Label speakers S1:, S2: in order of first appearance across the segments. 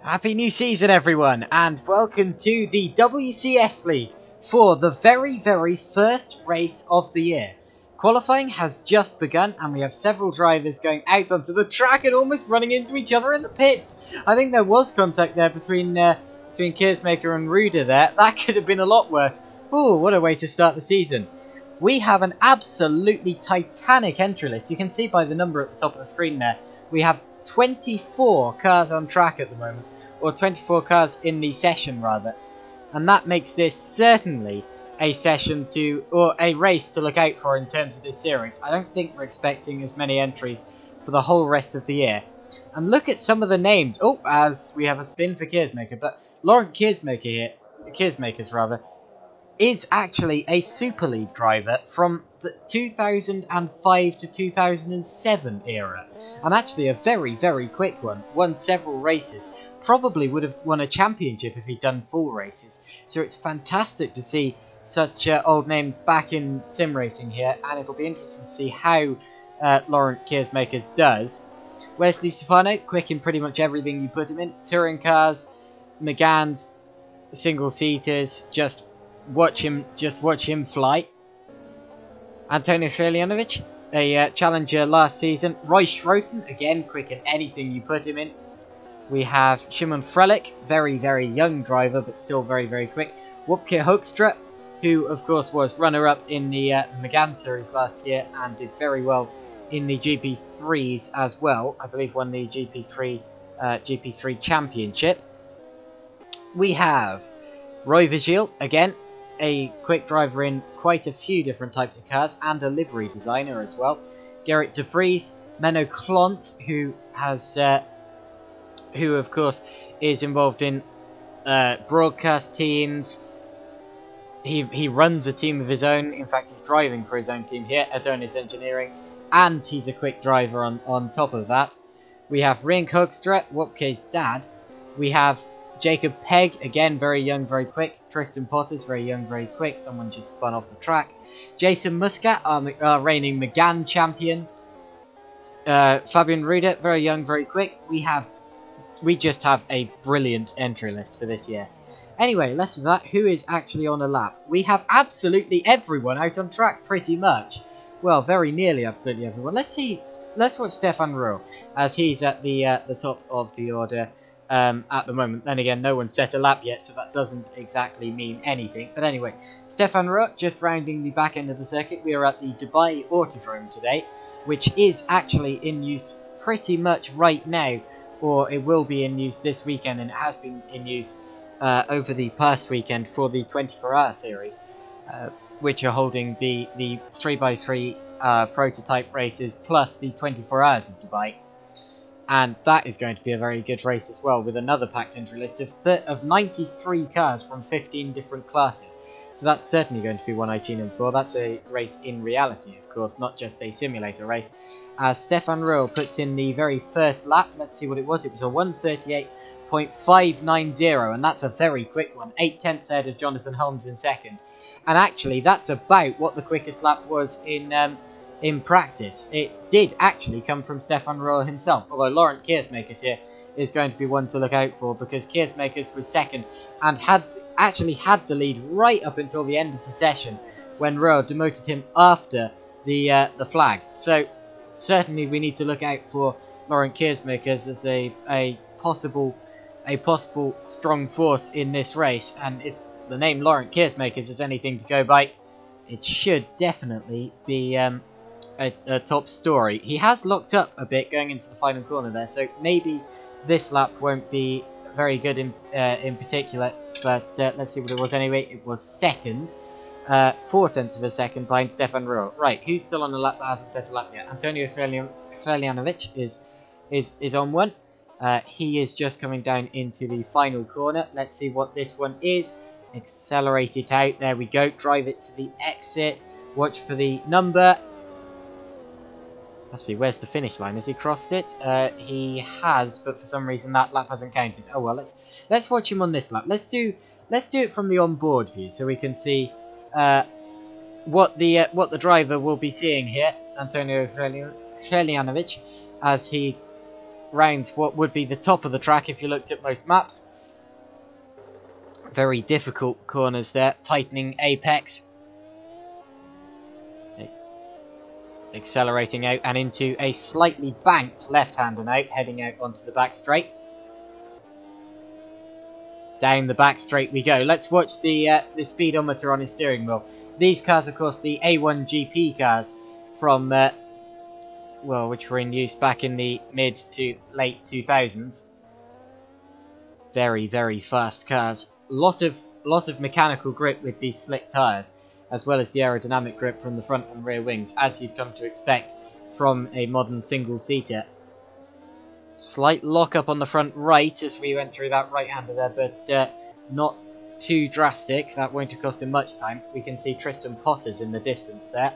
S1: Happy new season everyone, and welcome to the WCS League for the very first race of the year. Qualifying has just begun and we have several drivers going out onto the track and almost running into each other in the pits. I think there was contact there between Kearsmaker and Ruder there. That could have been a lot worse. Ooh, what a way to start the season. We have an absolutely titanic entry list. You can see by the number at the top of the screen there. We have 24 cars on track at the moment, or 24 cars in the session rather, and that makes this certainly a session to, or a race to look out for in terms of this series. I don't think we're expecting as many entries for the whole rest of the year. And look at some of the names. Oh, as we have a spin for Kearsmaker, but Laurent Kearsmakers rather, is actually a Super League driver from the 2005 to 2007 era, and actually a very quick one. Won several races, probably would have won a championship if he'd done full races. So it's fantastic to see such old names back in sim racing here, and it'll be interesting to see how Laurent Kearsmakers does. Wesley Stefano, quick in pretty much everything you put him in. Touring cars, Megans, single seaters, just watch him fly. Antonio Srelianovic, a challenger last season. Roy Schroten, again quick in anything you put him in. We have Shimon Frelich, very young driver but still very quick. Wopke Hoekstra, who of course was runner-up in the Megane series last year and did very well in the GP3s as well. I believe won the GP3 championship. We have Roy Vigil, again a quick driver in quite a few different types of cars and a livery designer as well. Gerrit de Vries, Menno Klont, who has who of course is involved in broadcast teams. He runs a team of his own. In fact, he's driving for his own team here, Adonis Engineering, and he's a quick driver on top of that. We have Rienk Hoekstra, Wopke's dad. We have Jacob Pegg, again very young, very quick. Tristan Potters, very young, very quick. Someone just spun off the track. Jason Muscat, our reigning Megane champion. Fabian Ruder, very young, very quick. We just have a brilliant entry list for this year. Anyway, less of that. Who is actually on a lap? We have absolutely everyone out on track, pretty much. Well, very nearly absolutely everyone. Let's watch Stefan Ruhr, as he's at the top of the order at the moment. Then again, no one's set a lap yet, so that doesn't exactly mean anything. But anyway, Stefan Ruhr, just rounding the back end of the circuit. We are at the Dubai Autodrome today, which is actually in use pretty much right now, or it will be in use this weekend, and it has been in use over the past weekend for the 24-hour series, which are holding the 3x3 prototype races plus the 24 hours of Dubai. And that is going to be a very good race as well, with another packed entry list of 93 cars from 15 different classes. So that's certainly going to be one I tune in for. That's a race in reality, of course, not just a simulator race. As Stefan Ruhr puts in the very first lap, let's see what it was. It was a 1:38.590, and that's a very quick one. 8/10 ahead of Jonathan Holmes in second. And actually, that's about what the quickest lap was in practice. It did actually come from Stefan Ruhr himself, although Laurent Kearsmakers here is going to be one to look out for, because Kearsmakers was second and actually had the lead right up until the end of the session when Ruhr demoted him after the flag. So certainly we need to look out for Laurent Kearsmakers as a possible strong force in this race, and if the name Laurent Kearsmakers is anything to go by, it should definitely be a top story. He has locked up a bit going into the final corner there, so maybe this lap won't be very good in particular, but let's see what it was anyway. It was second, 0.4 of a second behind Stefan Ruhr. Right, who's still on the lap that hasn't set a lap yet? Antonio Srelianovic is on one. He is just coming down into the final corner. Let's see what this one is. Accelerate it out. There we go. Drive it to the exit. Watch for the number. Actually, where's the finish line? Has he crossed it? He has, but for some reason that lap hasn't counted. Oh well, let's watch him on this lap. Let's do it from the onboard view so we can see what the driver will be seeing here, Antonio Srelianovic, as he round what would be the top of the track if you looked at most maps. Very difficult corners there, tightening apex. Accelerating out and into a slightly banked left-hander now, heading out onto the back straight. Down the back straight we go. Let's watch the speedometer on his steering wheel. These cars, of course, the A1 GP cars from, well, which were in use back in the mid to late 2000s. Very, very fast cars. Lot of mechanical grip with these slick tyres, as well as the aerodynamic grip from the front and rear wings, as you'd come to expect from a modern single-seater. Slight lock-up on the front right as we went through that right-hander there, but not too drastic. That won't have cost him much time. We can see Tristan Potters in the distance there.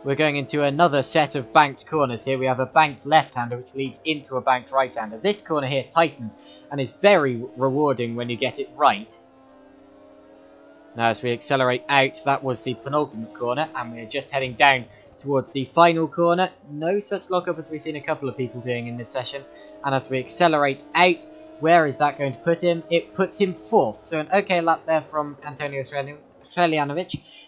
S1: We're going into another set of banked corners here. We have a banked left-hander which leads into a banked right-hander. This corner here tightens and is very rewarding when you get it right. Now as we accelerate out, that was the penultimate corner, and we're just heading down towards the final corner. No such lock-up as we've seen a couple of people doing in this session. And as we accelerate out, where is that going to put him? It puts him 4th. So an okay lap there from Antonio Trelianovic.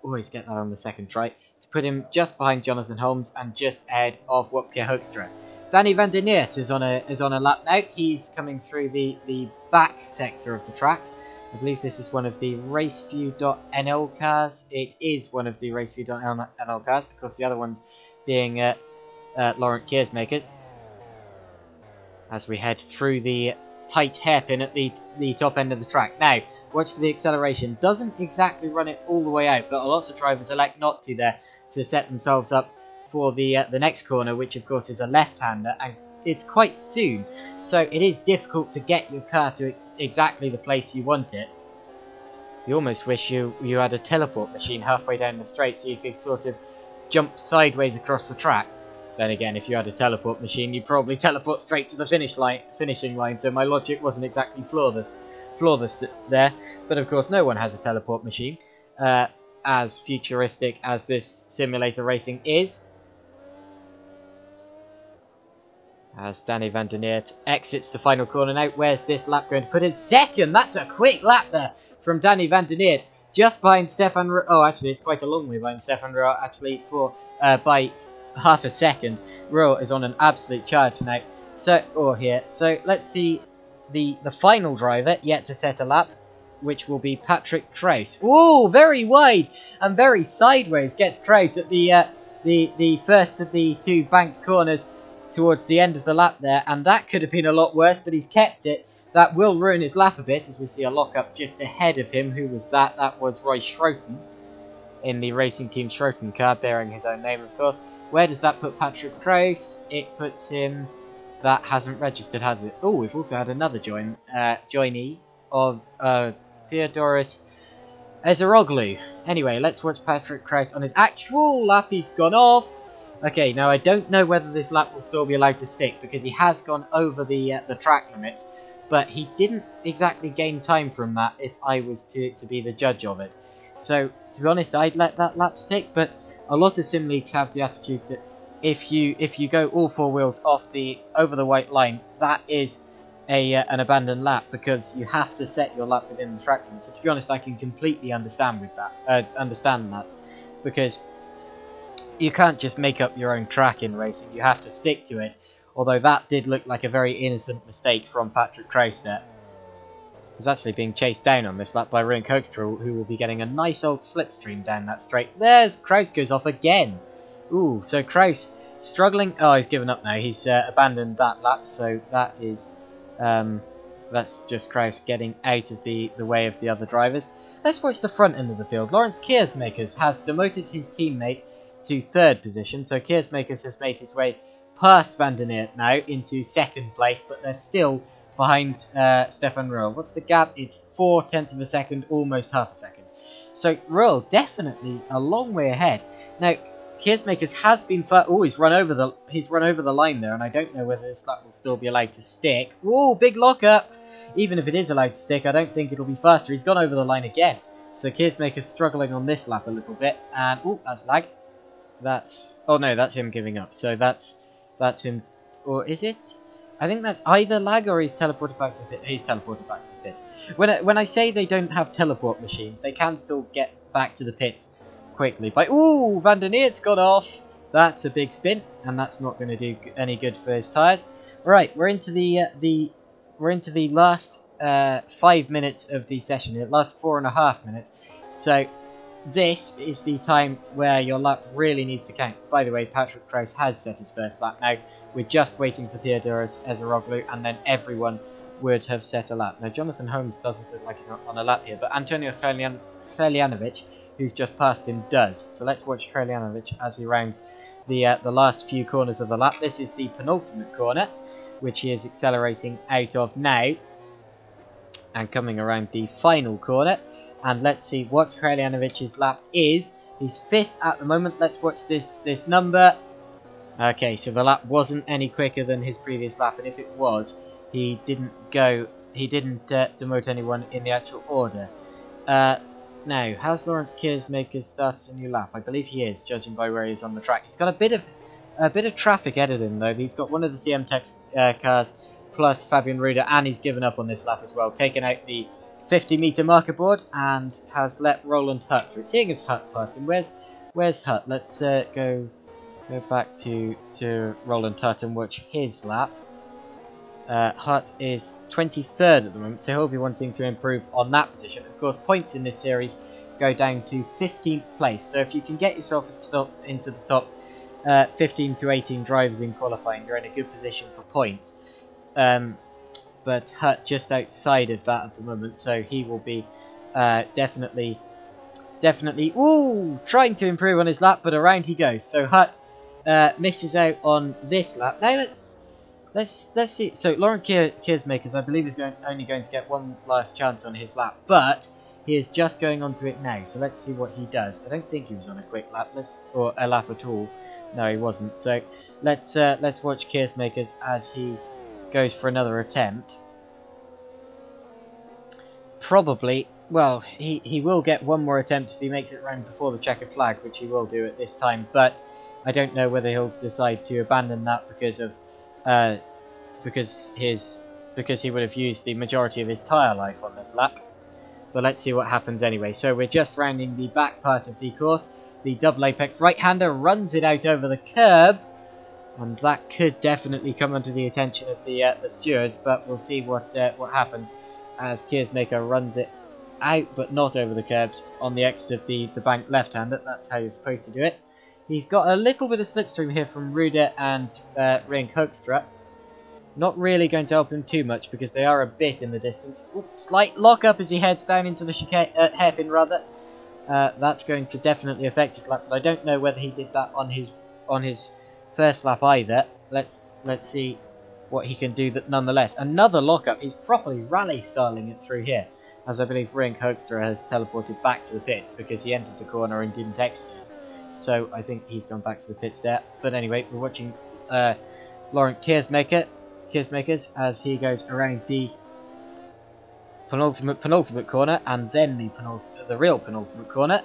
S1: Always get that on the second try. To put him just behind Jonathan Holmes and just ahead of Wopke Hoekstra. Danny van der Neert is on a lap now. He's coming through the back sector of the track. I believe this is one of the Raceview.nl cars. It is one of the Raceview.nl cars. Of course, the other ones being Laurent Kiersmakers. As we head through the tight hairpin at the top end of the track. Now, watch for the acceleration. Doesn't exactly run it all the way out, but a lot of drivers elect not to there to set themselves up for the next corner, which of course is a left-hander, and it's quite soon. So it is difficult to get your car to exactly the place you want it. You almost wish you had a teleport machine halfway down the straight so you could sort of jump sideways across the track. Then again, if you had a teleport machine, you'd probably teleport straight to the finishing line, so my logic wasn't exactly flawless there. But of course, no one has a teleport machine, as futuristic as this simulator racing is. As Danny van der Neert exits the final corner now, where's this lap going to put him? 2nd! That's a quick lap there from Danny van der Neert, just behind Stefan Rowe. Oh, actually, it's quite a long way behind Stefan Rowe, actually, by half a second. Rowe is on an absolute charge now. So let's see the final driver yet to set a lap, which will be Patrick Kraus. Oh, very wide and very sideways gets Kraus at the first of the 2 banked corners towards the end of the lap there, and that could have been a lot worse, but he's kept it. That will ruin his lap a bit, as we see a lock-up just ahead of him. Who was that? That was Roy Schroten in the Racing Team Schroten car, bearing his own name, of course. Where does that put Patrick Kraus? It puts him... That hasn't registered, has it? Oh, we've also had another joinee of Theodoros Ezeroglu. Anyway, let's watch Patrick Kraus on his actual lap. He's gone off. Okay, now I don't know whether this lap will still be allowed to stick, because he has gone over the track limits, but he didn't exactly gain time from that if I was to be the judge of it. So, to be honest, I'd let that lap stick, but a lot of sim leagues have the attitude that if you go all 4 wheels off over the white line, that is an abandoned lap, because you have to set your lap within the track limit. So, to be honest, I can completely understand that, because you can't just make up your own track in racing. You have to stick to it. Although that did look like a very innocent mistake from Patrick Kraus there. He was actually being chased down on this lap by Rowan Hoekstra, who will be getting a nice old slipstream down that straight. There's Kraus goes off again. Ooh, so Kraus struggling. Oh, he's given up now. He's abandoned that lap. So that is that's just Kraus getting out of the way of the other drivers. Let's watch the front end of the field. Laurent Kiersmakers has demoted his teammate to 3rd position. So Kiersmakers has made his way past van der Neert now into 2nd place, but they're still behind Stefan Rowe. What's the gap? It's 0.4 of a second, almost half a second. So Rowe definitely a long way ahead. Now Kiersmakers has been he's run over the line there, and I don't know whether this lap will still be allowed to stick. Oh, big lockup! Even if it is allowed to stick, I don't think it'll be faster. He's gone over the line again. So Kiersmakers struggling on this lap a little bit, and oh, that's lag. Oh no, that's him giving up. So that's him or is it? I think that's either lag or he's teleported back to the pit. He's teleported back to the pits. When I say they don't have teleport machines, they can still get back to the pits quickly. But ooh, Van der Neert's gone off. That's a big spin, and that's not going to do any good for his tyres. Right, we're into the last 5 minutes of the session. It lasts 4.5 minutes. So this is the time where your lap really needs to count. By the way, Patrick Kraus has set his first lap now. We're just waiting for Theodoros Ezeroglu, and then everyone would have set a lap. Now, Jonathan Holmes doesn't look like he's on a lap here, but Antonio Hreljanovic, who's just passed him, does. So let's watch Hreljanovic as he rounds the last few corners of the lap. This is the penultimate corner, which he is accelerating out of now, and coming around the final corner. And let's see what Hreljanović's lap is. He's 5th at the moment. Let's watch this number. Okay, so the lap wasn't any quicker than his previous lap, and if it was, he didn't demote anyone in the actual order. Now, has Lawrence Keersmaker started a new lap? I believe he is, judging by where he is on the track. He's got a bit of traffic ahead of him though. He's got one of the CM Tech cars plus Fabian Ruder, and he's given up on this lap as well, taking out the 50-meter marker board and has let Roland Hutt through. Seeing as Hutt's past him, where's Hutt? Let's go back to Roland Hutt and watch his lap. Hutt is 23rd at the moment, so he'll be wanting to improve on that position. Of course, points in this series go down to 15th place, so if you can get yourself into the top 15 to 18 drivers in qualifying, you're in a good position for points. But Hutt just outside of that at the moment, so he will be definitely trying to improve on his lap, but around he goes. So Hutt misses out on this lap. Now let's see. So Laurent Keersmaker, I believe, is only going to get one last chance on his lap, but he is just going onto it now. So let's see what he does. I don't think he was on a quick lap, or a lap at all. No, he wasn't. So let's watch Keersmaker as he goes for another attempt. Probably, well, he will get one more attempt if he makes it around before the checkered flag, which he will do at this time, but I don't know whether he'll decide to abandon that because he would have used the majority of his tyre life on this lap. But let's see what happens anyway. So we're just rounding the back part of the course. The double apex right-hander runs it out over the curb, and that could definitely come under the attention of the stewards, but we'll see what happens as Keersmaker runs it out, but not over the curbs, on the exit of the bank left-hander. That's how you're supposed to do it. He's got a little bit of slipstream here from Ruder and Ring Hoekstra. Not really going to help him too much because they are a bit in the distance. Ooh, slight lock-up as he heads down into the hairpin, rather. That's going to definitely affect his lap, but I don't know whether he did that on his first lap either. Let's see what he can do nonetheless. Another lockup. He's properly rally styling it through here, as I believe Ring Hoekstra has teleported back to the pits because he entered the corner and didn't exit it. So I think he's gone back to the pits there. But anyway, we're watching Laurent Keersmaker as he goes around the penultimate corner, and then the real penultimate corner.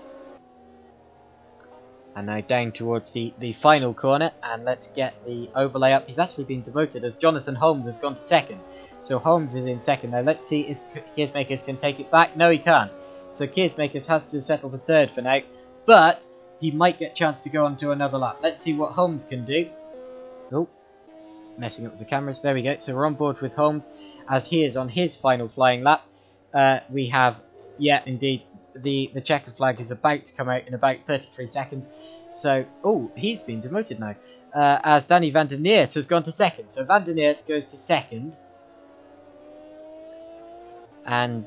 S1: And now down towards the final corner, and let's get the overlay up. He's actually been demoted as Jonathan Holmes has gone to 2nd. So Holmes is in 2nd. Now let's see if Keersmaker can take it back. No, he can't. So Keersmaker has to settle for 3rd for now, but he might get a chance to go on to another lap. Let's see what Holmes can do. Oh, messing up with the cameras. There we go. So we're on board with Holmes as he is on his final flying lap. We have, yeah, indeed, the checkered flag is about to come out in about 33 seconds. So, oh, he's been demoted now. As Danny van der Neert has gone to 2nd. So van der Neert goes to 2nd. And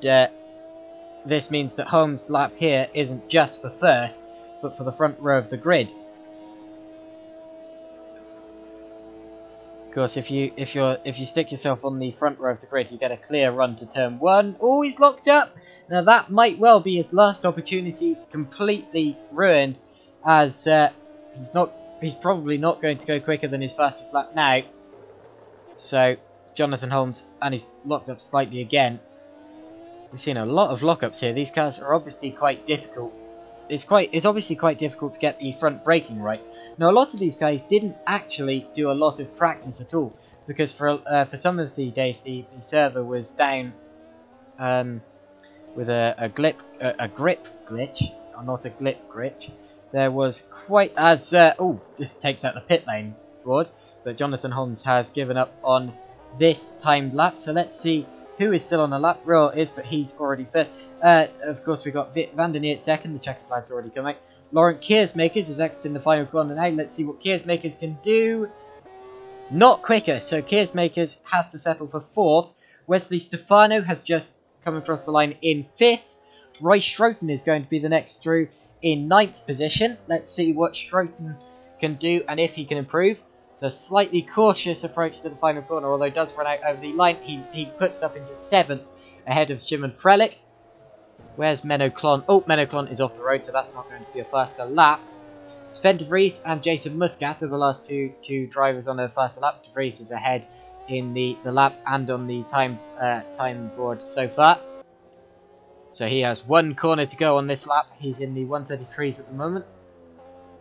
S1: this means that Holmes' lap here isn't just for 1st, but for the front row of the grid. Of course, if you stick yourself on the front row of the grid, you get a clear run to turn 1. Oh, he's locked up. Now that might well be his last opportunity, completely ruined, as he's probably not going to go quicker than his fastest lap now. So Jonathan Holmes, and he's locked up slightly again. We've seen a lot of lockups here. These cars are obviously quite difficult. It's obviously quite difficult to get the front braking right. Now, a lot of these guys didn't actually do a lot of practice at all. because for some of the days the server was down with a grip glitch, or not a glip glitch. There was quite as it takes out the pit lane board, but Jonathan Holmes has given up on this timed lap. So let's see who is still on the lap. Real is, but he's already first. Of course, we've got Van der Neert second. The checker flag's already coming. Laurent Keersmakers is exiting the final corner now. Let's see what Keersmakers can do. Not quicker, so Keersmakers has to settle for 4th. Wesley Stefano has just come across the line in 5th. Roy Schroten is going to be the next through in 9th position. Let's see what Schroten can do and if he can improve. It's a slightly cautious approach to the final corner, although he does run out over the line. He puts it up into 7th ahead of Shimon Frelich. Where's Menno Klon? Oh, Menno Klon is off the road, so that's not going to be a faster lap. Sven de Vries and Jason Muscat are the last two drivers on a faster lap. De Vries is ahead in the lap and on the time board so far. So he has 1 corner to go on this lap. He's in the 133s at the moment.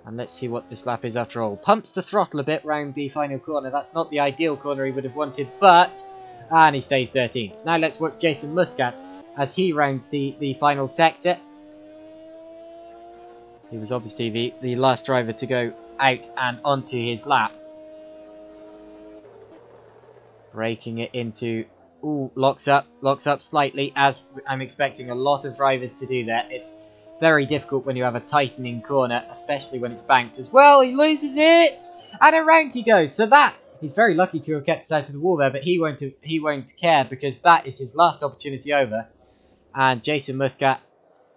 S1: And let's see what this lap is after all. Pumps the throttle a bit round the final corner. That's not the ideal corner he would have wanted, but... And he stays 13th. Now let's watch Jason Muscat as he rounds the final sector. He was obviously the last driver to go out and onto his lap. Breaking it into... Ooh, locks up slightly, as I'm expecting a lot of drivers to do that. It's very difficult when you have a tightening corner, especially when it's banked as well. He loses it! And around he goes. So that... He's very lucky to have kept it out of the wall there, but he won't care because that is his last opportunity over. And Jason Muscat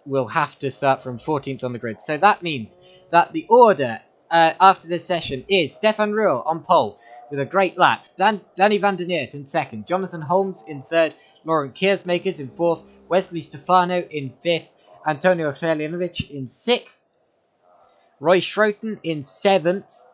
S1: will have to start from 14th on the grid. So that means that the order after this session is Stefan Ruhl on pole with a great lap. Danny van der Neert in 2nd. Jonathan Holmes in 3rd. Laurent Keersmakers in 4th. Wesley Stefano in 5th. Antonio Helinovic in 6th. Roy Schroten in 7th.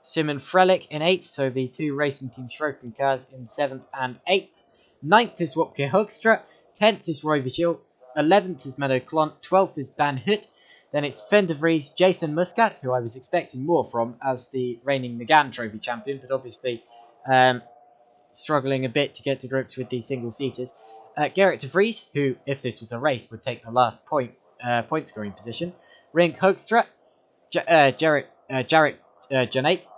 S1: Simon Frelich in 8th. So the 2 Racing Team Schroten cars in 7th and 8th. 9th is Wopke Hoekstra. 10th is Roy Vigil. 11th is Menno Klon. 12th is Dan Hutt. Then it's Sven de Vries, Jason Muscat, who I was expecting more from as the reigning Megané Trophy champion, but obviously struggling a bit to get to grips with the single-seaters. Gerrit de Vries, who, if this was a race, would take the last point-scoring position. Rink Hoekstra, Jarek Janate.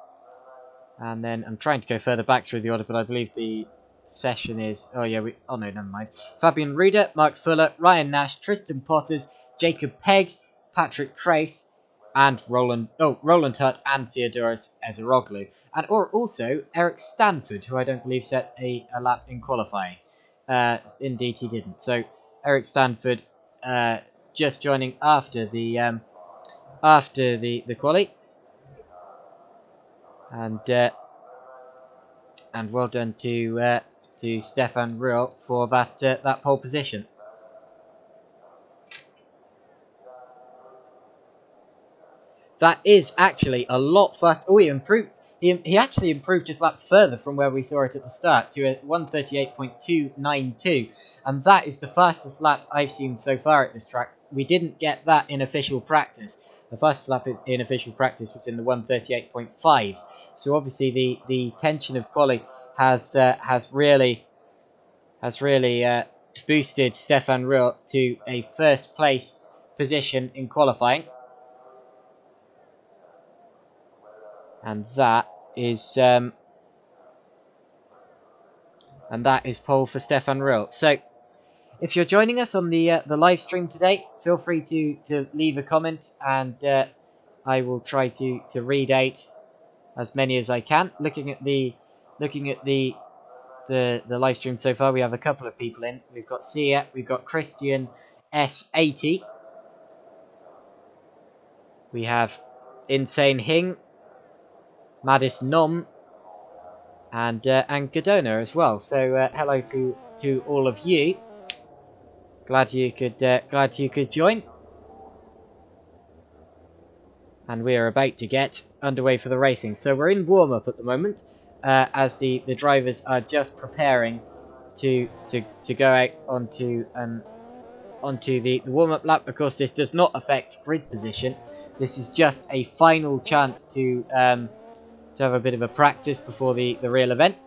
S1: And then I'm trying to go further back through the order, but I believe the session is... Oh, yeah. Oh, no, never mind. Fabian Ruder, Mark Fuller, Ryan Nash, Tristan Potters, Jacob Pegg, Patrick Trace, and Roland Hutt and Theodoros Ezeroglu. And also Eric Stanford, who I don't believe set a lap in qualifying. Indeed, he didn't. So Eric Stanford just joining after the quali. And well done to Stefan Ruhl for that pole position. That is actually a lot faster. Oh, he improved. He actually improved his lap further from where we saw it at the start to a 1:38.292, and that is the fastest lap I've seen so far at this track. We didn't get that in official practice. The fastest lap in official practice was in the 1:38.5s. So obviously the tension of quali has really boosted Stefan Ruhl to a first place position in qualifying. And that is pole for Stefan Ruhl. So, if you're joining us on the live stream today, feel free to leave a comment, and I will try to read out as many as I can. Looking at the live stream so far, we have a couple of people in. We've got Sia, we've got Christian S80, we have Insane Hing, Madis Nom, and Godona as well. So hello to all of you. Glad you could join. And we are about to get underway for the racing. So we're in warm up at the moment, as the drivers are just preparing to go out onto the warm up lap. Of course, this does not affect grid position. This is just a final chance to have a bit of a practice before the real event.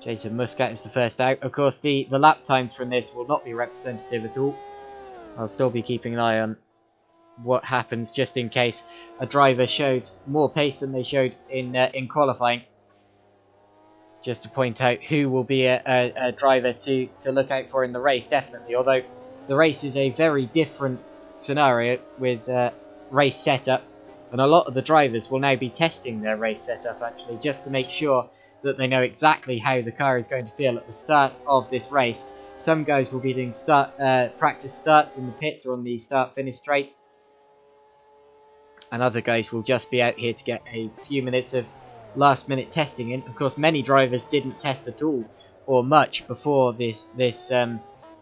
S1: Jason Muscat is the first out. Of course, the lap times from this will not be representative at all. I'll still be keeping an eye on what happens just in case a driver shows more pace than they showed in qualifying. Just to point out who will be a driver to look out for in the race, definitely. Although the race is a very different scenario with race setup, and a lot of the drivers will now be testing their race setup actually, just to make sure that they know exactly how the car is going to feel at the start of this race. Some guys will be doing practice starts in the pits or on the start-finish straight, and other guys will just be out here to get a few minutes of last-minute testing in. Of course, many drivers didn't test at all or much before this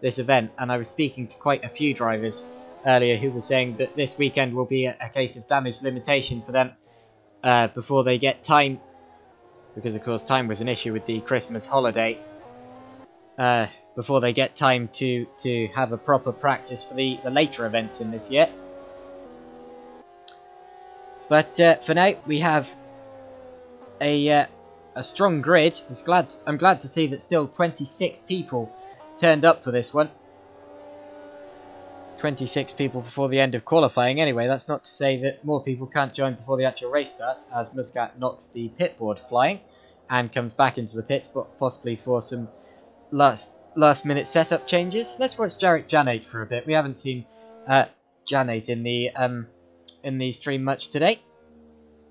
S1: event, and I was speaking to quite a few drivers earlier who were saying that this weekend will be a case of damage limitation for them before they get time, because of course time was an issue with the Christmas holiday, before they get time to have a proper practice for the later events in this year. But for now, we have a strong grid. I'm glad to see that still 26 people turned up for this one. 26 people before the end of qualifying. Anyway, that's not to say that more people can't join before the actual race starts, as Muscat knocks the pit board flying and comes back into the pits, but possibly for some last minute setup changes. Let's watch Jarek Janate for a bit. We haven't seen Janate in the stream much today.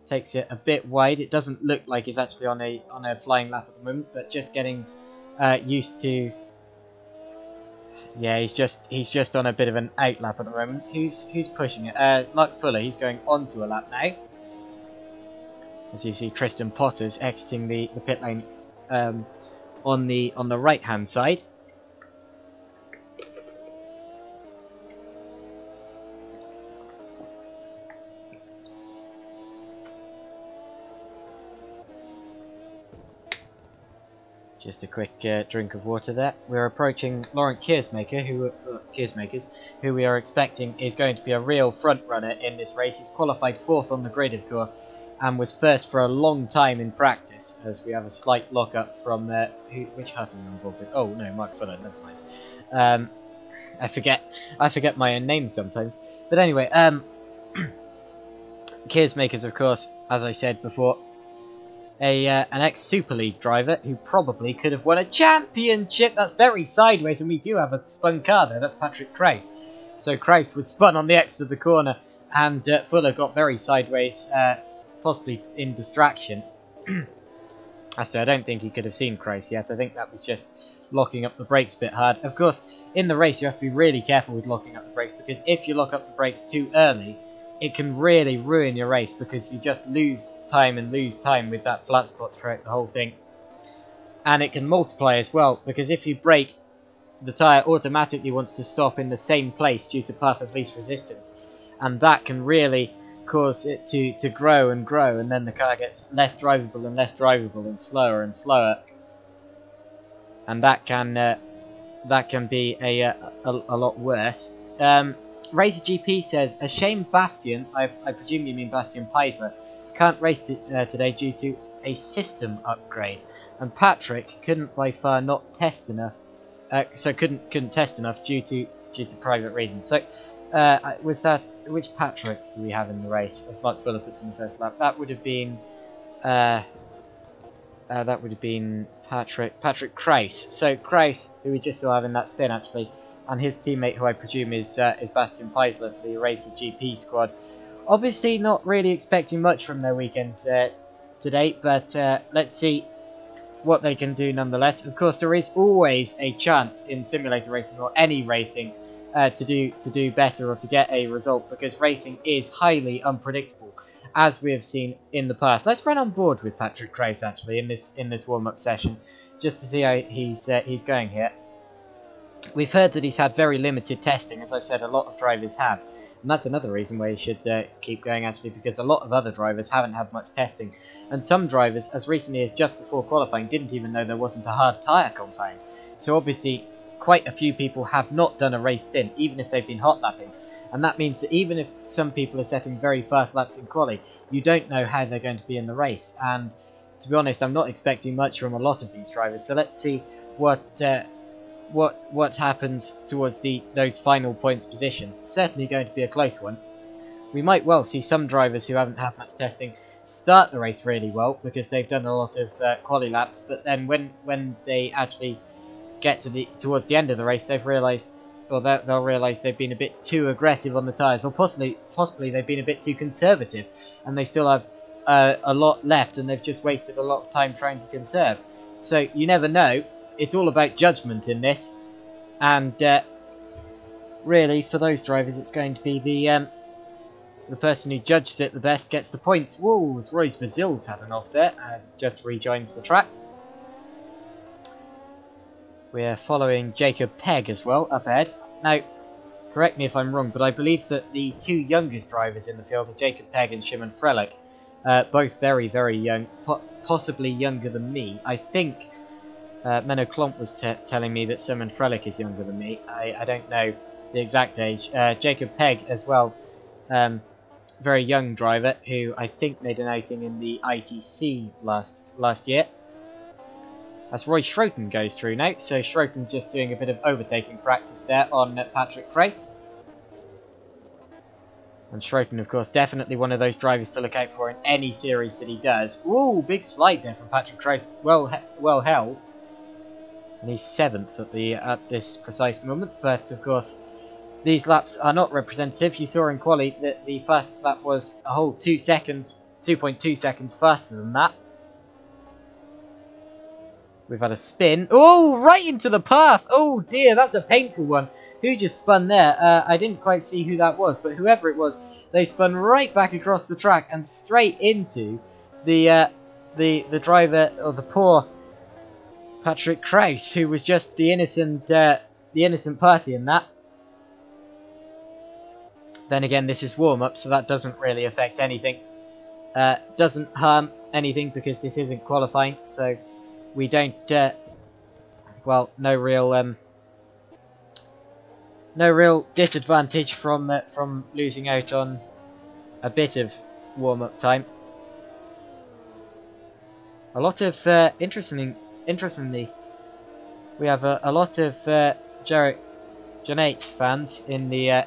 S1: Takes it a bit wide. It doesn't look like he's actually on a flying lap at the moment, but just getting used to. Yeah, he's just on a bit of an out lap at the moment. Who's pushing it? Mark Fuller. He's going onto a lap now. As you see, Tristan Potter's exiting the pit lane on the right hand side. Just a quick drink of water there. We're approaching Laurent Kiersmaker, who we are expecting is going to be a real front runner in this race. He's qualified 4th on the grid, of course, and was first for a long time in practice, as we have a slight lock-up from which Hutton are involved with? Oh no, Mark Fuller, never mind. I forget my own name sometimes. But anyway, Kiersmaker's, of course, as I said before, an ex-Super League driver who probably could have won a championship. That's very sideways, and we do have a spun car there. That's Patrick Kraus. So Kraus was spun on the exit of the corner, and Fuller got very sideways, possibly in distraction. Actually, I don't think he could have seen Kraus yet. I think that was just locking up the brakes a bit hard. Of course, in the race, you have to be really careful with locking up the brakes, because if you lock up the brakes too early, it can really ruin your race, because you just lose time with that flat spot throughout the whole thing. And it can multiply as well, because if you brake, the tyre automatically wants to stop in the same place due to path of least resistance. And that can really cause it to grow and grow, and then the car gets less drivable and less drivable and slower. And that can be a lot worse. Racer GP says, a shame Bastian, I presume you mean Bastian Peisler, can't race today due to a system upgrade, and Patrick couldn't by far not test enough, couldn't test enough due to private reasons. So was that, which Patrick do we have in the race? As Mark Fuller puts in the first lap, that would have been Patrick Kraus. So Kraus, who we just saw having that spin actually, and his teammate, who I presume is Bastian Peisler for the Racer GP squad. Obviously not really expecting much from their weekend today, but let's see what they can do nonetheless. Of course, there is always a chance in simulator racing or any racing to do better or to get a result, because racing is highly unpredictable, as we have seen in the past. Let's run on board with Patrick Kraus actually in this warm-up session, just to see how he's going here. We've heard that he's had very limited testing, as I've said, a lot of drivers have. And that's another reason why you should keep going, actually, because a lot of other drivers haven't had much testing. And some drivers, as recently as just before qualifying, didn't even know there wasn't a hard tyre compound. So obviously, quite a few people have not done a race stint, even if they've been hot lapping. And that means that even if some people are setting very fast laps in quali, you don't know how they're going to be in the race. And to be honest, I'm not expecting much from a lot of these drivers. So let's see what happens towards those final points positions. It's certainly going to be a close one. We might well see some drivers who haven't had much testing start the race really well because they've done a lot of quali laps, but then when they actually get to towards the end of the race, they've realised, or they'll realise they've been a bit too aggressive on the tyres, or possibly they've been a bit too conservative, and they still have a lot left, and they've just wasted a lot of time trying to conserve. So you never know. It's all about judgment in this, and really for those drivers, it's going to be the person who judges it the best gets the points. Whoa, Royce Bazil's had an off there, and just rejoins the track. We're following Jacob Pegg as well, up ahead. Now, correct me if I'm wrong, but I believe that the two youngest drivers in the field are Jacob Pegg and Shimon Frelich. Both very, very young, possibly younger than me. I think Menno Klomp was telling me that Shimon Frelich is younger than me. I don't know the exact age. Jacob Pegg as well, very young driver who I think made an outing in the ITC last year. As Roy Schroten goes through now, so Schroten just doing a bit of overtaking practice there on Patrick Kreis. And Schroten, of course, definitely one of those drivers to look out for in any series that he does. Ooh, big slide there from Patrick Kreis, well held. And he's 7th at this precise moment, but of course, these laps are not representative. You saw in quali that the fastest lap was a whole 2 seconds, 2.2 seconds faster than that. We've had a spin. Oh, right into the path. Oh dear, that's a painful one. Who just spun there? I didn't quite see who that was, but whoever it was, they spun right back across the track and straight into the driver, or the poor Patrick Kreis, who was just the innocent party in that. Then again, this is warm-up, so that doesn't really affect anything. Doesn't harm anything because this isn't qualifying, so we don't, well, no real disadvantage from losing out on a bit of warm-up time. A lot of interestingly, we have a lot of Jarek Janate fans in the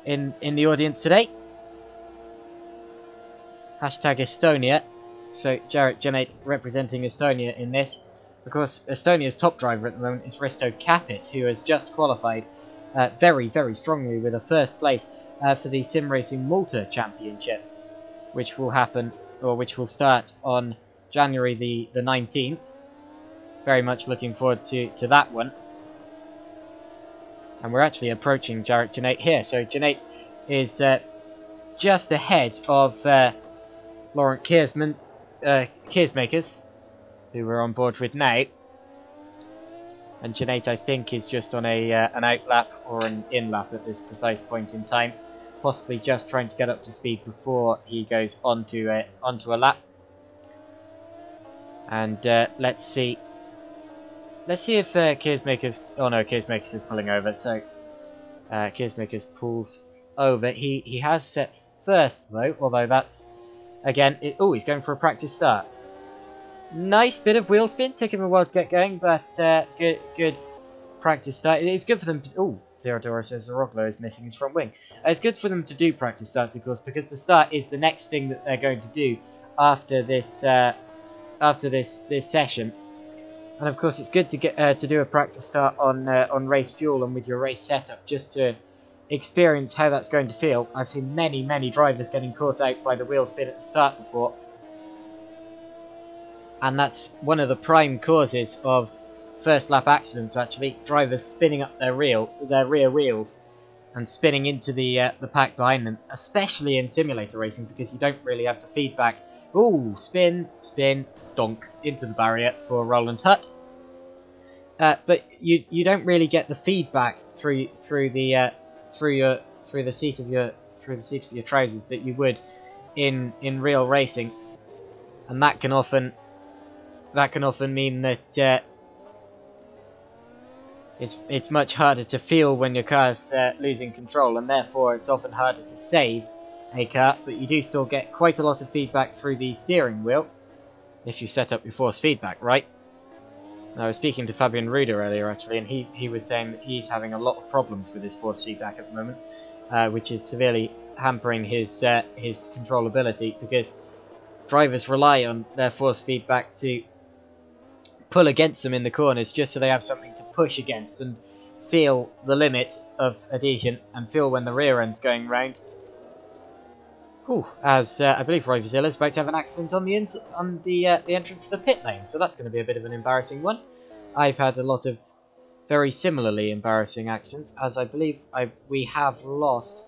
S1: in the audience today. Hashtag Estonia. So Jarek Janate representing Estonia in this. Of course, Estonia's top driver at the moment is Risto Capit, who has just qualified very, very strongly with a first place for the Sim Racing Malta Championship, which will happen, or which will start on January the 19th. Very much looking forward to that one. And we're actually approaching Jarek Janate here. So Janate is just ahead of Laurent Keersmakers, who we're on board with now. And Janate, I think, is just on an out lap or an in lap at this precise point in time, possibly just trying to get up to speed before he goes onto a lap. And let's see if Keersmakers. Oh no, Keersmakers is pulling over. So Keersmakers pulls over. He has set first though, although that's again. Oh, he's going for a practice start. Nice bit of wheel spin, took him a while to get going, but good practice start. It's good for them to... Oh, Theodora says Zaroglo is missing his front wing. It's good for them to do practice starts, of course, because the start is the next thing that they're going to do after this session. And of course, it's good to get to do a practice start on race fuel and with your race setup, just to experience how that's going to feel. I've seen many drivers getting caught out by the wheel spin at the start before. And that's one of the prime causes of first lap accidents, actually. Drivers spinning up their rear wheels and spinning into the pack behind them, especially in simulator racing, because you don't really have the feedback. Ooh, spin, donk into the barrier for Roland Hutt. But you don't really get the feedback through the seat of your trousers that you would in real racing, and that can often mean that it's much harder to feel when your car's losing control, and therefore it's often harder to save a car, but you do still get quite a lot of feedback through the steering wheel. if you set up your force feedback right. I was speaking to Fabian Ruder earlier actually, and he was saying that he's having a lot of problems with his force feedback at the moment, which is severely hampering his controllability, because drivers rely on their force feedback to pull against them in the corners, just so they have something to push against and feel the limit of adhesion and feel when the rear end's going round. Ooh, as I believe Roverzilla is about to have an accident on the entrance to the pit lane, so that's going to be a bit of an embarrassing one. I've had a lot of very similarly embarrassing accidents, as I believe we have lost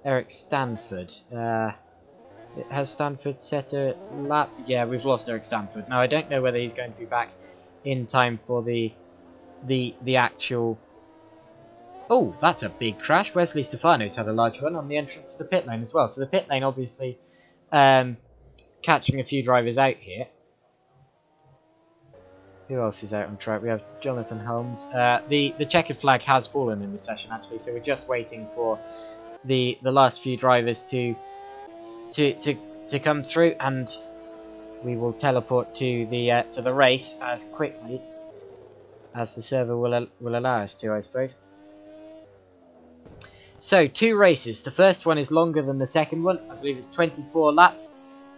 S1: Eric Stanford. Has Stanford set a lap? Yeah, we've lost Eric Stanford. Now I don't know whether he's going to be back in time for the actual. Oh, that's a big crash. Wesley Stefano's had a large one on the entrance to the pit lane as well. So the pit lane obviously catching a few drivers out here. Who else is out on track? We have Jonathan Holmes. The checkered flag has fallen in this session actually, so we're just waiting for the last few drivers to come through, and we will teleport to the race as quickly as the server will allow us to, I suppose. So, 2 races. The first one is longer than the second one. I believe it's 24 laps.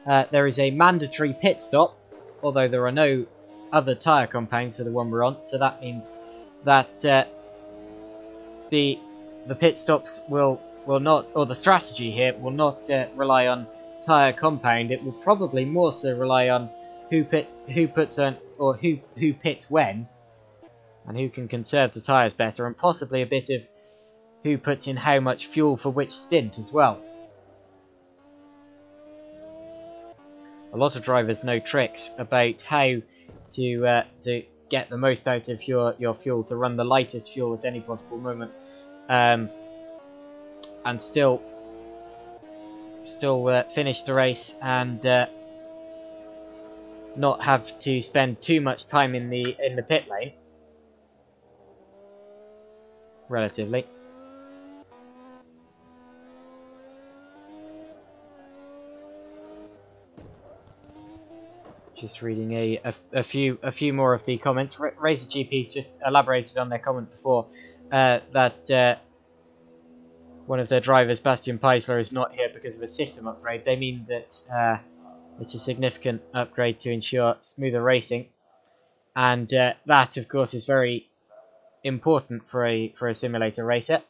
S1: There is a mandatory pit stop, although there are no other tyre compounds to the one we're on. So that means that the pit stops will not, or the strategy here will not rely on tyre compound. It will probably more so rely on who puts on, or who pits when, and who can conserve the tyres better, and possibly a bit of who puts in how much fuel for which stint as well. A lot of drivers know tricks about how to get the most out of your fuel, to run the lightest fuel at any possible moment, and still finish the race and not have to spend too much time in the pit lane. Relatively. Just reading a few more of the comments. Racer GP's just elaborated on their comment before that one of their drivers, Bastian Peisler, is not here because of a system upgrade. They mean that it's a significant upgrade to ensure smoother racing, and that, of course, is very important for a simulator racer.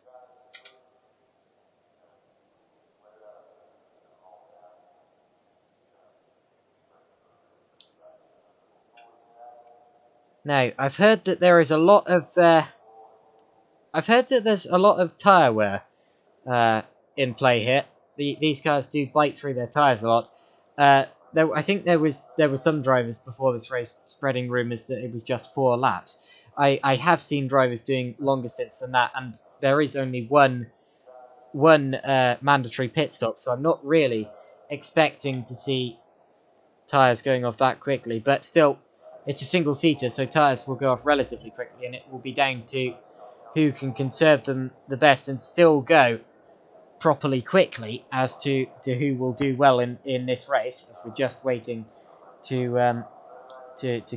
S1: Now, I've heard that there is a lot of there's a lot of tyre wear in play here. These cars do bite through their tyres a lot. I think there was some drivers before this race spreading rumours that it was just 4 laps. I have seen drivers doing longer stints than that, and there is only one mandatory pit stop, so I'm not really expecting to see tyres going off that quickly. But still, it's a single-seater, so tyres will go off relatively quickly, and it will be down to who can conserve them the best and still go properly quickly as to who will do well in this race, as we're just waiting to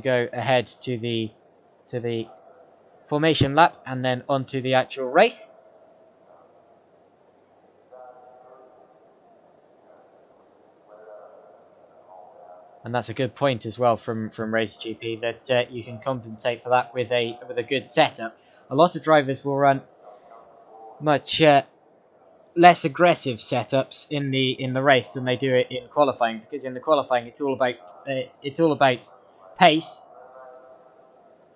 S1: go ahead to the formation lap and then onto the actual race. And that's a good point as well from Racer GP, that you can compensate for that with a good setup. A lot of drivers will run much less aggressive setups in the race than they do it in qualifying, because in the qualifying it's all about pace,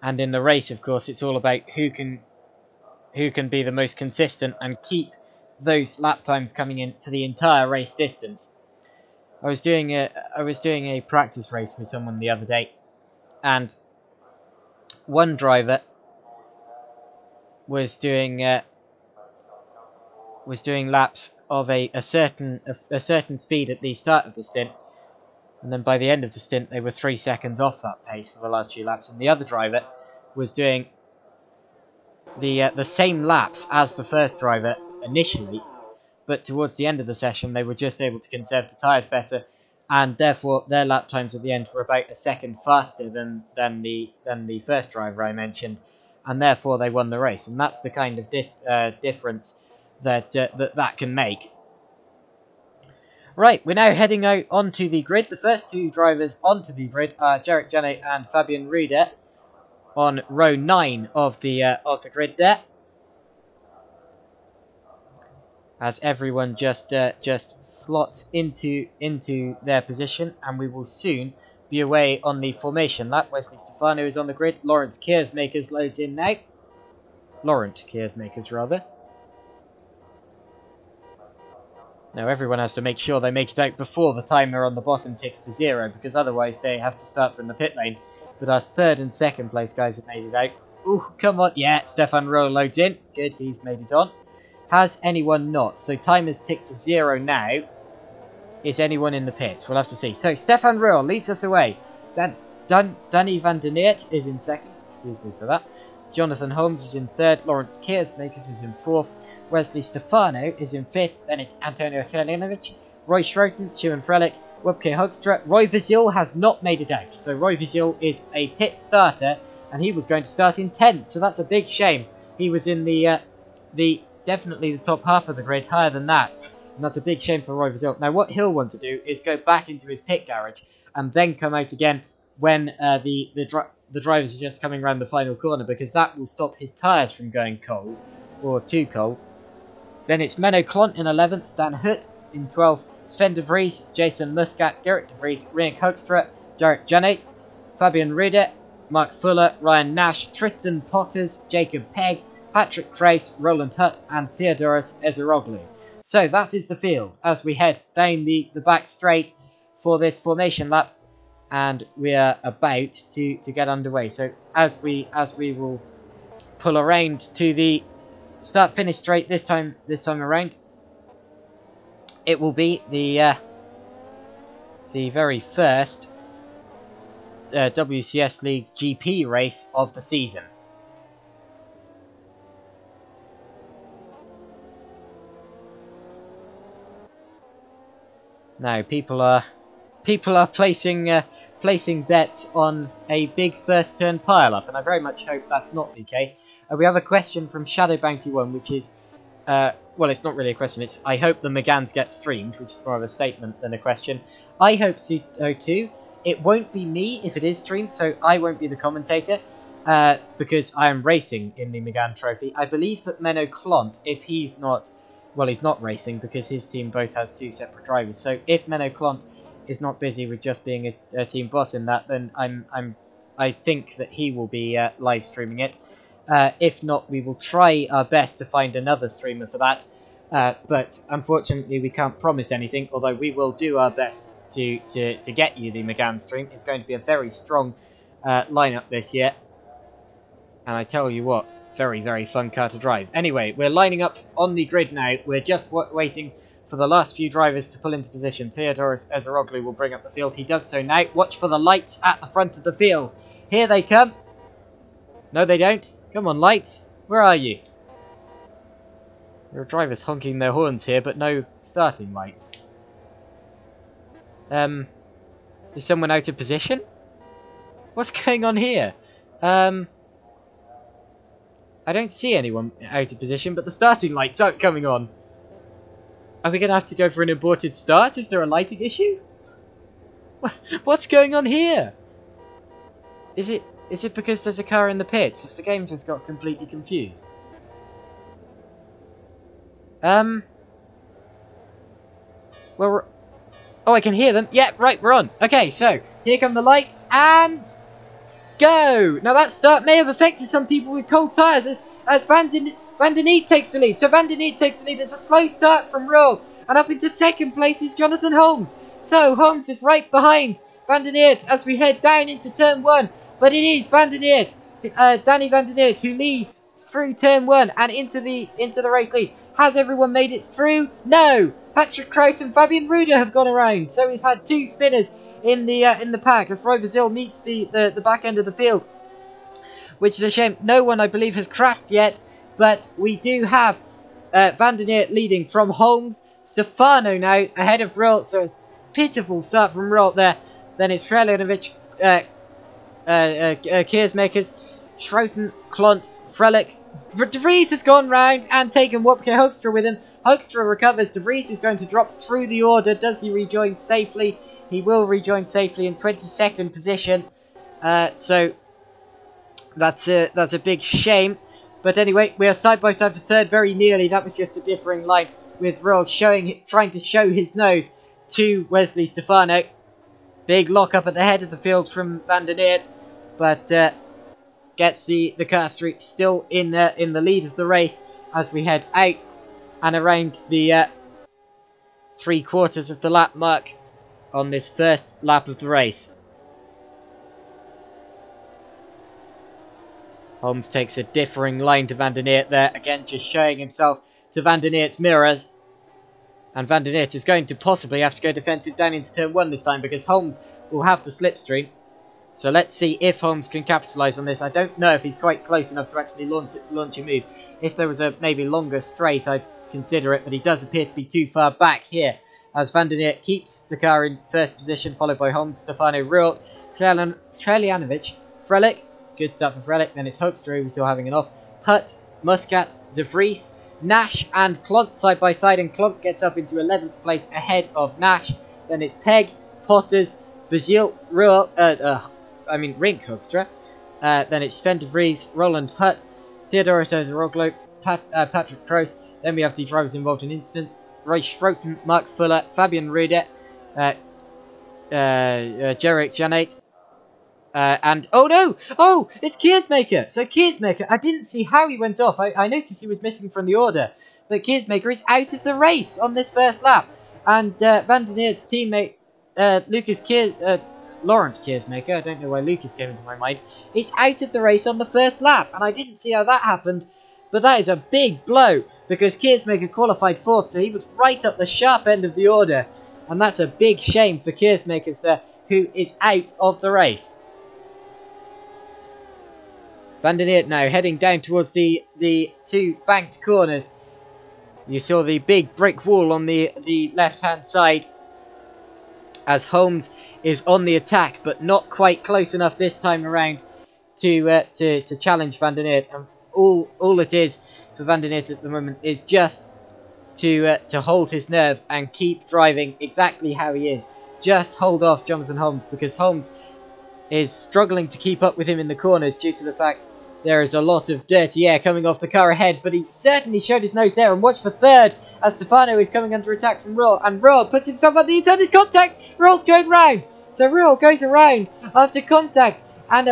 S1: and in the race, of course, it's all about who can be the most consistent and keep those lap times coming in for the entire race distance. I was doing a practice race with someone the other day, and one driver was doing laps of a certain speed at the start of the stint, and then by the end of the stint they were 3 seconds off that pace for the last few laps, and the other driver was doing the same laps as the first driver initially, but towards the end of the session they were just able to conserve the tyres better and therefore their lap times at the end were about a second faster than the first driver I mentioned, and therefore they won the race. And that's the kind of difference that that can make. Right, we're now heading out onto the grid. The first two drivers onto the grid are Jarek Janet and Fabian Rieder on row 9 of the grid there. As everyone just slots into their position, and we will soon be away on the formation lap. Wesley Stefano is on the grid. Lawrence Keersmakers loads in now. Laurent Keersmakers, rather. Now everyone has to make sure they make it out before the timer on the bottom ticks to 0, because otherwise they have to start from the pit lane. But our third and second place guys have made it out. Ooh, come on. Yeah, Stefan Rowe loads in. Good, he's made it on. Has anyone not? So time has ticked to 0 now. Is anyone in the pits? We'll have to see. So Stefan Rowe leads us away. Danny van der Neert is in second. Excuse me for that. Jonathan Holmes is in third. Laurent Keersmakers is in fourth. Wesley Stefano is in fifth. Then it's Antonio Kalinovic, Roy Schroten, Shivan Frelich, Webke Hoekstra. Roy Vizil has not made it out. So Roy Vizil is a pit starter, and he was going to start in 10th. So that's a big shame. He was in the definitely the top half of the grid, higher than that. And that's a big shame for Roy Vizil. Now what he'll want to do is go back into his pit garage and then come out again when the drivers are just coming around the final corner, because that will stop his tyres from going cold, or too cold. Then it's Menno Klont in 11th, Dan Hutt in 12th, Sven de Vries, Jason Muscat, Gerrit de Vries, Rian Hoekstra, Jarek Janet, Fabian Rieder, Mark Fuller, Ryan Nash, Tristan Potters, Jacob Pegg, Patrick Trace, Roland Hutt, and Theodoros Ezeroglu. So that is the field as we head down the back straight for this formation lap, and we are about to get underway. So as we will pull around to the start-finish straight this time around, it will be the very first WCSLeague GP race of the season. Now people are placing bets on a big first turn pile up, and I very much hope that's not the case. We have a question from Shadow Bounty 1, which is well, it's not really a question. It's I hope the Megans get streamed, which is more of a statement than a question. I hope so too. It won't be me if it is streamed, so I won't be the commentator because I am racing in the Megan Trophy. I believe that Menno Klont, if he's not, well, he's not racing because his team both has 2 separate drivers. So if Menno Klont is not busy with just being a team boss in that, then I think that he will be live streaming it. If not, we will try our best to find another streamer for that. But unfortunately, we can't promise anything. Although we will do our best to get you the Megan stream. It's going to be a very strong lineup this year, and I tell you what, very, very fun car to drive. Anyway, we're lining up on the grid now. We're just waiting for the last few drivers to pull into position. Theodoros Ezeroglu will bring up the field. He does so now. Watch for the lights at the front of the field. Here they come. No, they don't. Come on, lights. Where are you? There are drivers honking their horns here, but no starting lights. Is someone out of position? What's going on here? I don't see anyone out of position, but the starting lights aren't coming on. Are we going to have to go for an aborted start? Is there a lighting issue? What's going on here? Is it because there's a car in the pits? Has the game just got completely confused? Well, oh, I can hear them. Yeah, right, we're on. Okay, so here come the lights and go. Now that start may have affected some people with cold tyres as Van der Neet takes the lead. So Van der Neet takes the lead. It's a slow start from Rowe, and up into second place is Jonathan Holmes. So Holmes is right behind Van der Neet as we head down into turn 1. But it is Van der Neet, Danny Van der Neet, who leads through turn 1 and into the race lead. Has everyone made it through? No. Patrick Kraus and Fabian Ruder have gone around. So we've had 2 spinners in the pack as Roy Vizil meets the back end of the field, which is a shame. No one, I believe, has crashed yet, but we do have Van der Neet leading from Holmes. Stefano now ahead of Rowe. So pitiful start from Rolt there. Then it's Freljanovic, Keersmakers, Schroten, Klont, Frelik. De Vries has gone round and taken Wopke Hoekstra with him. Hoekstra recovers. De Vries is going to drop through the order. Does he rejoin safely? He will rejoin safely in 22nd position. So that's a big shame. But anyway, we are side by side for third, very nearly. That was just a differing line with Roel trying to show his nose to Wesley Stefano. Big lock up at the head of the field from Van der Neert, but gets the car through, still in the lead of the race as we head out and around the 3/4 of the lap mark on this first lap of the race. Holmes takes a differing line to Van der Neert there, again just showing himself to Van der Neert's mirrors. And Van der Neert is going to possibly have to go defensive down into turn 1 this time because Holmes will have the slipstream. So let's see if Holmes can capitalise on this. I don't know if he's quite close enough to actually launch a move. If there was a maybe longer straight, I'd consider it, but he does appear to be too far back here as Van der Neert keeps the car in first position, followed by Holmes, Stefano, Roel, Freljanovic, Frelik. Good start for Frelik. Then it's Hoekstra, who's still having an off. Hutt, Muscat, De Vries, Nash and Klont side by side, and Klont gets up into 11th place ahead of Nash. Then it's Peg, Potters, Vigil, Roel, Rink Hoekstra. Then it's Sven de Vries, Roland Hutt, Theodoros Ozeroglu, Patrick Kroos. Then we have the drivers involved in incidents: Roy Schroten, Mark Fuller, Fabian Rude, Jarek Janet. And oh no! Oh, it's Keersmaker! So Keersmaker, I didn't see how he went off. I noticed he was missing from the order. But Keersmaker is out of the race on this first lap. And Van der Neert's teammate, Laurent Keersmaker, I don't know why Lucas came into my mind, is out of the race on the first lap. And I didn't see how that happened. But that is a big blow, because Keersmaker qualified 4th, so he was right up the sharp end of the order. And that's a big shame for Keersmakers there, who is out of the race. Van der Neert now heading down towards the 2 banked corners. You saw the big brick wall on the left-hand side as Holmes is on the attack, but not quite close enough this time around to challenge Van der Neert. And all it is for Van der Neert at the moment is just to hold his nerve and keep driving exactly how he is. Just hold off Jonathan Holmes, because Holmes is struggling to keep up with him in the corners due to the fact there is a lot of dirty air coming off the car ahead, but he certainly showed his nose there. And watch for third as Stefano is coming under attack from Roel, and Roel puts himself on the inside his contact. Roel's going round, so Roel goes around after contact and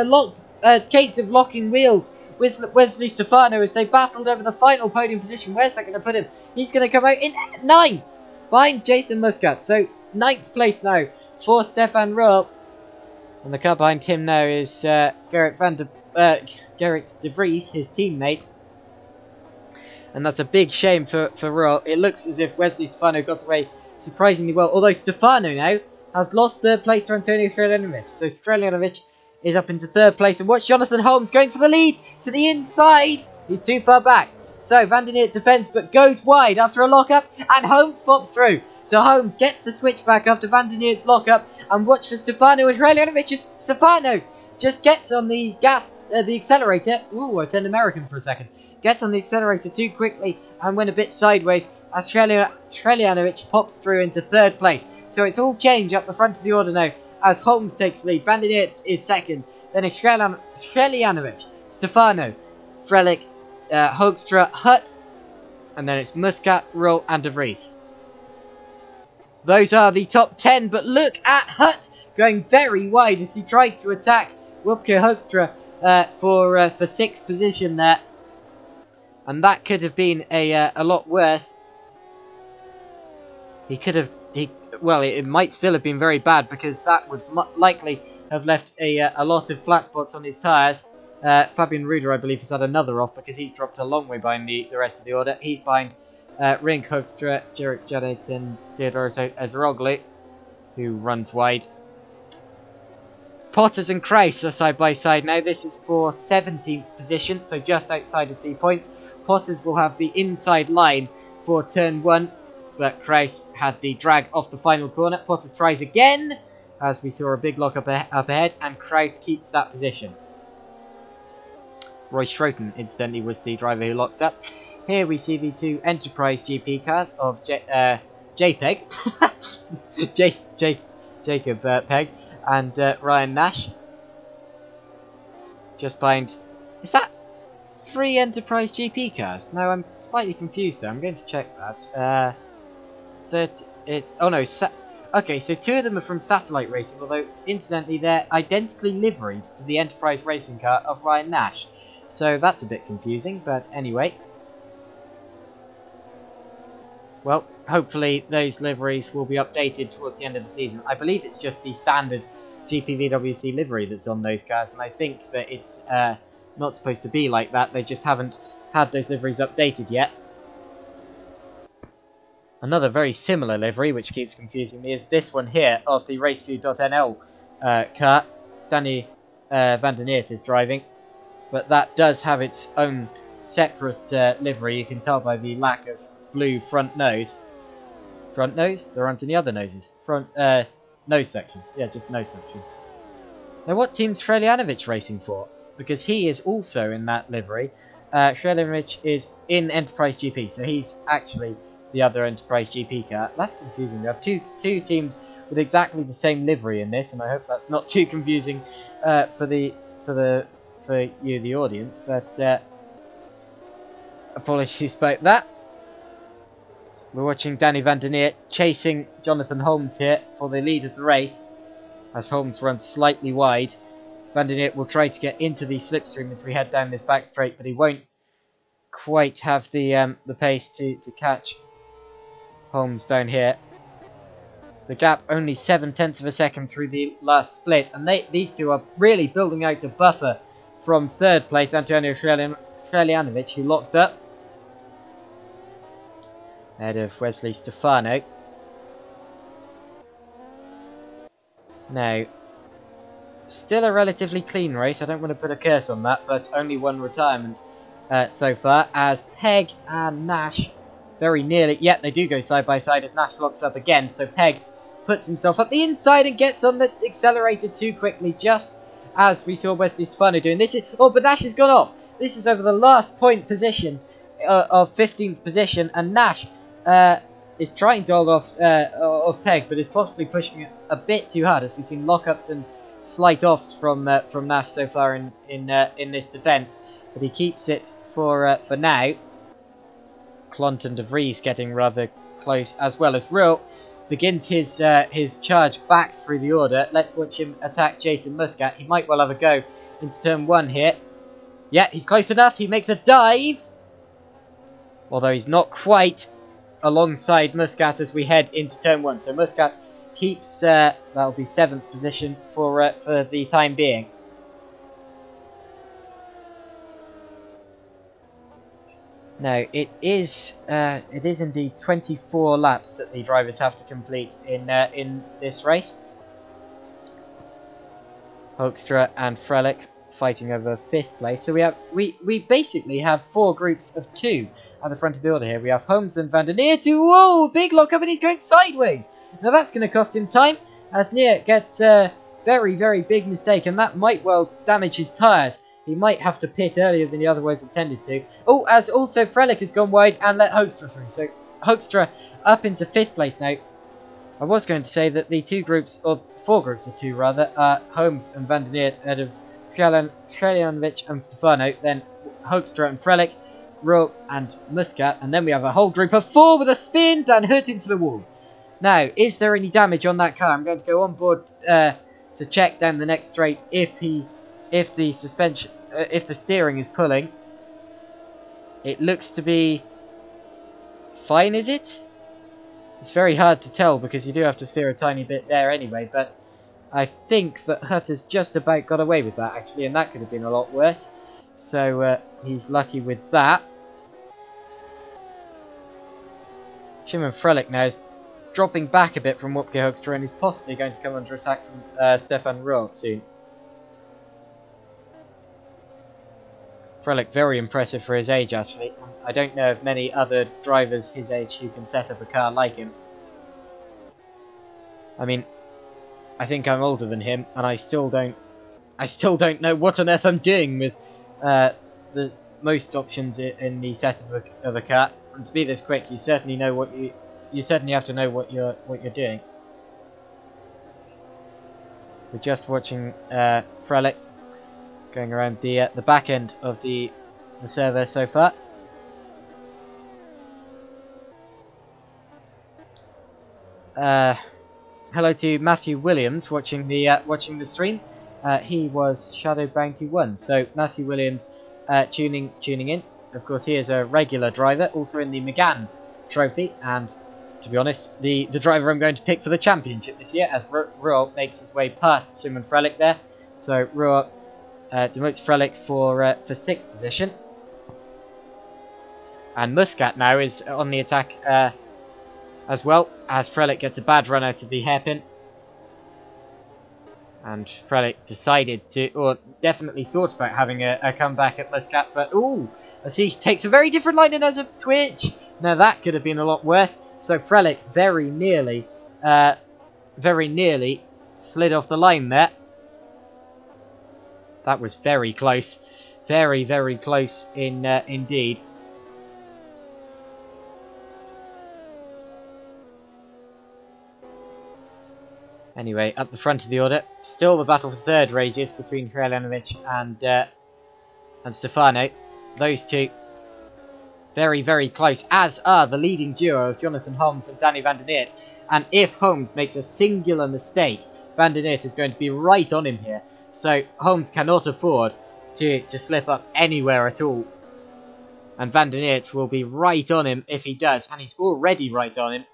S1: a case of locking wheels with Wesley Stefano as they battled over the final podium position. Where's that going to put him? He's going to come out in 9th behind Jason Muscat. So 9th place now for Stefan Roel. And the car behind him now is Gerrit de Vries, his teammate. And that's a big shame for Roel. It looks as if Wesley Stefano got away surprisingly well. Although Stefano now has lost 3rd place to Antonio Freljanovic. So Freljanovic is up into 3rd place. And watch Jonathan Holmes going for the lead to the inside. He's too far back. So Van der Neert defends but goes wide after a lockup. And Holmes pops through. So Holmes gets the switch back after Van der Neert's lockup. And watch for Stefano and Freljanovic. Stefano just gets on the the accelerator. Ooh, I turned American for a second. Gets on the accelerator too quickly and went a bit sideways as Freljanovic pops through into 3rd place. So it's all change up the front of the order now as Holmes takes the lead. Van der Neert is 2nd. Then it's Freljanovic, Stefano, Frelik, Hoekstra, Hutt. And then it's Muscat, Roel and De Vries. Those are the top 10, but look at Hutt going very wide as he tried to attack Wopke Hoekstra for 6th position there. And that could have been a lot worse. It might still have been very bad, because that would likely have left a lot of flat spots on his tyres. Fabian Rude, I believe, has had another off because he's dropped a long way behind the rest of the order. He's behind Rink Hoekstra, Jarek Janet and Theodoros Ozeroglu, who runs wide. Potters and Kroos are side by side now. This is for 17th position, so just outside of the points. Potters will have the inside line for turn 1. but Kraus had the drag off the final corner. Potters tries again, as we saw a big lock up ahead, and Kraus keeps that position. Roy Schroten, incidentally, was the driver who locked up. Here we see the two Enterprise GP cars of JPEG, Jacob Pegg, and Ryan Nash. Just behind. Is that 3 Enterprise GP cars? No, I'm slightly confused there. I'm going to check that. Okay, so 2 of them are from Satellite Racing, although incidentally they're identically liveried to the Enterprise racing car of Ryan Nash. So that's a bit confusing, but anyway. Well, hopefully those liveries will be updated towards the end of the season. I believe it's just the standard GPVWC livery that's on those cars, and I think that it's not supposed to be like that. They just haven't had those liveries updated yet. Another very similar livery, which keeps confusing me, is this one here of the Raceview.nl car. Danny van der Neert is driving, but that does have its own separate livery. You can tell by the lack of blue front nose. Front nose? There aren't any other noses. Front nose section. Yeah, just nose section. Now, what team's Shreljanovich racing for? Because he is also in that livery. Shreljanovich is in Enterprise GP, so he's actually the other Enterprise GP car. That's confusing. We have two teams with exactly the same livery in this, and I hope that's not too confusing for you, the audience. But apologies about that. We're watching Danny van der Neert chasing Jonathan Holmes here for the lead of the race, as Holmes runs slightly wide. Van der Neert will try to get into the slipstream as we head down this back straight, but he won't quite have the pace to catch Holmes down here. The gap only 0.7 of a second through the last split, and these two are really building out a buffer from third place Antonio Shreljanovich, who locks up ahead of Wesley Stefano. Now, still a relatively clean race. I don't want to put a curse on that, but only one retirement so far, as Pegg and Nash very nearly... Yep, they do go side by side as Nash locks up again. So Pegg puts himself up the inside and gets on the accelerator too quickly, just as we saw Wesley Stefano doing. This is... Oh, but Nash has gone off. This is over the last point position of 15th position, and Nash is trying to hold off Pegg, but is possibly pushing it a bit too hard, as we've seen lockups and slight offs from Nash so far in this defence. But he keeps it for now. Clont and De Vries getting rather close, as well as Rill begins his charge back through the order. Let's watch him attack Jason Muscat. He might well have a go into turn 1 here. Yeah, he's close enough. He makes a dive, although he's not quite alongside Muscat as we head into turn 1. So Muscat keeps that'll be 7th position for the time being. Now, it is indeed 24 laps that the drivers have to complete in this race. Hoekstra and Frelick fighting over 5th place. So we basically have 4 groups of 2 at the front of the order here. We have Holmes and van der Neert. Whoa, big lockup, and he's going sideways. Now that's going to cost him time, as Neert gets a very, very big mistake, and that might well damage his tyres. He might have to pit earlier than he otherwise intended to. Oh, as also Frelick has gone wide and let Hoekstra through. So Hoekstra up into 5th place now. I was going to say that the 4 groups of 2 rather, are Holmes and van der Neert ahead of Shreljanovich and Stefano, then Hoekstra and Frelick, Ruhl and Muscat, and then we have a whole group of 4 with a spin, Dan Hut into the wall. Now, is there any damage on that car? I'm going to go on board to check down the next straight if the steering is pulling. It looks to be fine, is it? It's very hard to tell because you do have to steer a tiny bit there anyway, but I think that Hut has just about got away with that, actually, and that could have been a lot worse. So he's lucky with that. Shimon Frelick now is dropping back a bit from Wopke Hoekstra, and is possibly going to come under attack from Stefan Ruhl soon. Frelick, very impressive for his age, actually. I don't know of many other drivers his age who can set up a car like him. I mean, I think I'm older than him, and I still don't know what on earth I'm doing with the most options in the setup of a car. And to be this quick, you certainly know what you certainly have to know what you're doing. We're just watching Frelick going around the back end of the server so far. Hello to Matthew Williams watching the stream. He was Shadow Bounty 1. So Matthew Williams tuning in. Of course, he is a regular driver, also in the Megané trophy, and to be honest, the driver I'm going to pick for the championship this year, as Ruel makes his way past Simon Frelick there. So Ruel demotes Frelick for 6th position. And Muscat now is on the attack as well, as Frelick gets a bad run out of the hairpin. And Frelick decided to, or definitely thought about having a comeback at Muscat, but ooh, as he takes a very different line in as a twitch. Now that could have been a lot worse. So Frelick very nearly slid off the line there. That was very close, very, very close indeed. Anyway, at the front of the order, still the battle for third rages between Krajanovic and Stefano. Those two very, very close, as are the leading duo of Jonathan Holmes and Danny van der Neert. And if Holmes makes a singular mistake, van der Neert is going to be right on him here. So Holmes cannot afford to slip up anywhere at all. And van der Neert will be right on him if he does, and he's already right on him.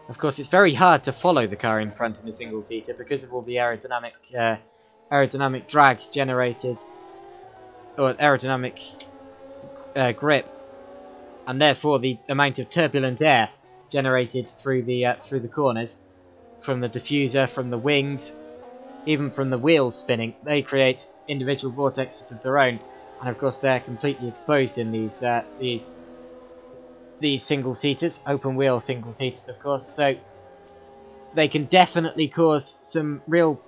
S1: Of course, it's very hard to follow the car in front in a single-seater because of all the aerodynamic drag generated, or aerodynamic grip, and therefore the amount of turbulent air generated through the corners, from the diffuser, from the wings, even from the wheels spinning. They create individual vortexes of their own, and of course they're completely exposed in these single-seaters, open-wheel single-seaters, of course, so they can definitely cause some real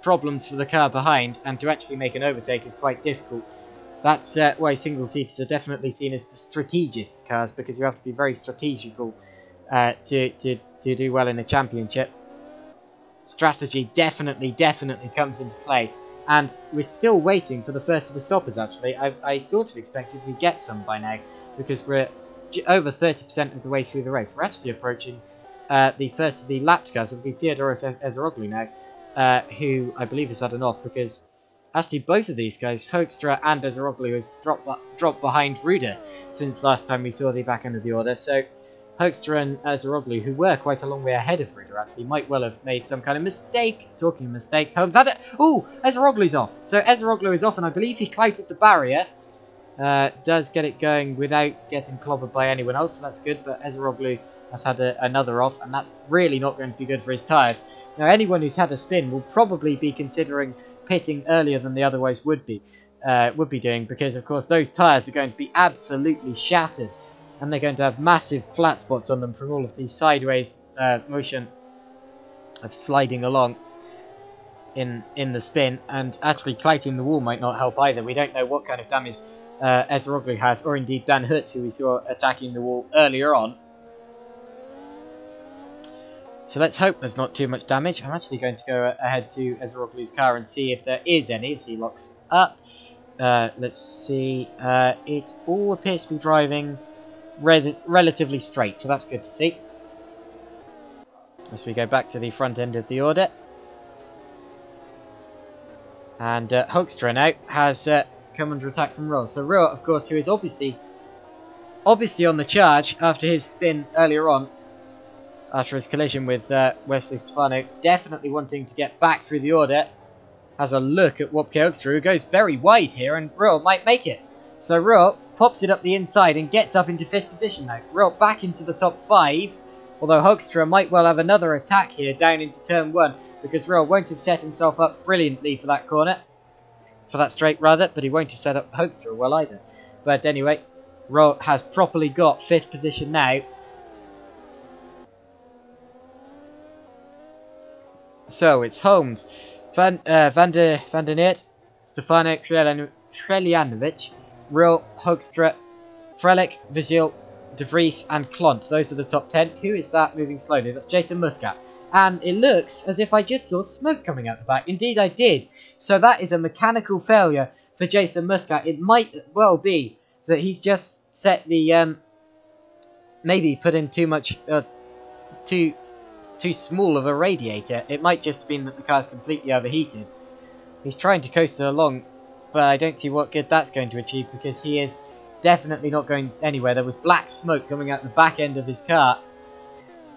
S1: problems for the car behind, and to actually make an overtake is quite difficult. That's why single-seaters are definitely seen as the strategist cars, because you have to be very strategical to do well in a championship. Strategy definitely comes into play, and we're still waiting for the first of the stoppers, actually. I sort of expected we'd get some by now, because we're over 30% of the way through the race. We're actually approaching the first of the lapped cars. It'll be Theodoros Ezeroglu now, who I believe has had an off, because actually both of these guys, Hoekstra and Ezeroglu, has dropped behind Ruda since last time we saw the back end of the order. So Hoekstra and Ezeroglu, who were quite a long way ahead of Ruda, actually might well have made some kind of mistake. Talking of mistakes, Holmes had it. Ooh, Ezeroglu's off. So Ezeroglu is off, and I believe he clouted the barrier. Does get it going without getting clobbered by anyone else, so that's good, but Ezeroglu has had another off, and that's really not going to be good for his tyres. Now, anyone who's had a spin will probably be considering pitting earlier than they otherwise would be doing, because, of course, those tyres are going to be absolutely shattered, and they're going to have massive flat spots on them from all of the sideways motion of sliding along in the spin, and actually clouting the wall might not help either. We don't know what kind of damage Ezeroglu has, or indeed Dan Hut, who we saw attacking the wall earlier on. So let's hope there's not too much damage. I'm actually going to go ahead to Ezeroglu's car and see if there is any as he locks up. Let's see. It all appears to be driving relatively straight, so that's good to see. As we go back to the front end of the order. And Hoekstra now has come under attack from Ruel. So Ruel, of course, who is obviously on the charge after his spin earlier on, after his collision with Wesley Stefano, definitely wanting to get back through the order, has a look at Wopke Hoekstra, who goes very wide here, and Ruel might make it. So Ruel pops it up the inside and gets up into 5th position now. Ruel back into the top 5, although Hoekstra might well have another attack here down into turn 1, because Ruel won't have set himself up brilliantly for that corner. for that straight rather, but he won't have set up Hoekstra well either. But anyway, Rol has properly got 5th position now. So it's Holmes, Van der Neert, Stefano Treljanovic, Rol, Hoekstra, Frelick, Vigil, De Vries and Klont. Those are the top 10. Who is that moving slowly? That's Jason Muscat. And it looks as if I just saw smoke coming out the back. Indeed I did. So that is a mechanical failure for Jason Muscat. It might well be that he's just set the... maybe put in too much... too small of a radiator. It might just have been that the car's completely overheated. He's trying to coast it along, but I don't see what good that's going to achieve, because he is definitely not going anywhere. There was black smoke coming out the back end of his car,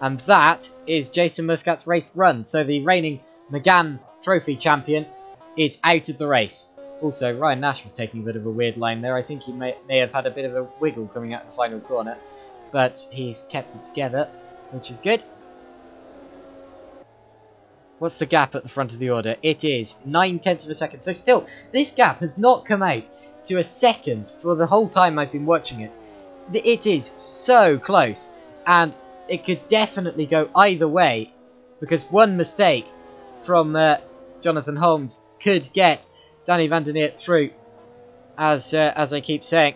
S1: and that is Jason Muscat's race run. So the reigning Megané Trophy champion is out of the race. Also, Ryan Nash was taking a bit of a weird line there. I think he may have had a bit of a wiggle coming out the final corner, but he's kept it together, which is good. What's the gap at the front of the order? It is 9/10 of a second. So still, this gap has not come out to a second for the whole time I've been watching it. It is so close, and it could definitely go either way, because one mistake from Jonathan Holmes could get Danny van der Neert through, as I keep saying.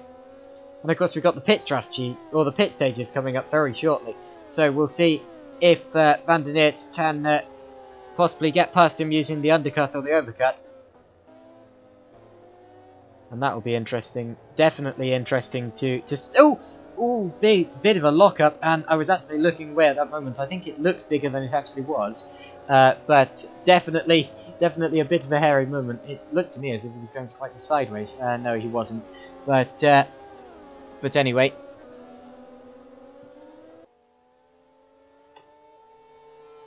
S1: And of course we've got the pit strategy, or the pit stages, coming up very shortly. So we'll see if van der Neert can... possibly get past him using the undercut or the overcut. And that will be interesting. Definitely interesting to bit of a lockup, and I was actually looking away at that moment. I think it looked bigger than it actually was. But definitely a bit of a hairy moment. It looked to me as if he was going slightly sideways. No, he wasn't. But anyway.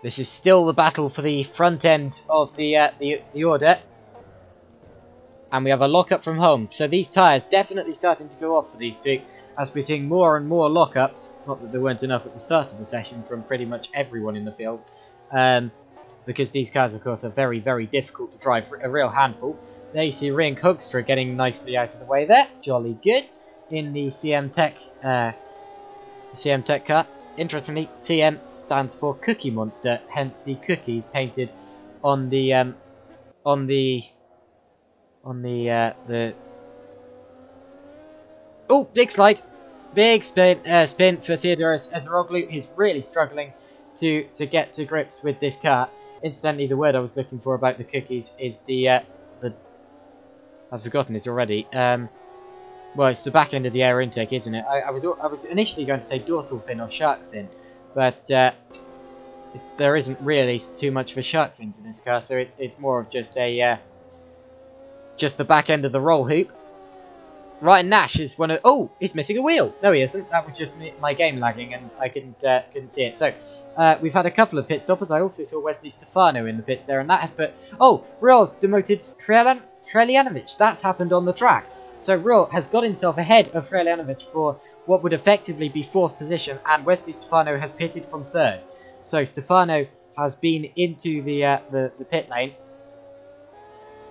S1: This is still the battle for the front end of the order. And we have a lockup from Holmes. So these tyres definitely starting to go off for these two, as we're seeing more and more lockups. Not that there weren't enough at the start of the session from pretty much everyone in the field. Because these cars, of course, are very, very difficult to drive. A real handful. There you see Rian Hoekstra getting nicely out of the way there. Jolly good. In the CM Tech car. Interestingly, CM stands for Cookie Monster, hence the cookies painted on the oh, big slide, big spin for Theodoros Ezeroglu. He's really struggling to get to grips with this car. Incidentally, the word I was looking for about the cookies is the I've forgotten it already. Well, it's the back end of the air intake, isn't it? I was initially going to say dorsal fin or shark fin, but there isn't really too much for shark fins in this car, so it's more of just the back end of the roll hoop. Ryan Nash is one of... Oh, he's missing a wheel. No, he isn't. That was just my game lagging, and I couldn't see it. So we've had a couple of pit stoppers. I also saw Wesley Stefano in the pits there, and that has put... Oh, Rol's demoted Treljanovic. That's happened on the track. So Rol has got himself ahead of Treljanovic for what would effectively be 4th position, and Wesley Stefano has pitted from 3rd. So Stefano has been into the pit lane.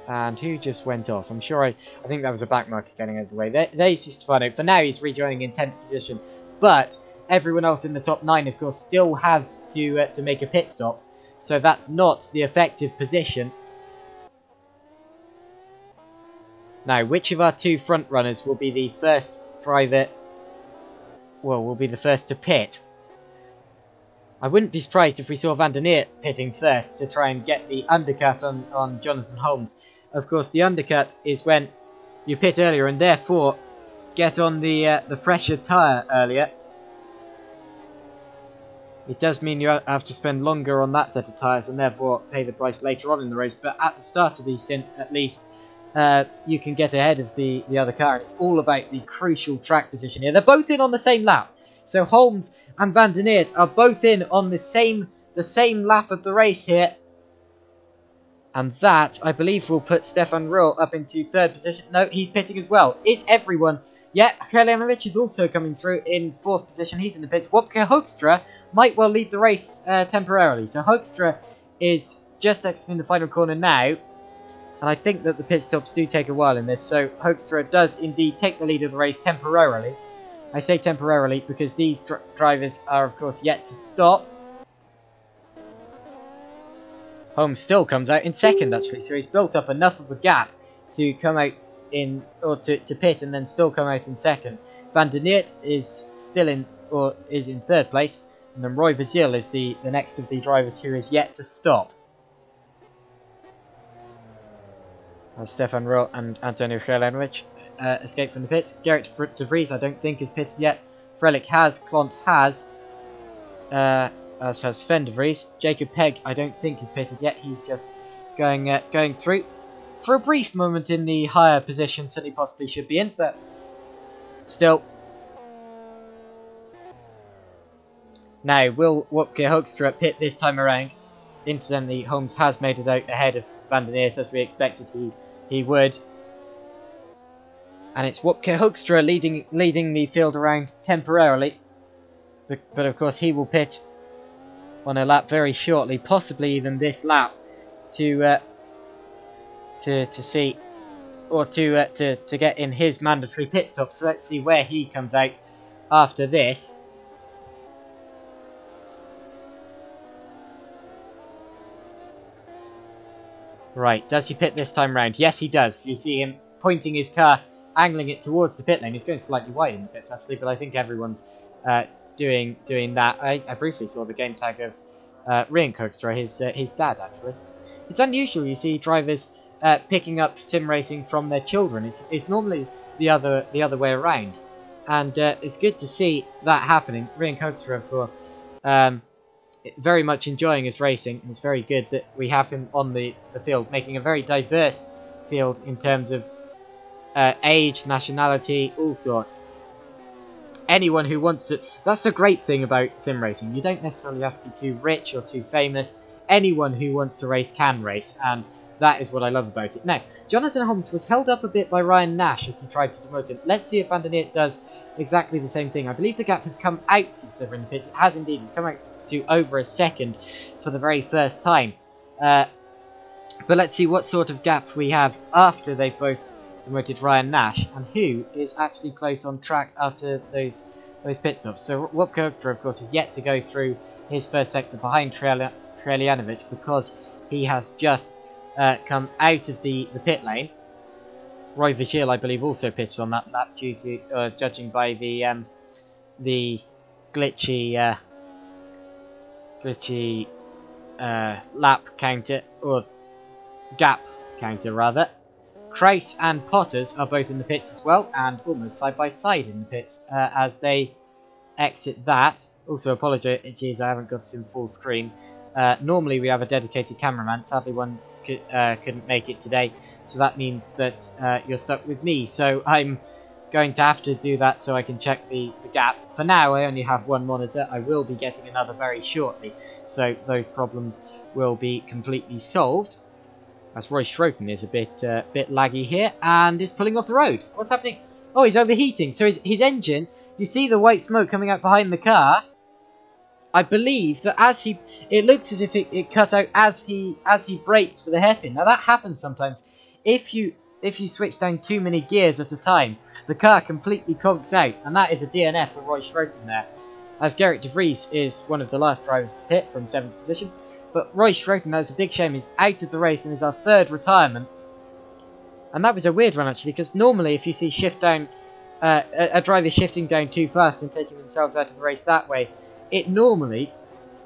S1: And who just went off? I'm sure I think that was a back marker getting out of the way. There you see Stefano. For now, he's rejoining in 10th position. But everyone else in the top 9, of course, still has to make a pit stop. So that's not the effective position. Now, which of our two front runners will be the first will be the first to pit? I wouldn't be surprised if we saw van der Neert pitting first to try and get the undercut on Jonathan Holmes. Of course, the undercut is when you pit earlier and therefore get on the fresher tyre earlier. It does mean you have to spend longer on that set of tyres and therefore pay the price later on in the race. But at the start of the stint, at least, you can get ahead of the other car. And it's all about the crucial track position here. They're both in on the same lap. So Holmes and van der Neert are both in on the same lap of the race here. And that, I believe, will put Stefan Rol up into 3rd position. No, he's pitting as well. Is everyone? Yeah, Treljanovic is also coming through in 4th position. He's in the pits. Wopke Hoekstra might well lead the race temporarily. So Hoekstra is just exiting the final corner now. And I think that the pit stops do take a while in this, so Hoekstra does indeed take the lead of the race temporarily. I say temporarily because these drivers are, of course, yet to stop. Holmes still comes out in second, actually, so he's built up enough of a gap to come out in, or to pit and then still come out in second. Van der Neert is still in, or is in third place, and then Roy Vazil is the next of the drivers who is yet to stop. As Stefan Roll and Antonio Jelenovic escape from the pits. Gerrit de Vries I don't think is pitted yet. Frelick has, Klont has, as has Sven de Vries. Jacob Pegg I don't think is pitted yet. He's just going through for a brief moment in the higher positions that he possibly should be in, but still. Now, will Wopke Hoekstra pit this time around? Incidentally, Holmes has made it out ahead of Van der Neert as we expected he would. And it's Wopke Hoekstra leading the field around temporarily. But of course he will pit on a lap very shortly, possibly even this lap, to see, or to get in his mandatory pit stop. So let's see where he comes out after this. Right, does he pit this time round? Yes, he does. You see him pointing his car, angling it towards the pit lane. He's going slightly wide in the pits, actually, but I think everyone's doing that. I briefly saw the game tag of Rian Hoekstra, his dad, actually. It's unusual, you see drivers picking up sim racing from their children. It's normally the other way around, and it's good to see that happening. Rian Hoekstra, of course, very much enjoying his racing, and it's very good that we have him on the field, making a very diverse field in terms of age, nationality, all sorts. Anyone who wants to... That's the great thing about sim racing. You don't necessarily have to be too rich or too famous. Anyone who wants to race can race, and that is what I love about it. Now, Jonathan Holmes was held up a bit by Ryan Nash as he tried to demote him. Let's see if Van der Neert does exactly the same thing. I believe the gap has come out since they're in the pits. It has indeed. It's come out to over a second for the very first time. But let's see what sort of gap we have after they've both demoted Ryan Nash, and who is actually close on track after those pit stops. So Wopke Hoekstra, of course, is yet to go through his first sector behind Trelianovic because he has just come out of the pit lane. Roy Vazil, I believe, also pitched on that lap due to judging by the glitchy lap counter, or gap counter rather. Kreis and Potters are both in the pits as well, and almost side by side in the pits as they exit that. Also, apologies, I haven't got it in full screen. Normally we have a dedicated cameraman. Sadly, one couldn't make it today, so that means that you're stuck with me. So I'm going to have to do that so I can check the gap. For now, I only have one monitor. I will be getting another very shortly, so those problems will be completely solved. As Roy Schroten is a bit laggy here and is pulling off the road. What's happening? Oh, he's overheating. So his engine, you see the white smoke coming out behind the car. I believe that it looked as if it cut out as he braked for the hairpin. Now that happens sometimes. If you switch down too many gears at a time, the car completely conks out, and that is a DNF for Roy Schroten there. As Gerrit de Vries is one of the last drivers to pit from 7th position. But Roy Schroten, that's a big shame, he's out of the race and is our third retirement. And that was a weird one, actually, because normally if you see a driver shifting down too fast and taking themselves out of the race that way, it normally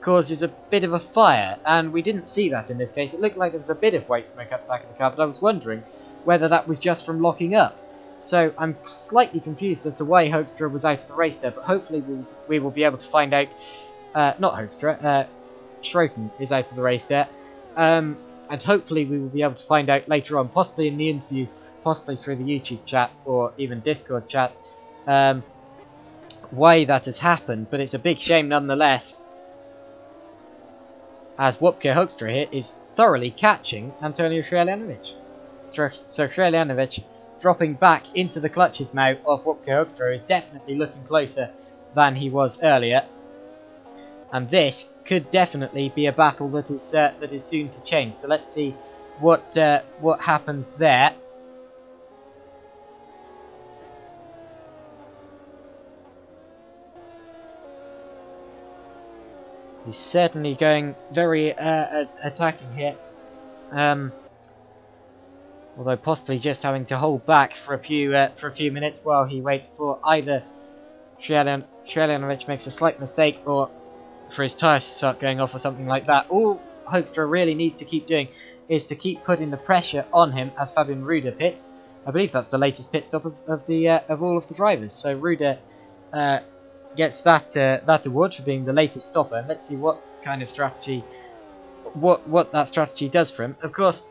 S1: causes a bit of a fire. And we didn't see that in this case. It looked like there was a bit of white smoke up the back of the car, but I was wondering whether that was just from locking up. So I'm slightly confused as to why Hoekstra was out of the race there, but hopefully we will be able to find out. Not Hoekstra, Schroten is out of the race there, and hopefully we will be able to find out later on, possibly in the interviews, possibly through the YouTube chat or even Discord chat, why that has happened. But it's a big shame nonetheless, as Wopke Hoekstra here is thoroughly catching Antonio Trelianovic. So Trelianovic dropping back into the clutches now of Wopke Hoekstra, is definitely looking closer than he was earlier. And this could definitely be a battle that is soon to change. So let's see what happens there. He's certainly going very attacking here. Although possibly just having to hold back for a few minutes while he waits for either Sheljanovich makes a slight mistake or for his tyres to start going off or something like that. All Hoekstra really needs to keep doing is to keep putting the pressure on him as Fabian Rude pits. I believe that's the latest pit stop of all of the drivers. So Rude gets that award for being the latest stopper. And let's see what kind of strategy, what that strategy does for him. Of course,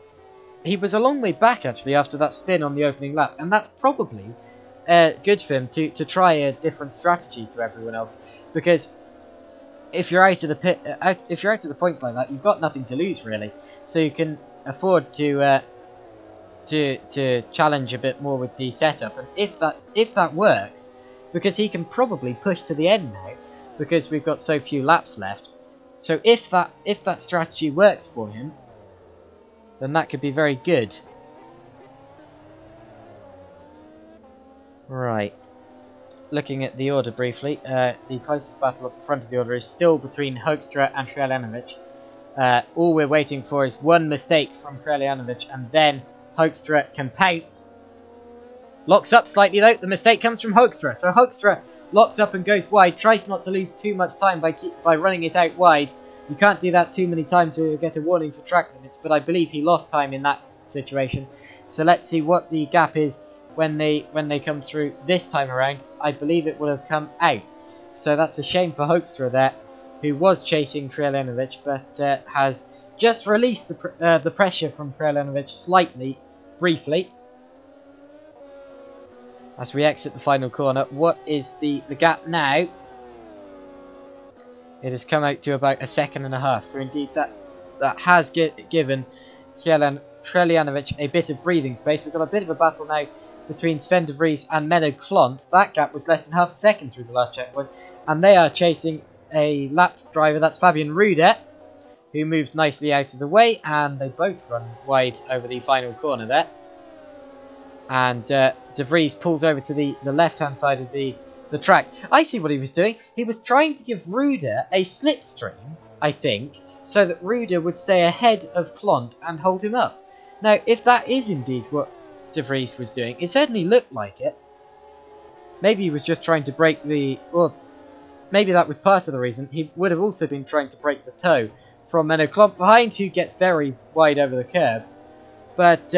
S1: he was a long way back actually after that spin on the opening lap, and that's probably good for him to try a different strategy to everyone else, because if you're out of the points like that, you've got nothing to lose really, so you can afford to challenge a bit more with the setup. And if that works, because he can probably push to the end now because we've got so few laps left. So if that strategy works for him, then that could be very good. Right. Looking at the order briefly, the closest battle up the front of the order is still between Hoekstra and Sheljanovich. All we're waiting for is one mistake from Sheljanovich, and then Hoekstra can pounce. Locks up slightly though. The mistake comes from Hoekstra. So Hoekstra locks up and goes wide, tries not to lose too much time by running it out wide. You can't do that too many times or you'll get a warning for track limits, but I believe he lost time in that situation. So let's see what the gap is when they come through this time around. I believe it will have come out. So that's a shame for Hoekstra there, who was chasing Sheljanovich, but has just released the pressure from Sheljanovich slightly, briefly. As we exit the final corner, what is the gap now? It has come out to about 1.5 seconds. So indeed that has given Sheljanovich a bit of breathing space. We've got a bit of a battle now between Sven de Vries and Menno Klont. That gap was less than half a second through the last checkpoint. And they are chasing a lapped driver. That's Fabian Rude, who moves nicely out of the way. And they both run wide over the final corner there. And De Vries pulls over to the left-hand side of the track. I see what he was doing. He was trying to give Rude a slipstream, I think, so that Rude would stay ahead of Klont and hold him up. Now, if that is indeed what De Vries was doing, it certainly looked like it. Maybe he was just trying to break or maybe that was part of the reason. He would have also been trying to break the toe from Menno Klont behind, who gets very wide over the curb. But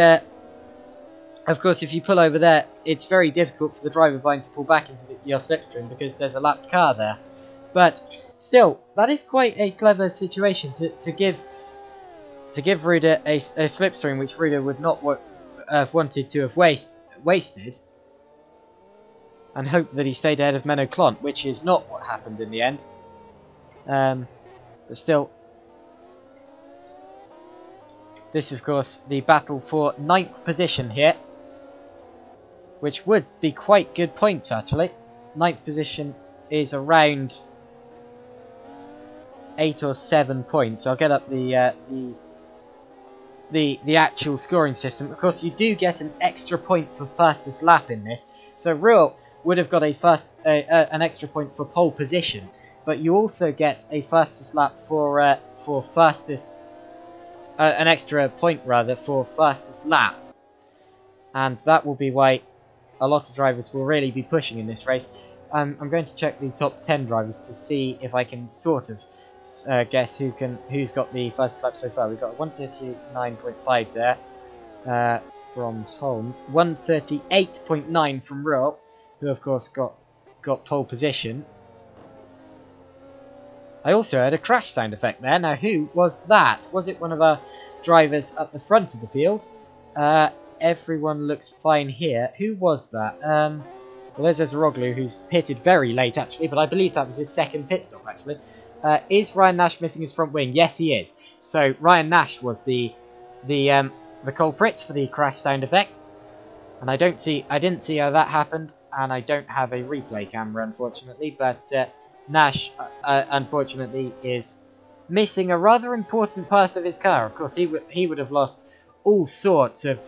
S1: of course, if you pull over there, it's very difficult for the driver behind to pull back into your slipstream because there's a lapped car there. But still, that is quite a clever situation to give Rude a slipstream, which Rude would not have wanted to have wasted, and hope that he stayed ahead of Menno Klont, which is not what happened in the end. But still, this is of course the battle for 9th position here, which would be quite good points actually. 9th position is around 8 or 7 points. I'll get up the actual scoring system. Of course, you do get an extra point for fastest lap in this. So Ruhl would have got an extra point for pole position, but you also get a fastest lap for fastest. An extra point rather for fastest lap, and that will be why a lot of drivers will really be pushing in this race. I'm going to check the top 10 drivers to see if I can sort of guess who's got the fastest lap so far. We've got 139.5 there from Holmes, 138.9 from Ruhl, who of course got pole position. I also heard a crash sound effect there. Now, who was that? Was it one of our drivers at the front of the field? Everyone looks fine here. Who was that? Well, there's Ezeroglu, who's pitted very late, actually, but I believe that was his second pit stop, actually. Is Ryan Nash missing his front wing? Yes, he is. So, Ryan Nash was the culprit for the crash sound effect. And I didn't see how that happened, and I don't have a replay camera, unfortunately, but Nash, unfortunately, is missing a rather important part of his car. Of course, he would have lost all sorts of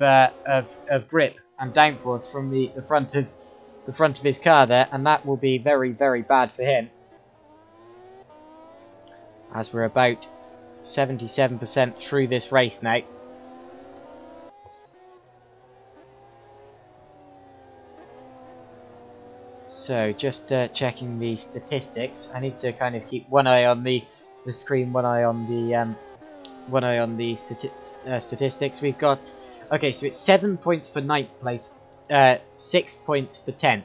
S1: grip and downforce from the front of his car there, and that will be very, very bad for him. As we're about 77% through this race now. So just checking the statistics. I need to kind of keep one eye on the screen, one eye on the statistics. We've got, okay, so it's 7 points for 9th place, 6 points for 10th.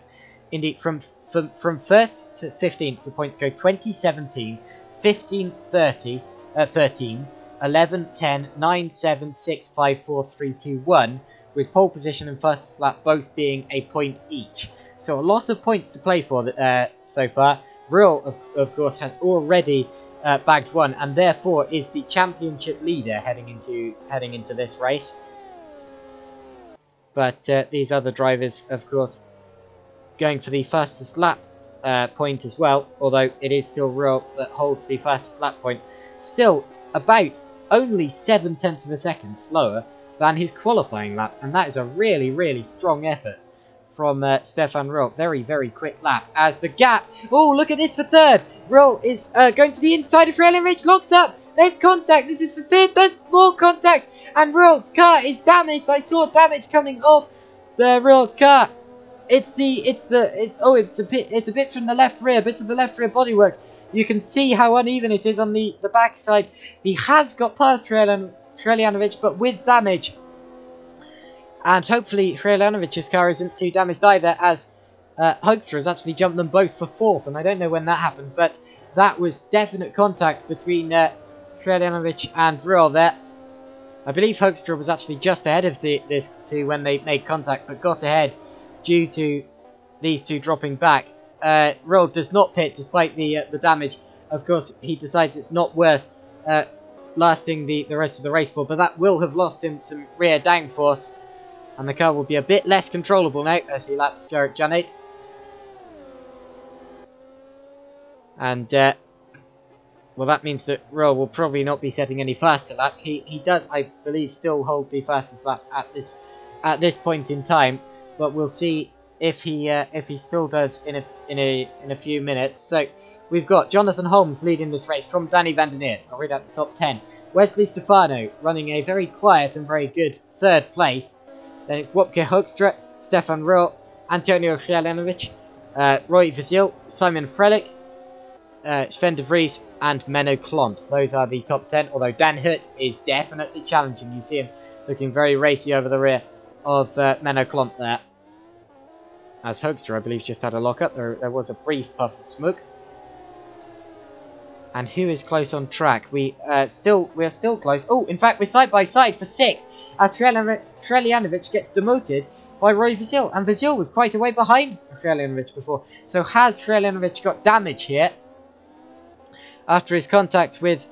S1: Indeed, from 1st to 15th, the points go 20, 17, 15, 30, 13, 11, 10, 9, 7, 6, 5, 4, 3, 2, 1, with pole position and fastest lap both being a point each. So a lot of points to play for so far. Ruhl, of course, has already bagged one, and therefore is the championship leader heading into this race. But these other drivers, of course, going for the fastest lap point as well, although it is still Ruhl that holds the fastest lap point, still about only 0.7 of a second slower than his qualifying lap, and that is a really, really strong effort from Stefan Ruhl. Very, very quick lap as the gap. Oh, look at this for third. Ruhl is going to the inside of Hreljanvich, locks up. There's contact. This is for fifth. There's more contact, and Ruhl's car is damaged. I saw damage coming off the Ruhl's car. It's a bit from the left rear, bit of the left rear bodywork. You can see how uneven it is on the back side. He has got past Hreljanvich, but with damage. And hopefully Hreljanvich's car isn't too damaged either, as Hoekstra has actually jumped them both for 4th, and I don't know when that happened, but that was definite contact between Hreljanvich and Ruhl there. I believe Hoekstra was actually just ahead of this two when they made contact, but got ahead due to these two dropping back. Ruhl does not pit despite the damage. Of course, he decides it's not worth lasting the rest of the race for, but that will have lost him some rear downforce, and the car will be a bit less controllable now as he laps Jarek Janet. And well, that means that Ruhl will probably not be setting any faster laps. He does, I believe, still hold the fastest lap at this point in time, but we'll see if he still does in a few minutes. So we've got Jonathan Holmes leading this race from Danny van der Neert. I'll read out the top 10. Wesley Stefano running a very quiet and very good 3rd place. Then it's Wopke Hoekstra, Stefan Ruhl, Antonio Hreljanvich, Roy Vasil, Simon Frelich, Sven de Vries, and Menno Klont. Those are the top 10, although Dan Hurt is definitely challenging. You see him looking very racy over the rear of Menno Klont there. As Hoekstra, I believe, just had a lock-up. There was a brief puff of smoke. And who is close on track? We are still close. Oh, in fact, we're side by side for 6th as Hreljanvich gets demoted by Roy Vasil. And Vasil was quite a way behind Hreljanvich before. So has Hreljanvich got damage here after his contact with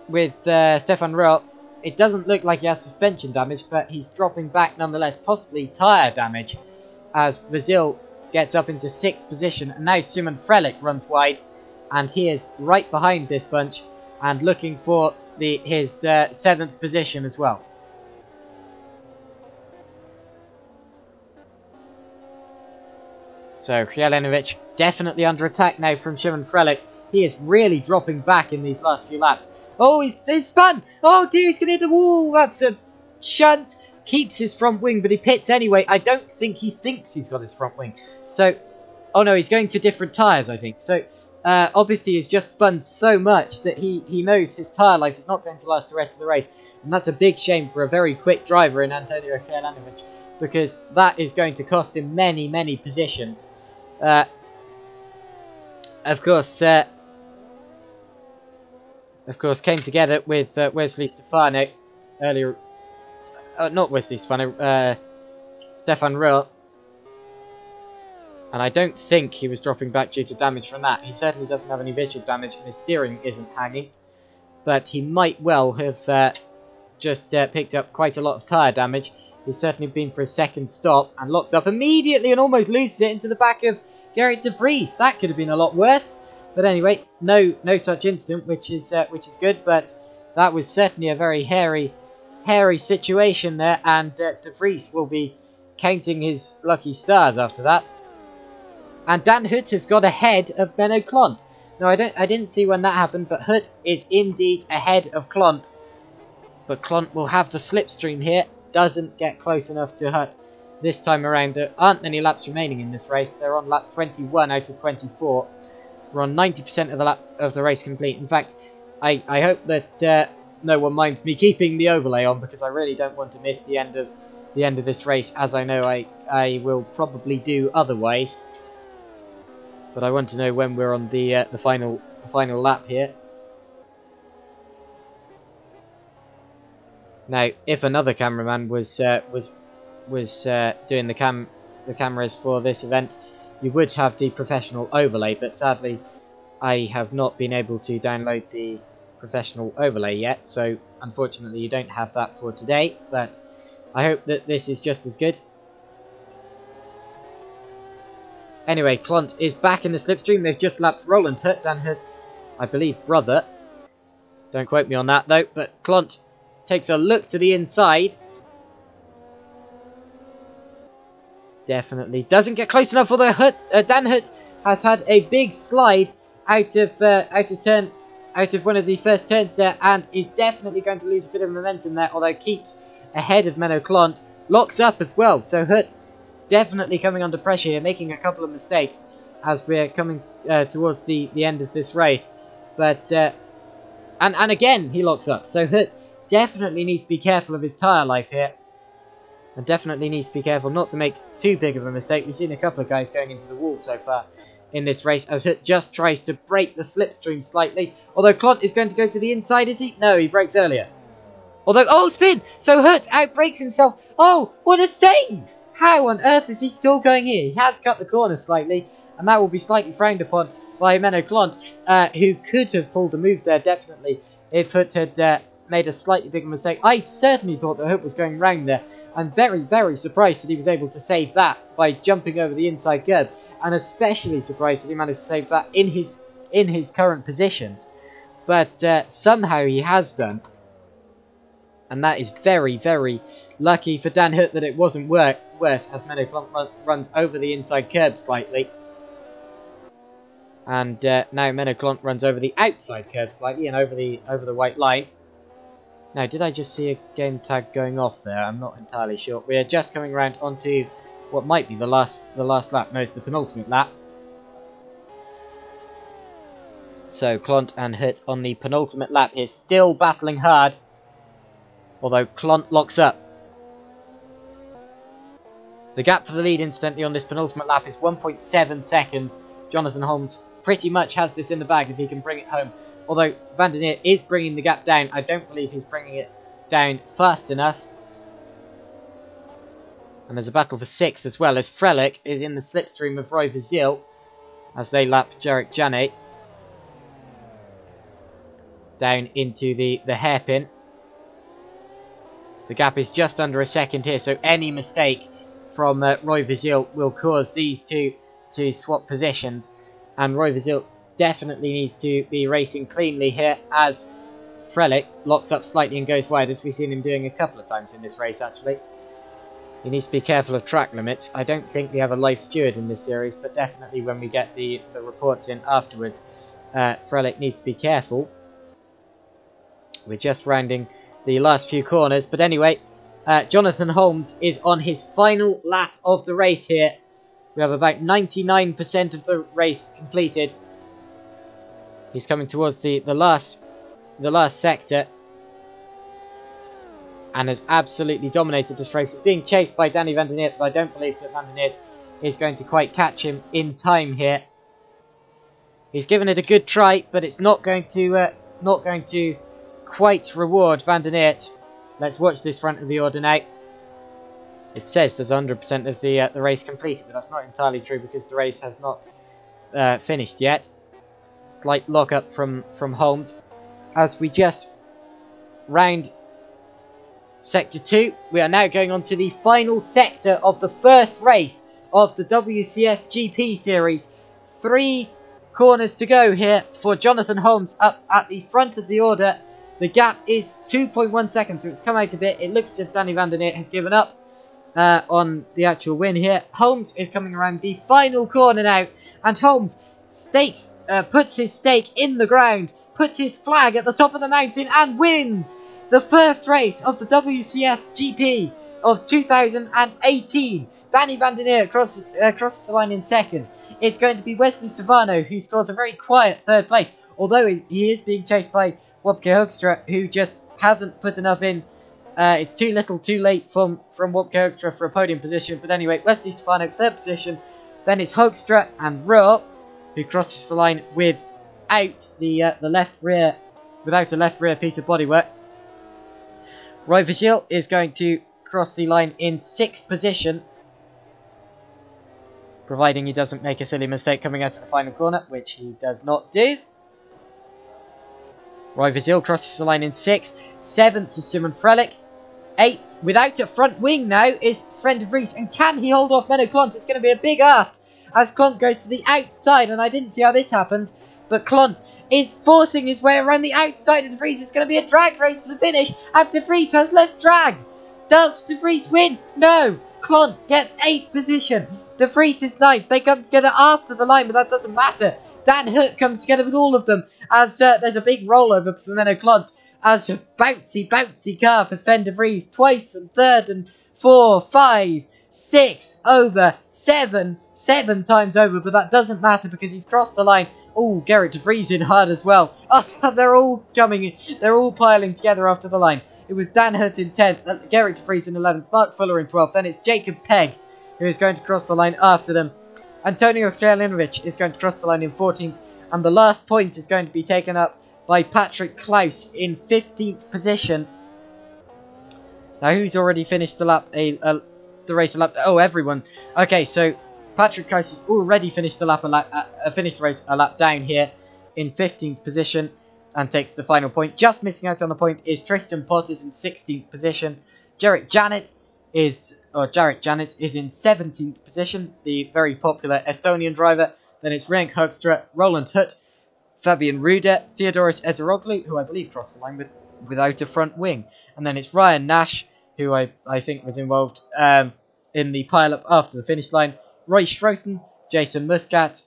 S1: Stefan Ruhl? It doesn't look like he has suspension damage, but he's dropping back nonetheless, possibly tyre damage, as Vasil gets up into 6th position. And now Simon Frelich runs wide, and he is right behind this bunch and looking for his 7th position as well. So Hreljanvich definitely under attack now from Simon Frelich. He is really dropping back in these last few laps. Oh, he's spun! Oh dear, he's going to hit the wall! That's a shunt! Keeps his front wing, but he pits anyway. I don't think he thinks he's got his front wing. So, oh no, he's going for different tyres, I think. So, obviously he's just spun so much that he knows his tyre life is not going to last the rest of the race. And that's a big shame for a very quick driver in Antonio Hreljanvich, because that is going to cost him many, many positions. Of course, came together with Wesley Stefano earlier. Not Wesley Stefano, Stefan Ruhl. And I don't think he was dropping back due to damage from that. He certainly doesn't have any visual damage, and his steering isn't hanging. But he might well have just picked up quite a lot of tyre damage. He's certainly been for a 2nd stop and locks up immediately and almost loses it into the back of Gerrit de Vries. That could have been a lot worse. But anyway, no such incident, which is good. But that was certainly a very hairy hairy situation there, and De Vries will be counting his lucky stars after that. And Dan Hut has got ahead of Menno Klont. No, I didn't see when that happened, but Hut is indeed ahead of Klont. But Klont will have the slipstream here. Doesn't get close enough to Hut this time around. There aren't many laps remaining in this race. They're on lap 21 out of 24. We're on 90% of the race complete. In fact, I hope that no one minds me keeping the overlay on, because I really don't want to miss the end of this race, as I know I will probably do otherwise. But I want to know when we're on the final lap here. Now, if another cameraman was doing the cameras for this event, you would have the professional overlay. But sadly, I have not been able to download the professional overlay yet, so unfortunately you don't have that for today. But I hope that this is just as good. Anyway, Klont is back in the slipstream. They've just lapped Roland Hut, Dan Hut's, I believe, brother. Don't quote me on that, though. But Klont takes a look to the inside. Definitely doesn't get close enough, although Dan Hut has had a big slide out of one of the first turns there, and is definitely going to lose a bit of momentum there, although keeps ahead of Menno Klont. Locks up as well, so Hut definitely coming under pressure here, making a couple of mistakes as we're coming towards the end of this race. But and again he locks up, so Hut definitely needs to be careful of his tyre life here, and definitely needs to be careful not to make too big of a mistake. We've seen a couple of guys going into the wall so far in this race, as Hut just tries to break the slipstream slightly. Although Klont is going to go to the inside, is he? No, he breaks earlier. Although, oh, spin! So Hut outbreaks himself. Oh, what a save! How on earth is he still going here? He has cut the corner slightly, and that will be slightly frowned upon by Menno Klont, who could have pulled a move there, definitely, if Hut had made a slightly bigger mistake. I certainly thought that Hut was going round there. I'm very, very surprised that he was able to save that by jumping over the inside curb, and especially surprised that he managed to save that in his current position. But somehow he has done, and that is very, very lucky for Dan Hut that it wasn't worse, as Menno Klont runs over the inside curb slightly. And now Menno Klont runs over the outside curb slightly and over the white line. Now, did I just see a game tag going off there? I'm not entirely sure. We are just coming around onto what might be the last lap. No, it's the penultimate lap. So Klont and Hut on the penultimate lap here, still battling hard. Although Klont locks up. The gap for the lead, incidentally, on this penultimate lap is 1.7 seconds. Jonathan Holmes pretty much has this in the bag if he can bring it home. Although Van der Neer is bringing the gap down, I don't believe he's bringing it down fast enough. And there's a battle for 6th as well, as Frelick is in the slipstream of Roy Vizil as they lap Jarek Janet down into the hairpin. The gap is just under a second here, so any mistake from Roy Vizil will cause these two to swap positions. And Roy Vizil definitely needs to be racing cleanly here, as Frelick locks up slightly and goes wide, as we've seen him doing a couple of times in this race, actually. He needs to be careful of track limits. I don't think we have a life steward in this series, but definitely when we get the reports in afterwards, Frelick needs to be careful. We're just rounding the last few corners, but anyway, Jonathan Holmes is on his final lap of the race here. We have about 99% of the race completed. He's coming towards the last sector, and has absolutely dominated this race. He's being chased by Danny Van der Neer, but I don't believe that Van der Neer is going to quite catch him in time here. He's given it a good try, but it's not going to quite reward Van der Neer. Let's watch this front of the order now. It says there's 100% of the race completed, but that's not entirely true because the race has not finished yet. Slight lock-up from Holmes. As we just round Sector 2, we are now going on to the final sector of the first race of the WCS GP series. 3 corners to go here for Jonathan Holmes up at the front of the order. The gap is 2.1 seconds, so it's come out a bit. It looks as if Danny van der Neer has given up on the actual win here. Holmes is coming around the final corner now, and Holmes puts his stake in the ground, puts his flag at the top of the mountain, and wins the first race of the WCS GP of 2018. Danny van der Neer crosses the line in second. It's going to be Wesley Stefano who scores a very quiet third place, although he is being chased by Wopke Hoekstra, who just hasn't put enough in. It's too little too late from Wopke Hoekstra for a podium position. But anyway, Wesley Stefano third position. Then it's Hoekstra and Rupp who crosses the line without the left rear, without a left rear piece of bodywork. Roy Vigil is going to cross the line in 6th position, providing he doesn't make a silly mistake coming out of the final corner, which he does not do. Roy Vigil crosses the line in 6th. 7th is Simon Frelick. 8th, without a front wing now, is Sven de Vries. And can he hold off Menno Klont? It's going to be a big ask as Klont goes to the outside. And I didn't see how this happened, but Klont is forcing his way around the outside of de Vries. It's going to be a drag race to the finish, and de Vries has less drag. Does de Vries win? No. Klont gets 8th position. De Vries is 9th. They come together after the line, but that doesn't matter. Dan Hook comes together with all of them as there's a big rollover for Menno Klont, as a bouncy car for Sven de Vries twice, and 3rd and 4, 5, 6 over, 7 times over, but that doesn't matter because he's crossed the line. Oh, Gerrit de Vries in hard as well. Oh, they're all piling together after the line. It was Dan Hook in 10th, Gerrit de Vries in 11th, Mark Fuller in 12th, then it's Jacob Pegg who is going to cross the line after them. Antonio Strelinovic is going to cross the line in 14th, and the last point is going to be taken up by Patrick Klaus in 15th position. Now, who's already finished the lap? The race a lap? Oh, everyone. Okay, so Patrick Klaus has already finished the race a lap down here in 15th position and takes the final point. Just missing out on the point is Tristan Pottis in 16th position. Jarek Janet is in 17th position, the very popular Estonian driver. Then it's Renk Hoekstra, Roland Hutt, Fabian Ruder, Theodoros Ezeroglu, who I believe crossed the line without a front wing. And then it's Ryan Nash, who I think was involved in the pile-up after the finish line. Roy Schroten, Jason Muscat.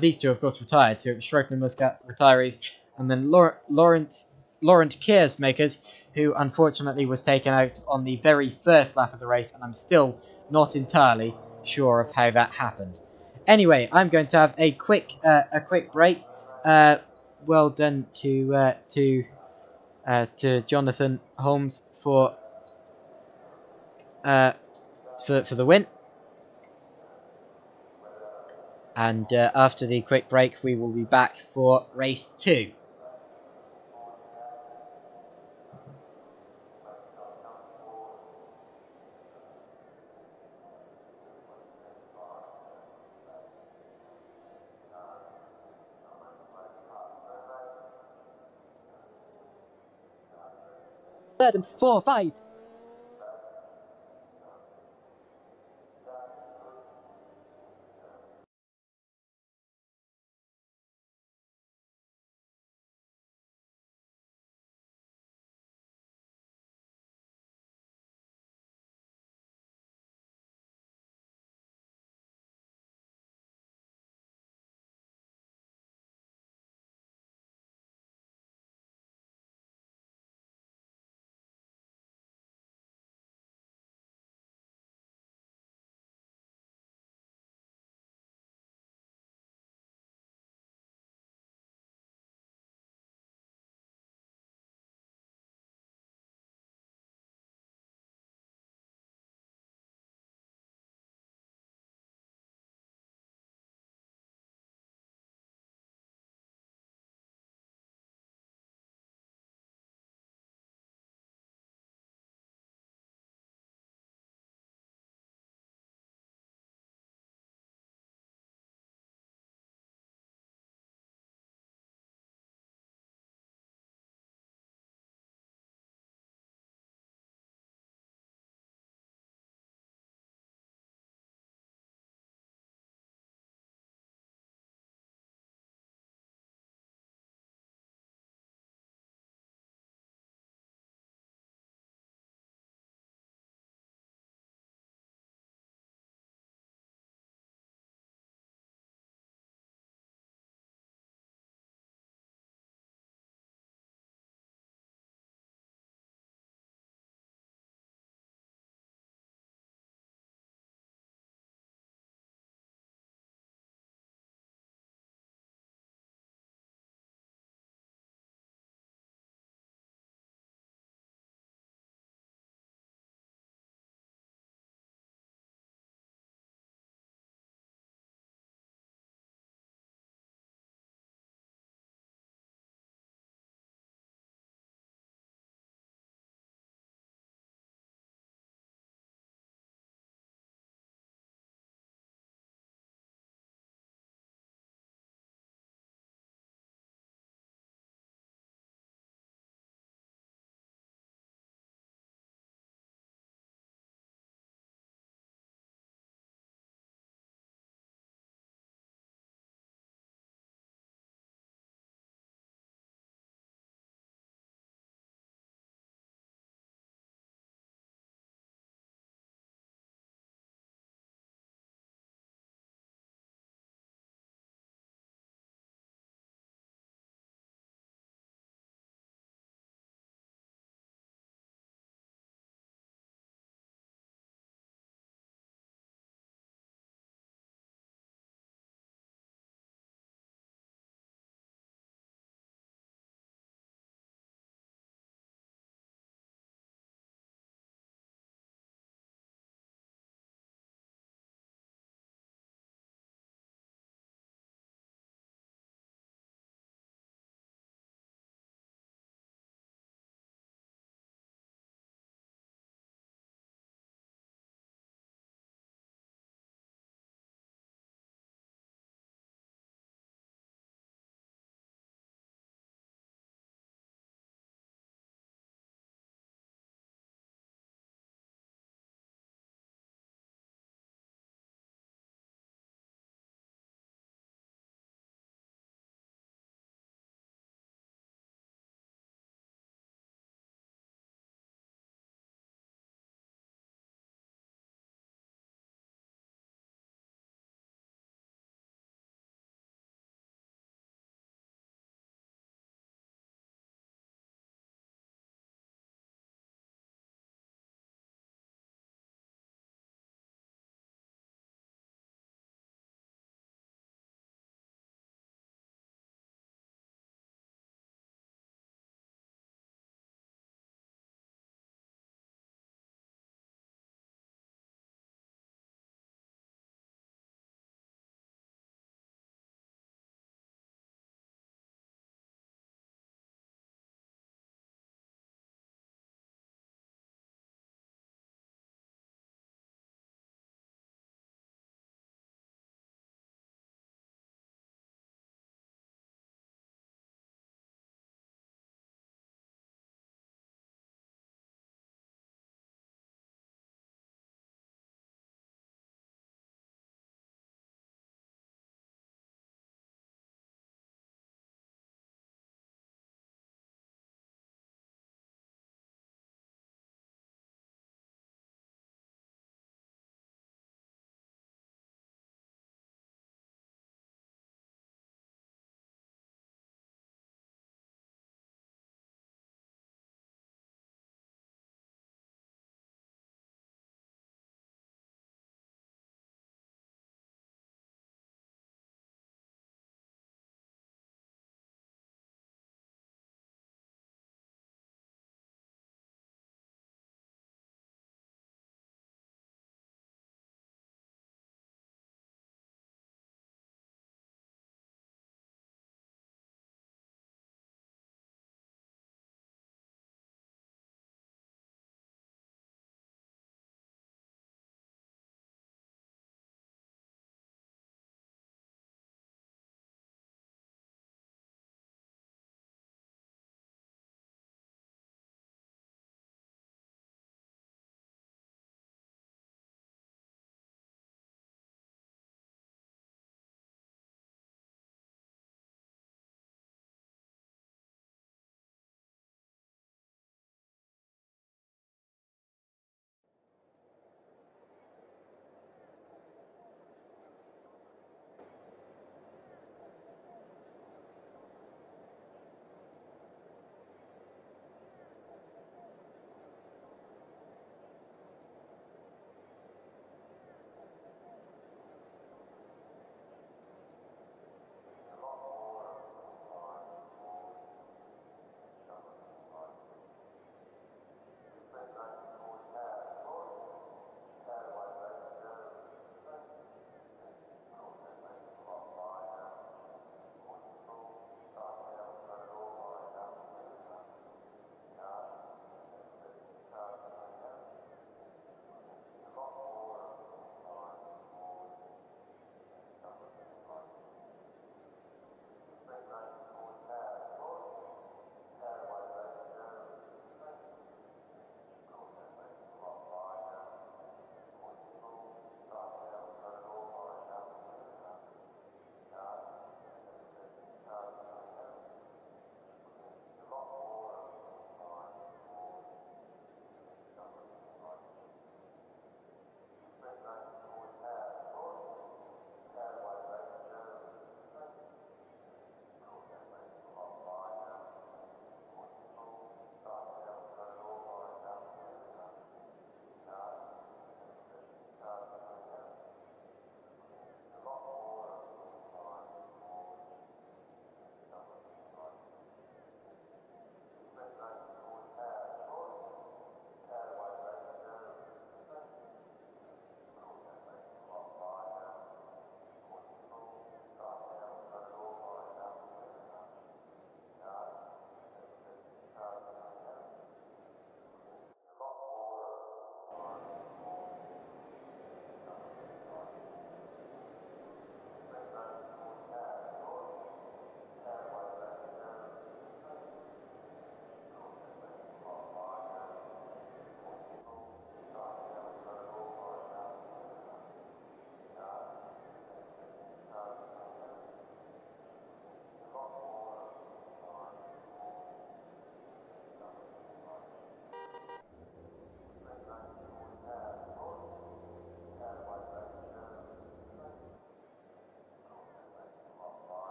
S1: These two, of course, retired. So it was Schroten and Muscat, retirees. And then Laurent Keersmakers, who unfortunately was taken out on the very first lap of the race. And I'm still not entirely sure of how that happened. Anyway, I'm going to have a quick break. Well done to Jonathan Holmes for the win. And after the quick break, we will be back for race 2. Third and 4, 5.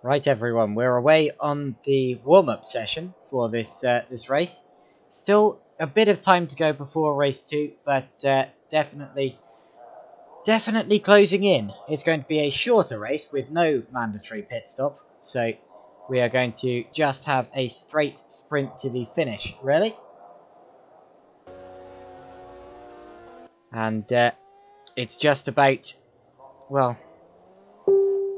S1: Right, everyone, we're away on the warm-up session for this this race. Still a bit of time to go before race 2, but definitely closing in. It's going to be a shorter race with no mandatory pit stop, so we are going to just have a straight sprint to the finish, really. And it's just about, well,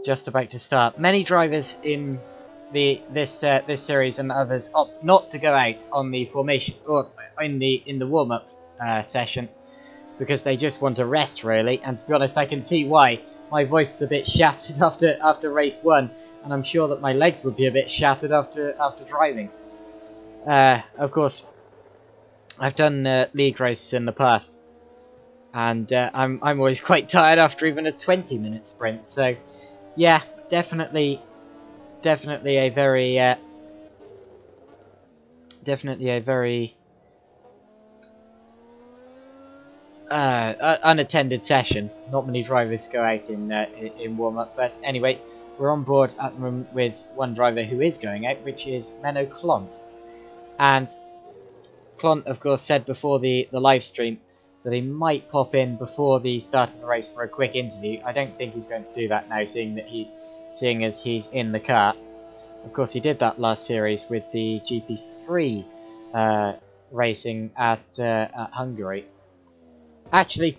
S1: just about to start. Many drivers in this series and others opt not to go out on the formation or in the warm-up session because they just want to rest, really. And to be honest, I can see why. My voice is a bit shattered after race 1, and I'm sure that my legs would be a bit shattered after driving. Of course, I've done league races in the past, and I'm always quite tired after even a 20-minute sprint. So yeah, definitely a very unattended session. Not many drivers go out in warm-up, but anyway, we're on board at the moment with one driver who is going out, which is Megané. And Clont, of course, said before the live stream that he might pop in before the start of the race for a quick interview. I don't think he's going to do that now, seeing as he's in the car. Of course, he did that last series with the GP3 racing at Hungary. Actually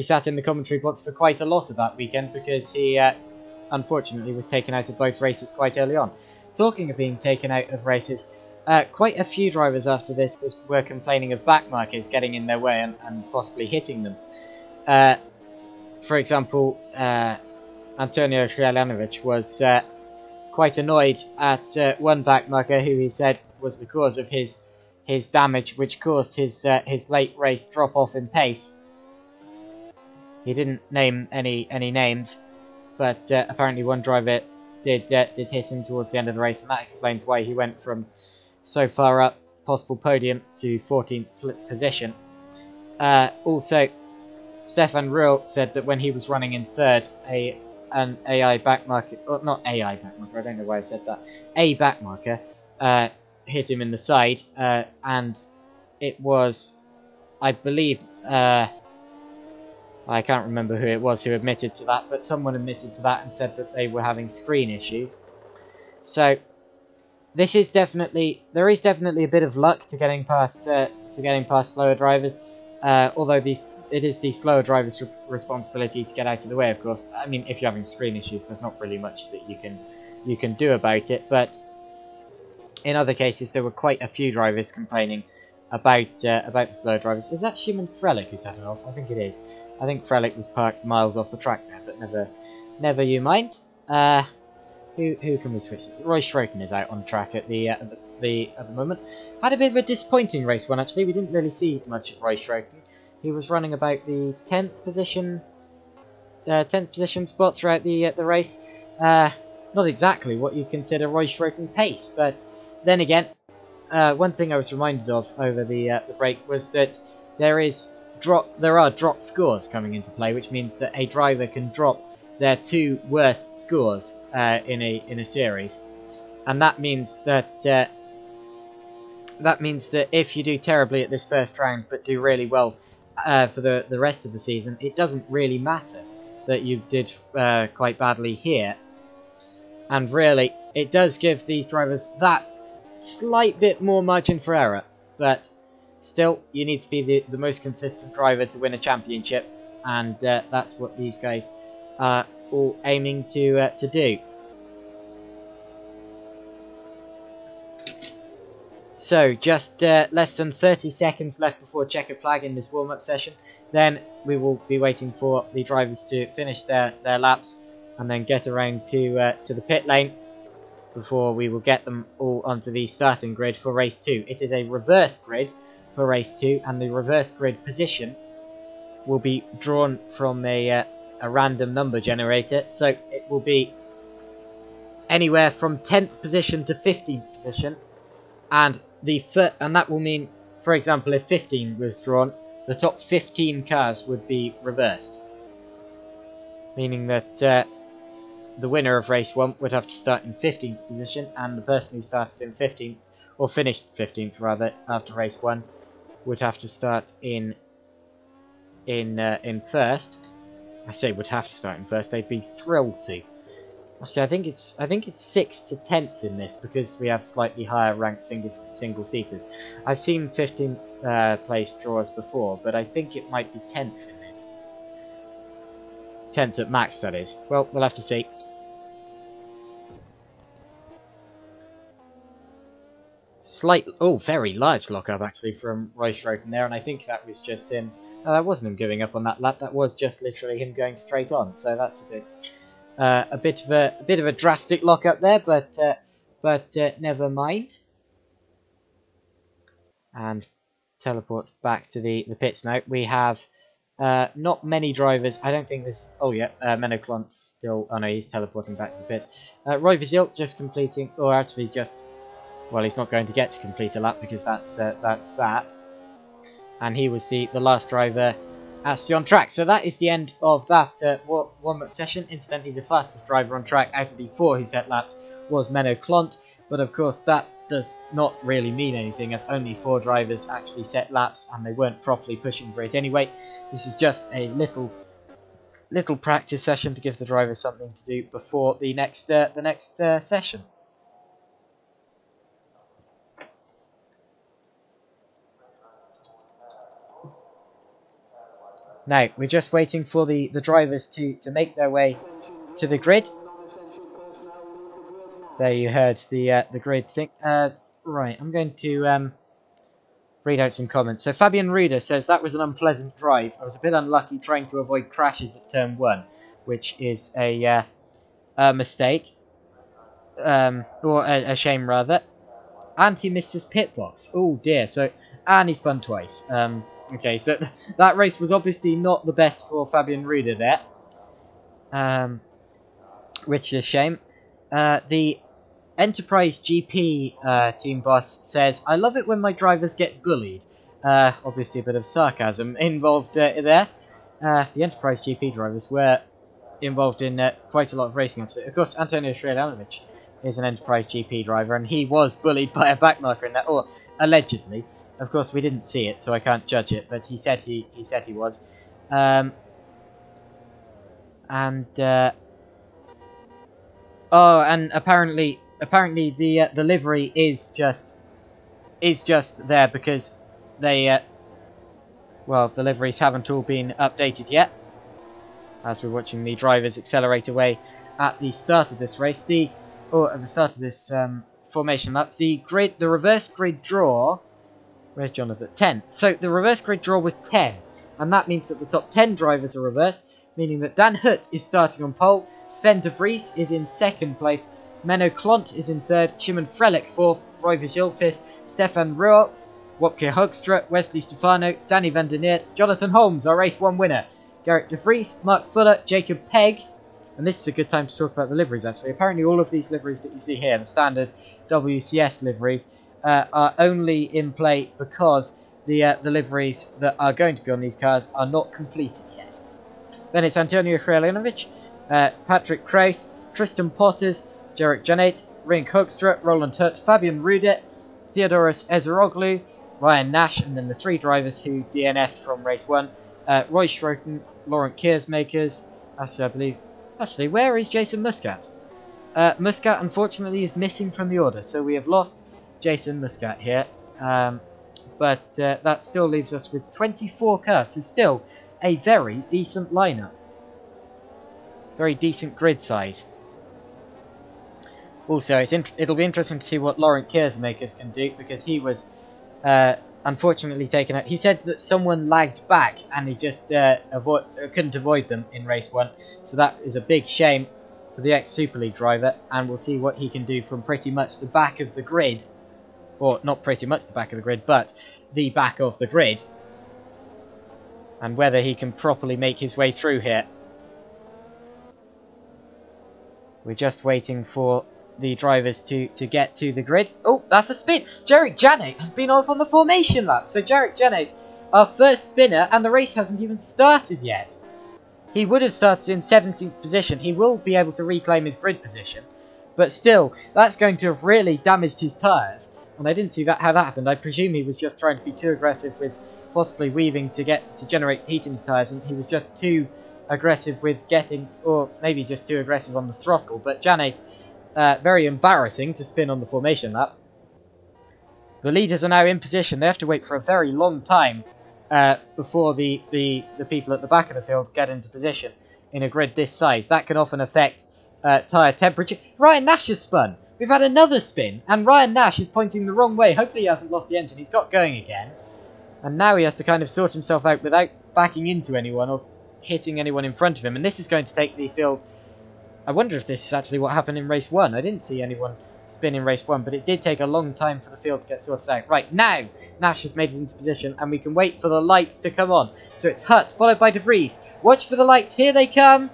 S1: sat in the commentary box for quite a lot of that weekend because he unfortunately was taken out of both races quite early on. Talking of being taken out of races, quite a few drivers after this were complaining of back markers getting in their way and possibly hitting them. For example, Antonio Krajanovic was quite annoyed at one back marker who he said was the cause of his damage, which caused his late race drop off in pace. He didn't name any names, but apparently one driver did hit him towards the end of the race, and that explains why he went from so far up, possible podium, to 14th position. Also, Stefan Ruhl said that when he was running in third, an AI backmarker, or not AI backmarker, I don't know why I said that, a backmarker hit him in the side, and it was, I believe, I can't remember who it was who admitted to that, but someone admitted to that and said that they were having screen issues. So there is definitely a bit of luck to getting past slower drivers, although it is the slower driver's responsibility to get out of the way, of course. I mean, if you're having screen issues, there's not really much that you can do about it, but in other cases there were quite a few drivers complaining about the slower drivers. Is that Shimon Frelich who set it off? I think it is. I think Frelich was parked miles off the track there, but never you mind. Who can we switch? Roy Schroten is out on track at the moment. Had a bit of a disappointing race one, actually. We didn't really see much of Roy Schroten. He was running about the 10th position spot throughout the race. Not exactly what you consider Roy Schroten pace, but then again, one thing I was reminded of over the break was that there are drop scores coming into play, which means that a driver can drop their 2 worst scores in a series, and that means that if you do terribly at this first round but do really well for the rest of the season, it doesn't really matter that you did quite badly here. And really, it does give these drivers that slight bit more margin for error, but still, you need to be the most consistent driver to win a championship, and that's what these guys are all aiming to do. So, just less than 30 seconds left before checkered flag in this warm-up session. Then we will be waiting for the drivers to finish their laps and then get around to the pit lane before we will get them all onto the starting grid for race 2. It is a reverse grid for race 2, and the reverse grid position will be drawn from a random number generator, so it will be anywhere from 10th position to 15th position, and that will mean, for example, if 15 was drawn, the top 15 cars would be reversed, meaning that the winner of race 1 would have to start in 15th position, and the person who started in 15th, or finished 15th rather, after race 1, would have to start in first. I say would have to start in first. They'd be thrilled to. Actually, I think it's 6th to 10th in this because we have slightly higher ranked single seaters. I've seen 15th place draws before, but I think it might be 10th in this. 10th at max, that is. Well, we'll have to see. Very large lockup actually from Royschroten there, and I think that was just him. No, that wasn't him giving up on that lap. That was just literally him going straight on. So that's a bit of a drastic lockup there, but never mind. And teleports back to the pits now. We have not many drivers. I don't think this. Oh yeah, Menoklont's still. Oh no, he's teleporting back to the pits. Roy Vizil just completing, or actually just. Well, he's not going to get to complete a lap because that's that. And he was the last driver actually on track. So that is the end of that warm-up session. Incidentally, the fastest driver on track out of the 4 who set laps was Megané. But of course, that does not really mean anything, as only 4 drivers actually set laps and they weren't properly pushing for it anyway. This is just a little practice session to give the drivers something to do before the next session. Now, we're just waiting for the drivers to make their way to the grid. There you heard the grid thing. Right, I'm going to read out some comments. So Fabian Ruder says, that was an unpleasant drive. I was a bit unlucky trying to avoid crashes at turn 1, which is a mistake. Or a shame, rather. And he missed his pit box. Oh, dear. And he spun twice. Okay, so that race was obviously not the best for Fabian Ruder there, which is a shame. The Enterprise GP team boss says, I love it when my drivers get bullied. Obviously a bit of sarcasm involved there. The Enterprise GP drivers were involved in quite a lot of racing. Of course, Antonio Srelanovic is an Enterprise GP driver, and he was bullied by a backmarker in that, or allegedly. Of course, we didn't see it, so I can't judge it. But he said he was, and apparently the livery is just there because they the liveries haven't all been updated yet. As we're watching the drivers accelerate away at the start of this race, at the start of this formation lap, the reverse grid draw. Where's Jonathan? 10. So the reverse grid draw was 10. And that means that the top 10 drivers are reversed, meaning that Dan Hutt is starting on pole, Sven de Vries is in 2nd place, Menno Klont is in 3rd, Shimon Frelick 4th, Roy Vizil 5th, Stefan Ruhr, Wopke Hoekstra, Wesley Stefano, Danny van der Neert, Jonathan Holmes, our race 1 winner, Gerrit de Vries, Mark Fuller, Jacob Pegg. And this is a good time to talk about the liveries, actually. Apparently all of these liveries that you see here, the standard WCS liveries, are only in play because the liveries that are going to be on these cars are not completed yet. Then it's Antonio Srelanovic, Patrick Kreis, Tristan Potters, Jarek Janet, Rink Hoekstra, Roland Hutt, Fabian Rude, Theodoros Ezeroglu, Ryan Nash, and then the 3 drivers who DNF'd from race 1, Roy Schroten, Laurent Keersmakers, actually I believe... Actually, where is Jason Muscat? Muscat, unfortunately, is missing from the order, so we have lost Jason Muscat here. But that still leaves us with 24 cars, so still a very decent lineup. Very decent grid size. Also, it'll be interesting to see what Laurent Keersmakers can do, because he was unfortunately taken out. He said that someone lagged back and he just couldn't avoid them in race 1. So that is a big shame for the ex-Super League driver, and we'll see what he can do from pretty much the back of the grid. Or not pretty much the back of the grid, but the back of the grid. And whether he can properly make his way through here. We're just waiting for the drivers to get to the grid. Oh, that's a spin. Jarek Janet has been off on the formation lap. So Jarek Janet, our first spinner, and the race hasn't even started yet. He would have started in 17th position. He will be able to reclaim his grid position. But still, that's going to have really damaged his tyres. And I didn't see how that happened. I presume he was just trying to be too aggressive with possibly weaving to generate heat in his tyres. And he was just too aggressive with getting, or maybe just too aggressive on the throttle. But Janet, very embarrassing to spin on the formation lap. The leaders are now in position. They have to wait for a very long time before the people at the back of the field get into position in a grid this size. That can often affect tyre temperature. Ryan Nash has spun. We've had another spin, and Ryan Nash is pointing the wrong way. Hopefully he hasn't lost the engine. He's got going again. And now he has to kind of sort himself out without backing into anyone or hitting anyone in front of him. And this is going to take the field. I wonder if this is actually what happened in race 1. I didn't see anyone spin in race 1, but it did take a long time for the field to get sorted out. Right, now Nash has made it into position, and we can wait for the lights to come on. So it's Hutt, followed by De Vries. Watch for the lights. Here they come.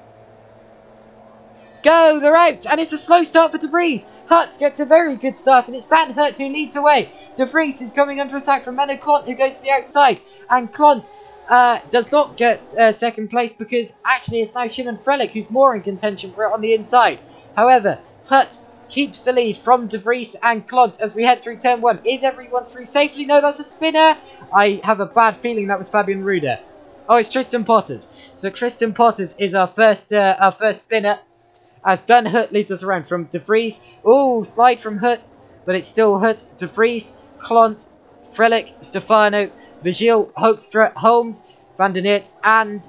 S1: Go, they're out, and it's a slow start for De Vries. Hutt gets a very good start, and it's Dan Hutt who leads away. De Vries is coming under attack from Megané Klont, who goes to the outside, and Klont does not get second place because actually it's now Shimon Frelick who's more in contention for it on the inside. However, Hutt keeps the lead from De Vries and Klont as we head through turn 1. Is everyone through safely? No, that's a spinner. I have a bad feeling that was Fabian Ruder. Oh, it's Tristan Potters. So Tristan Potters is our first spinner, as Dan Hutt leads us around from De Vries. Oh, slide from Hutt, but it's still Hutt, De Vries, Klont, Frelick, Stefano, Vigil, Hoekstra, Holmes, Van der Neert, and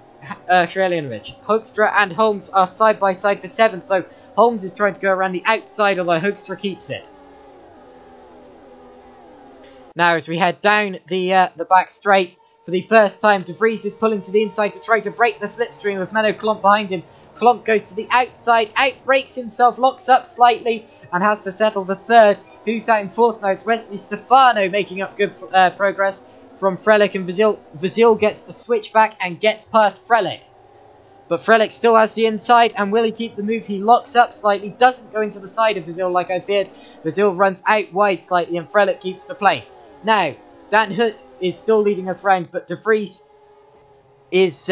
S1: Shrelianovic. Hoekstra and Holmes are side by side for 7th, though Holmes is trying to go around the outside, although Hoekstra keeps it. Now, as we head down the back straight, for the first time, De Vries is pulling to the inside to try to break the slipstream with Megané Klont behind him. Klont goes to the outside, outbrakes himself, locks up slightly, and has to settle the third. Who's that in 4th now? It's Wesley Stefano making up good progress from Frelick and Vigil. Vigil gets the switchback and gets past Frelick. But Frelick still has the inside, and will he keep the move? He locks up slightly, doesn't go into the side of Vigil like I feared. Vigil runs out wide slightly, and Frelick keeps the place. Now, Dan Hutt is still leading us round, but De Vries is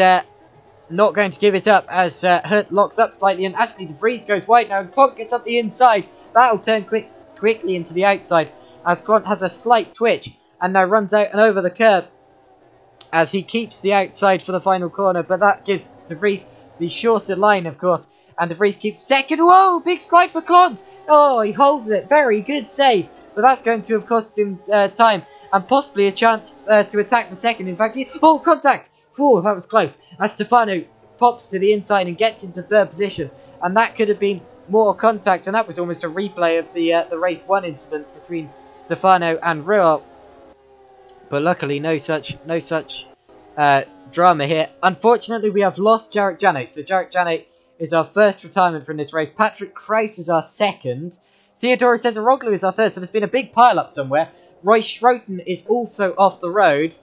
S1: not going to give it up as Hutt locks up slightly, and actually De Vries goes wide now, and Klont gets up the inside. That'll turn quickly into the outside as Klont has a slight twitch and now runs out and over the curb as he keeps the outside for the final corner, but that gives De Vries the shorter line, of course, and De Vries keeps second. Whoa, big slide for Klont. Oh, he holds it. Very good save, but that's going to have cost him time and possibly a chance to attack for second. In fact, oh, contact. Oh, that was close. As Stefano pops to the inside and gets into 3rd position, and that could have been more contact, and that was almost a replay of the race 1 incident between Stefano and Ruel. But luckily, no such drama here. Unfortunately, we have lost Jarek Janet. So Jarek Janet is our first retirement from this race. Patrick Kreis is our second. Theodora Cesaroglu is our third. So there's been a big pile-up somewhere. Roy Schroten is also off the road.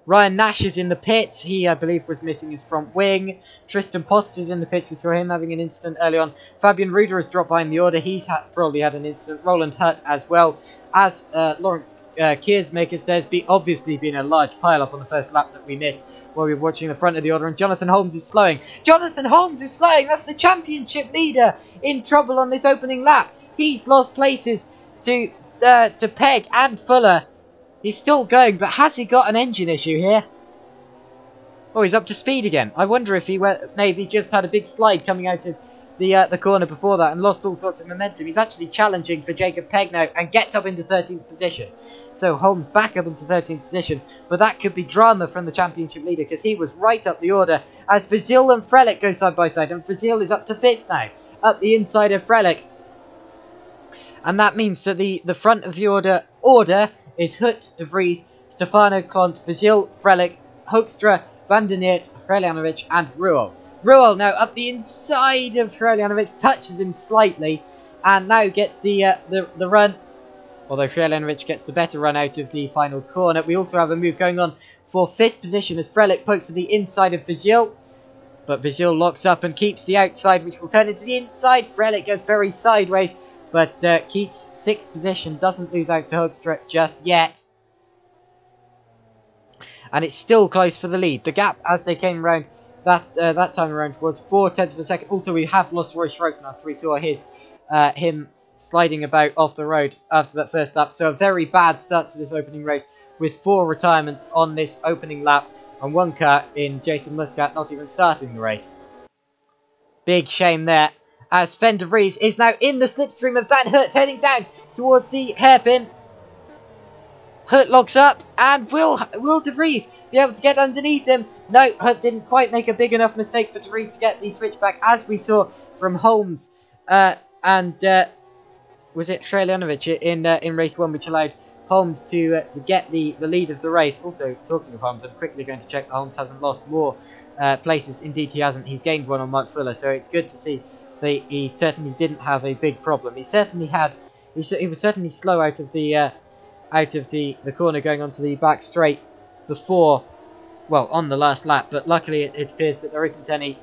S1: Ryan Nash is in the pits. He, I believe, was missing his front wing. Tristan Potts is in the pits. We saw him having an incident early on. Fabian Ruder has dropped behind the order. He's probably had an incident. Roland Hutt as well as Laurent Kiersmakers. There's obviously been a large pile-up on the first lap that we missed while we were watching the front of the order. And Jonathan Holmes is slowing. Jonathan Holmes is slowing. That's the championship leader in trouble on this opening lap. He's lost places to Pegg and Fuller. He's still going, but has he got an engine issue here? Oh, he's up to speed again. I wonder if he maybe just had a big slide coming out of the corner before that and lost all sorts of momentum. He's actually challenging for Jacob Pegg now and gets up into 13th position. So Holmes back up into 13th position, but that could be drama from the championship leader because he was right up the order as Vigil and Frelick go side by side, and Vigil is up to 5th now, up the inside of Frelick. And that means that the front of the order is Hutt, De Vries, Stefano, Klont, Vigil, Frelick, Hoekstra, Van der Neert, Shrelianovic, and Ruel. Ruel now up the inside of Shrelianovic, touches him slightly, and now gets the run. Although Shrelianovic gets the better run out of the final corner. We also have a move going on for 5th position as Frelick pokes to the inside of Vigil. But Vigil locks up and keeps the outside, which will turn into the inside. Frelick goes very sideways, but keeps 6th position, doesn't lose out to Hoekstra just yet. And it's still close for the lead. The gap as they came round that time around was 0.4 of a second. Also, we have lost Roy Schroepen after we saw him sliding about off the road after that first lap. So a very bad start to this opening race with 4 retirements on this opening lap and 1 car in Jason Muscat not even starting the race. Big shame there, as Sven de Vries is now in the slipstream of Dan Hurt, heading down towards the hairpin. Hurt locks up, and will de Vries be able to get underneath him? No, Hurt didn't quite make a big enough mistake for de Vries to get the switchback, as we saw from Holmes and was it Shreljanovich in race 1, which allowed Holmes to get the lead of the race. Also, talking of Holmes, I'm quickly going to check that Holmes hasn't lost more places. Indeed, he hasn't. He's gained 1 on Mark Fuller, so it's good to see that he certainly didn't have a big problem. He certainly had. He was certainly slow out of the corner going onto the back straight before, well, on the last lap. But luckily, it appears that there isn't any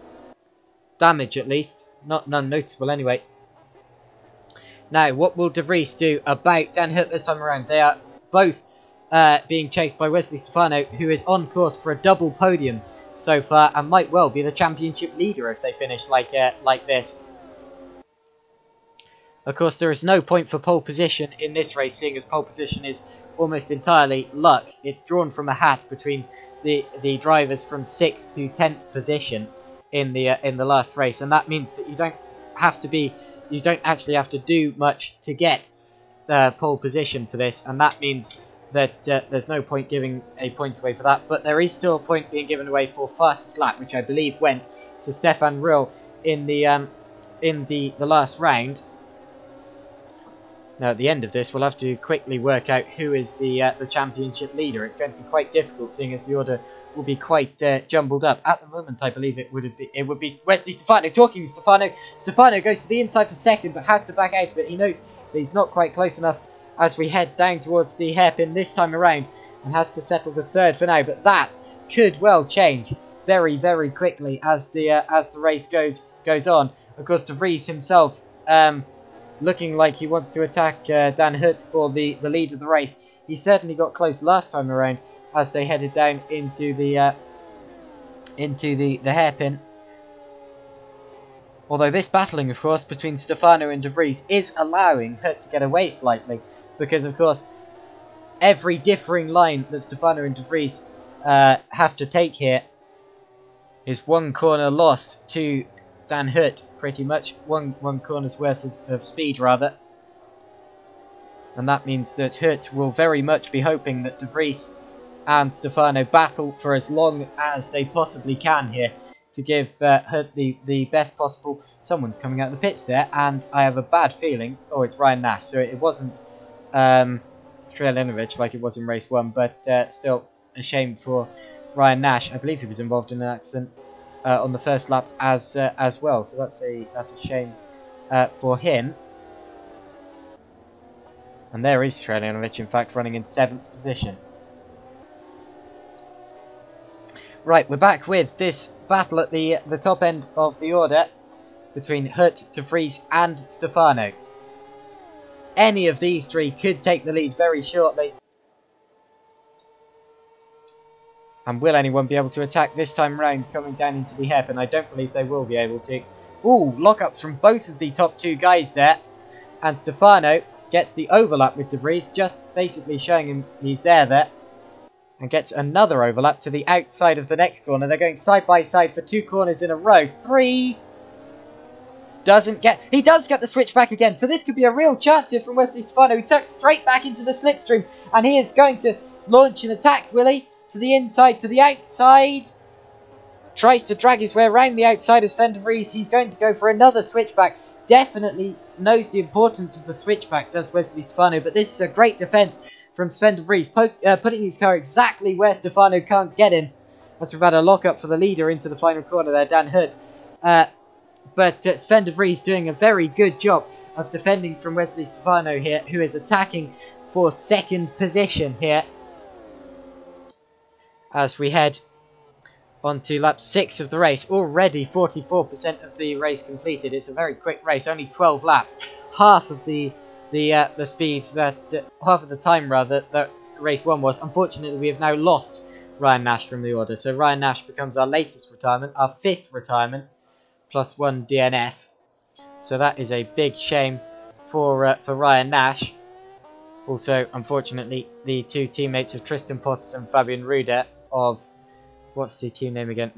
S1: damage, at least none noticeable anyway. Now, what will de Vries do about Dan Hurt this time around? They are both being chased by Wesley Stefano, who is on course for a double podium so far and might well be the championship leader if they finish like this. Of course, there is no point for pole position in this race, seeing as pole position is almost entirely luck. It's drawn from a hat between the drivers from 6th to 10th position in the last race, and that means that you don't actually have to do much to get pole position for this, and that means that there's no point giving a point away for that. But there is still a point being given away for fastest lap, which I believe went to Stefan Rill in the last round. Now, at the end of this, we'll have to quickly work out who is the championship leader. It's going to be quite difficult, seeing as the order will be quite jumbled up. At the moment, I believe it would be Wesley Stefano. Talking to Stefano, Stefano goes to the inside for second, but has to back out of it. He knows that he's not quite close enough as we head down towards the hairpin this time around, and has to settle for third for now. But that could well change very, very quickly as the race goes on. Of course, de Vries himself. Looking like he wants to attack Dan Hurt for the lead of the race. He certainly got close last time around as they headed down into the hairpin. Although this battling, of course, between Stefano and de Vries is allowing Hurt to get away slightly, because, of course, every differing line that Stefano and de Vries have to take here is 1 corner lost to Dan Hurt, pretty much. One corner's worth of speed, rather. And that means that Hurt will very much be hoping that de Vries and Stefano battle for as long as they possibly can here to give Hurt the best possible. Someone's coming out of the pits there, and I have a bad feeling. Oh, it's Ryan Nash, so it wasn't Shreljanovich like it was in race 1, but still a shame for Ryan Nash. I believe he was involved in an accident on the first lap as well, so that's a shame for him. And there is Shreljanovich, in fact, running in 7th position. Right, we're back with this battle at the top end of the order between Hurt, de Vries and Stefano. Any of these three could take the lead very shortly. And will anyone be able to attack this time round coming down into the hairpin? I don't believe they will be able to. Ooh, lockups from both of the top 2 guys there. And Stefano gets the overlap with de Vries, just basically showing him he's there. And gets another overlap to the outside of the next corner. They're going side by side for 2 corners in a row. 3. He does get the switch back again. So this could be a real chance here from Wesley Stefano. He tucks straight back into the slipstream. And he is going to launch an attack, will he? To the inside, to the outside. Tries to drag his way around the outside as Sven de Vries. He's going to go for another switchback. Definitely knows the importance of the switchback, does Wesley Stefano. But this is a great defence from Sven de Vries, putting his car exactly where Stefano can't get him. As we've had a lock-up for the leader into the final corner there, Dan Hurt. But Sven de Vries doing a very good job of defending from Wesley Stefano here, who is attacking for 2nd position here. As we head on to lap 6 of the race. Already 44% of the race completed. It's a very quick race, only 12 laps. Half of the speed that, half of the time rather, that race 1 was. Unfortunately, we have now lost Ryan Nash from the order. So Ryan Nash becomes our latest retirement, our 5th retirement, plus 1 DNF. So that is a big shame for Ryan Nash. Also, unfortunately, the 2 teammates of Tristan Potts and Fabian Ruder of, what's the team name again?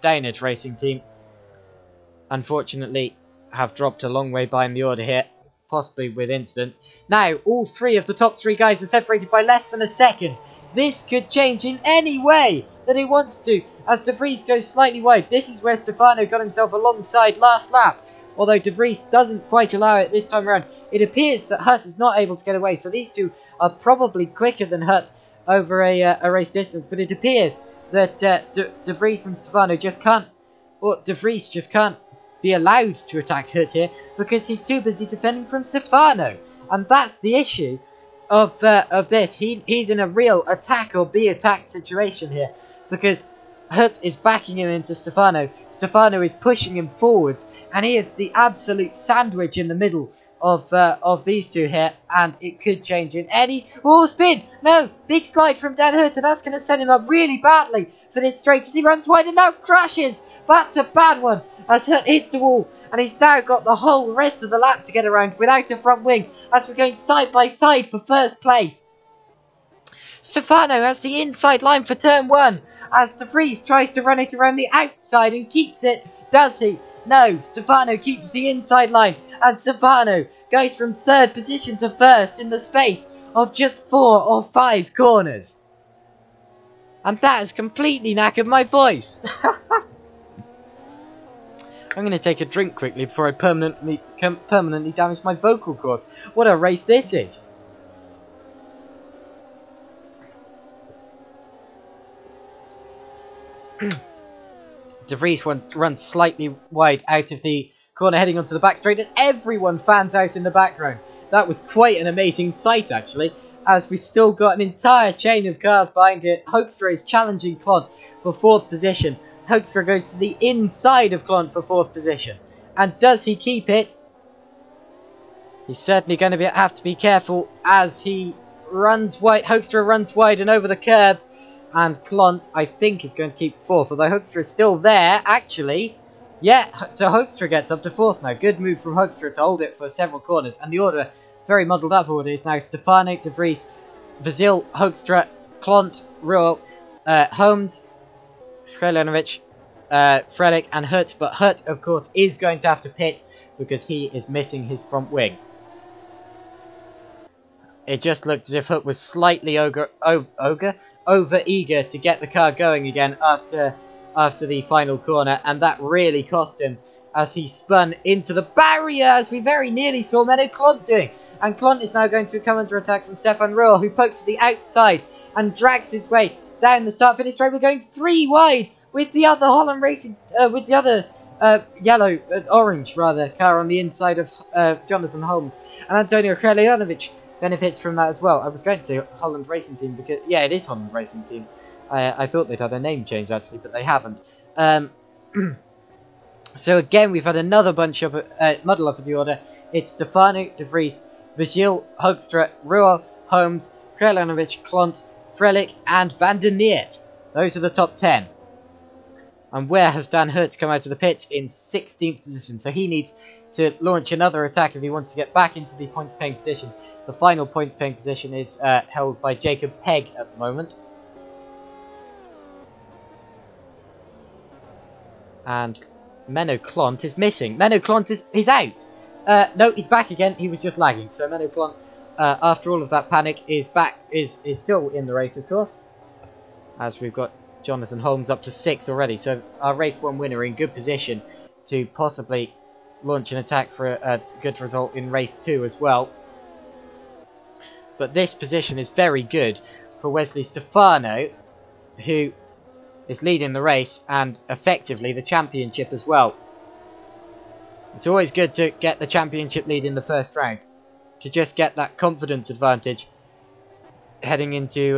S1: Danish Racing Team, unfortunately, have dropped a long way behind the order here, possibly with incidents. Now, all 3 of the top 3 guys are separated by less than a second. This could change in any way that it wants to, as De Vries goes slightly wide. This is where Stefano got himself alongside last lap, although De Vries doesn't quite allow it this time around. It appears that Hutt is not able to get away, so these 2 are probably quicker than Hutt over a race distance, but it appears that De Vries and Stefano just can't, or De Vries just can't be allowed to attack Hutt here because he's too busy defending from Stefano, and that's the issue of this. He's in a real attack or be attacked situation here because Hutt is backing him into Stefano. Stefano is pushing him forwards, and he is the absolute sandwich in the middle of these 2 here, and it could change in any... Oh, spin! No! Big slide from Dan Hutt, and that's going to set him up really badly for this straight as he runs wide and now crashes! That's a bad one as Hutt hits the wall, and he's now got the whole rest of the lap to get around without a front wing as we're going side by side for first place. Stefano has the inside line for turn 1 as De Vries tries to run it around the outside and keeps it. Does he? No, Stefano keeps the inside line, and Stefano goes from 3rd position to 1st in the space of just 4 or 5 corners. And that has completely knackered my voice. I'm going to take a drink quickly before I permanently damage my vocal cords. What a race this is. De Vries runs slightly wide out of the corner heading onto the back straight as everyone fans out in the background. That was quite an amazing sight actually, as we still got an entire chain of cars behind it. Hoekstra is challenging Klont for 4th position. Hoekstra goes to the inside of Klont for 4th position. And does he keep it? He's certainly going to have to be careful as he runs wide. Hoekstra runs wide and over the curb. And Klont, I think, is going to keep 4th. Although Hoekstra is still there, actually. Yeah, so Hoekstra gets up to 4th now. Good move from Hoekstra to hold it for several corners. And the order, very muddled up order, is now Stefano, De Vries, Vasil, Hoekstra, Klont, Ruel, Holmes, Krelenovic, Frelick and Hutt. But Hutt, of course, is going to have to pit because he is missing his front wing. It just looked as if Hutt was slightly over-eager to get the car going again after the final corner, and that really cost him as he spun into the barrier, as we very nearly saw Megané Klont doing. And Klont is now going to come under attack from Stefan Ruel, who pokes to the outside and drags his way down the start-finish straight. We're going 3 wide with the other Holland Racing, with the other orange car on the inside of Jonathan Holmes, and Antonio Krelenovic benefits from that as well. I was going to say Holland Racing Team because, yeah, it is Holland Racing Team. I thought they'd had their name changed actually, but they haven't. So again, we've had another bunch of muddle up in the order. It's Stefano, De Vries, Vigil, Hoekstra, Ruel, Holmes, Krelenovic, Klont, Frelick, and Van der Neert. Those are the top 10. And where has Dan Hutt come out of the pits? In 16th position. So he needs to launch another attack if he wants to get back into the points-paying positions. The final points-paying position is held by Jacob Pegg at the moment. And Megané Klont is missing. Megané Klont is out. No, he's back again. He was just lagging. So Megané Klont, after all of that panic, is back. Is still in the race, of course. As we've got Jonathan Holmes up to 6th already. So our race 1 winner in good position to possibly launch an attack for a good result in race 2 as well. But this position is very good for Wesley Stefano, who is leading the race and effectively the championship as well. It's always good to get the championship lead in the first round, to just get that confidence advantage heading into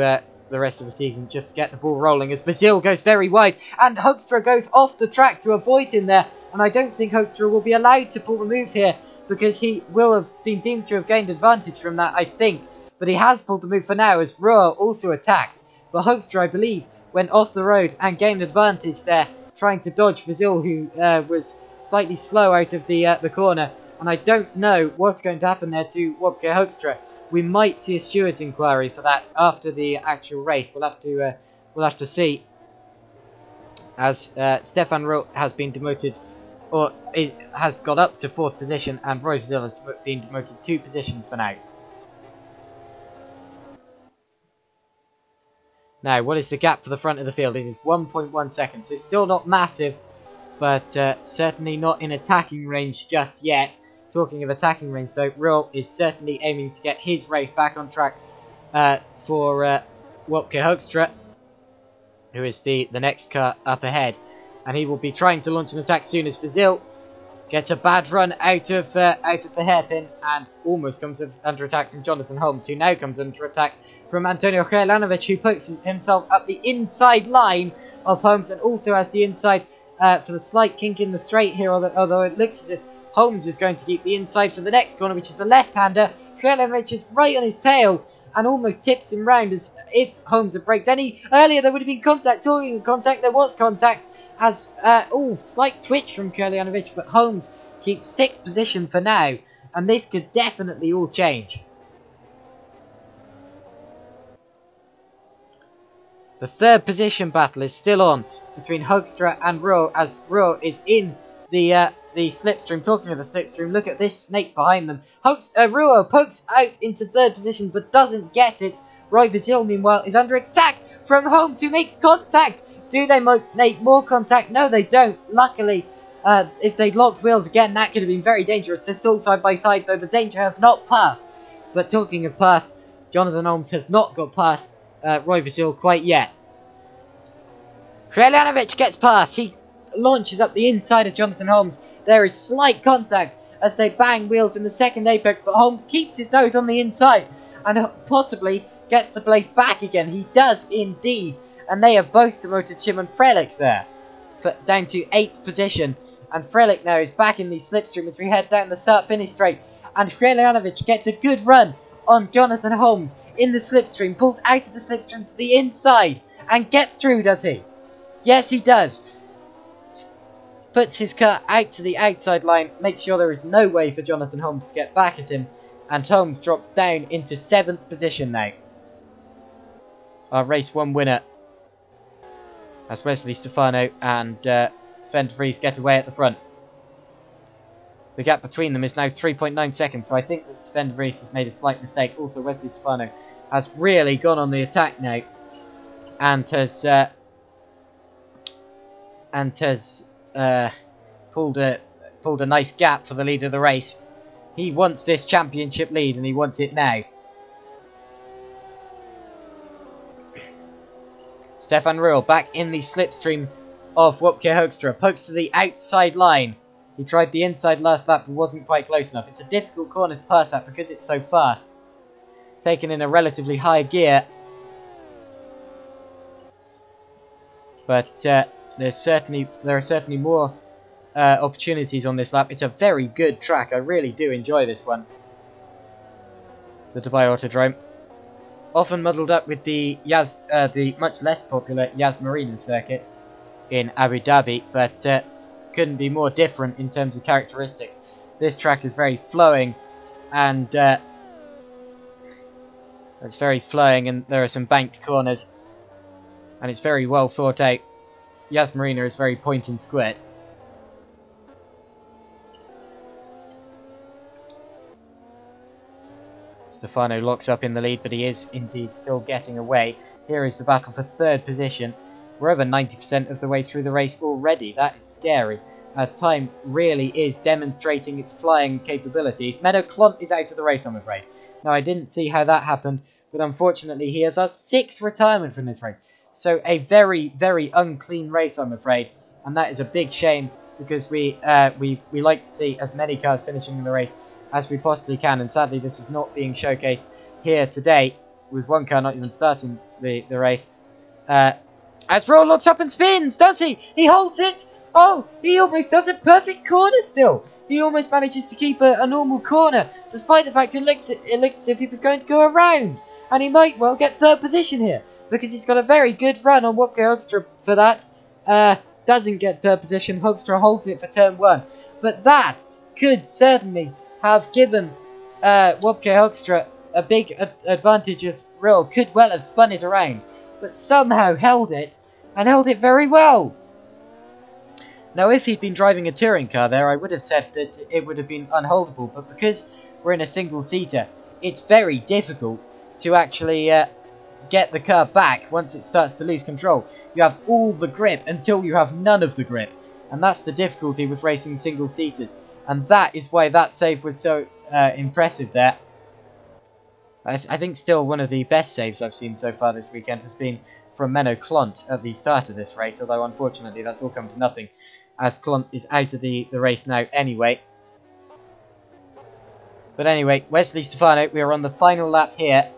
S1: the rest of the season, just to get the ball rolling as Vasil goes very wide and Hoekstra goes off the track to avoid him there. And I don't think Hoekstra will be allowed to pull the move here because he will have been deemed to have gained advantage from that, I think. But he has pulled the move for now as Ruel also attacks but Hoekstra, I believe, went off the road and gained advantage there, trying to dodge Vazil, who was slightly slow out of the corner. And I don't know what's going to happen there to Wopke Hoekstra. We might see a stewards inquiry for that after the actual race. We'll have to see, as Stefan Roth has been demoted, or has got up to 4th position, and Roy Vazil has been demoted 2 positions for now. Now, what is the gap for the front of the field? It is 1.1 seconds, so still not massive, but certainly not in attacking range just yet. Talking of attacking range, though, Roel is certainly aiming to get his race back on track for Wopke Hoekstra, who is the next car up ahead. And he will be trying to launch an attack soon as Vazil gets a bad run out of the hairpin and almost comes under attack from Jonathan Holmes, who now comes under attack from Antonio Jelanovic, who puts himself up the inside line of Holmes and also has the inside for the slight kink in the straight here, although it looks as if Holmes is going to keep the inside for the next corner, which is a left-hander. Jelanovic is right on his tail and almost tips him round, as if Holmes had braked any earlier. There would have been contact. Talking of contact, there was contact. As slight twitch from Jelanovic, but Holmes keeps 6th position for now, and this could definitely all change. The 3rd position battle is still on between Hoekstra and Rowe, as Rowe is in the slipstream. Talking of the slipstream, look at this snake behind them. Rowe pokes out into 3rd position but doesn't get it. Roy Vazil, meanwhile, is under attack from Holmes, who makes contact. Do they make more contact? No, they don't. Luckily, if they'd locked wheels again, that could have been very dangerous. They're still side by side, though the danger has not passed. But talking of past, Jonathan Holmes has not got past Roy Vazil quite yet. Jelanovic gets past. He launches up the inside of Jonathan Holmes. There is slight contact as they bang wheels in the 2nd apex, but Holmes keeps his nose on the inside and possibly gets the place back again. He does indeed. And they have both demoted Shimon Frelich there down to 8th position. And Frelich now is back in the slipstream as we head down the start-finish straight. And Jelanovic gets a good run on Jonathan Holmes in the slipstream. Pulls out of the slipstream to the inside and gets through, does he? Yes, he does. Puts his car out to the outside line. Makes sure there is no way for Jonathan Holmes to get back at him. And Holmes drops down into 7th position now. Our race 1 winner, as Wesley Stefano and Sven de Vries get away at the front. The gap between them is now 3.9 seconds, so I think that Sven de Vries has made a slight mistake. Also, Wesley Stefano has really gone on the attack now and has pulled a nice gap for the lead of the race. He wants this championship lead, and he wants it now. Stefan Ruhl back in the slipstream of Wopke Hoekstra. Pokes to the outside line. He tried the inside last lap but wasn't quite close enough. It's a difficult corner to pass at because it's so fast. Taken in a relatively high gear. But there are certainly more opportunities on this lap. It's a very good track. I really do enjoy this one. The Dubai Autodrome. Often muddled up with the much less popular Yas Marina circuit in Abu Dhabi, but couldn't be more different in terms of characteristics. This track is very flowing, and there are some banked corners, and it's very well thought out. Yas Marina is very point and squirt. Stefano locks up in the lead, but he is indeed still getting away. Here is the battle for 3rd position. We're over 90% of the way through the race already. That is scary, as time really is demonstrating its flying capabilities. Meadow Clont is out of the race, I'm afraid. Now, I didn't see how that happened, but unfortunately he has our 6th retirement from this race. So a very, very unclean race, I'm afraid. And that is a big shame, because we like to see as many cars finishing in the race as we possibly can, and sadly this is not being showcased here today, with one car not even starting the race. As Roll looks up and spins, does he? He holds it! Oh, he almost does a perfect corner still! He almost manages to keep a normal corner, despite the fact it looked as if he was going to go around, and he might well get 3rd position here. because he's got a very good run on Wopke Hoekstra for that. Doesn't get third position. Hoekstra holds it for turn 1. But that could certainly have given Wopke Hoekstra a big advantage, as Rill could well have spun it around, but somehow held it, and held it very well. Now, if he'd been driving a touring car there, I would have said that it would have been unholdable, but because we're in a single-seater, it's very difficult to actually get the car back once it starts to lose control. You have all the grip until you have none of the grip, and that's the difficulty with racing single-seaters, and that is why that save was so impressive there. I think still one of the best saves I've seen so far this weekend has been from Menno Klont at the start of this race, although unfortunately that's all come to nothing, as Klont is out of the race now anyway. But anyway, Wesley Stefano, we are on the final lap here.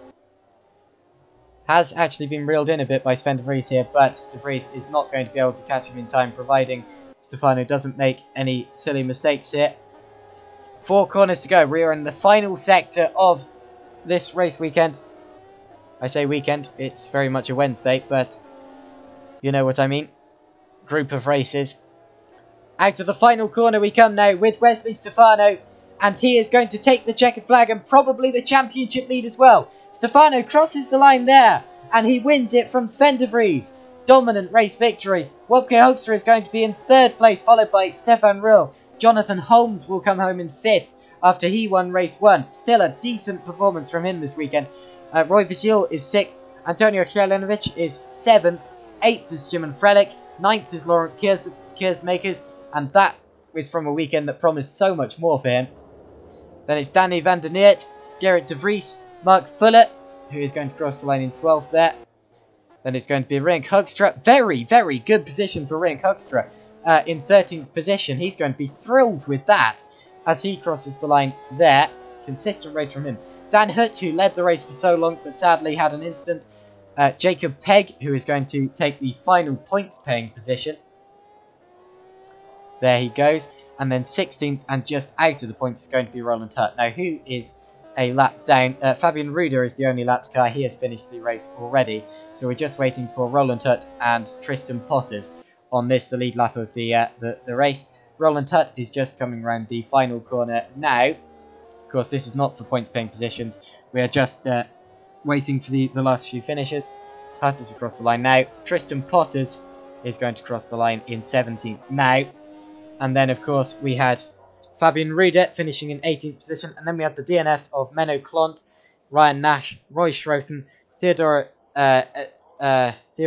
S1: Has actually been reeled in a bit by Sven de Vries here, but de Vries is not going to be able to catch him in time, providing Stefano doesn't make any silly mistakes here. 4 corners to go. We are in the final sector of this race weekend. I say weekend, it's very much a Wednesday, but you know what I mean. Group of races. Out of the final corner we come now with Wesley Stefano, and he is going to take the checkered flag and probably the championship lead as well. Stefano crosses the line there, and he wins it from Sven de Vries. Dominant race victory. Wopke Hoekstra is going to be in 3rd place, followed by Stefan Rill. Jonathan Holmes will come home in 5th after he won race 1. Still a decent performance from him this weekend. Roy Vigil is 6th. Antonio Jelenovic is 7th. 8th is Simon Frelich. 9th is Laurent Kiersmakers. And that was from a weekend that promised so much more for him. Then it's Danny van der Neert, Gerrit de Vries, Mark Fuller, who is going to cross the line in 12th there. Then it's going to be Rienk Hoekstra. Very, very good position for Rienk Hoekstra in 13th position. He's going to be thrilled with that as he crosses the line there. Consistent race from him. Dan Hutt, who led the race for so long but sadly had an incident. Jacob Pegg, who is going to take the final points paying position. There he goes. And then 16th and just out of the points is going to be Roland Hutt. Now, who is a lap down? Fabian Ruder is the only lapped car. He has finished the race already. So we're just waiting for Roland Hutt and Tristan Potters on this, the lead lap of the race. Roland Hutt is just coming around the final corner now. Of course, this is not for points paying positions. We are just waiting for the last few finishes. Hutt is across the line now. Tristan Potters is going to cross the line in 17th now. And then, of course, we had Fabian Ruder finishing in 18th position. And then we had the DNFs of Menno Klont, Ryan Nash, Roy Schroten, Theodoros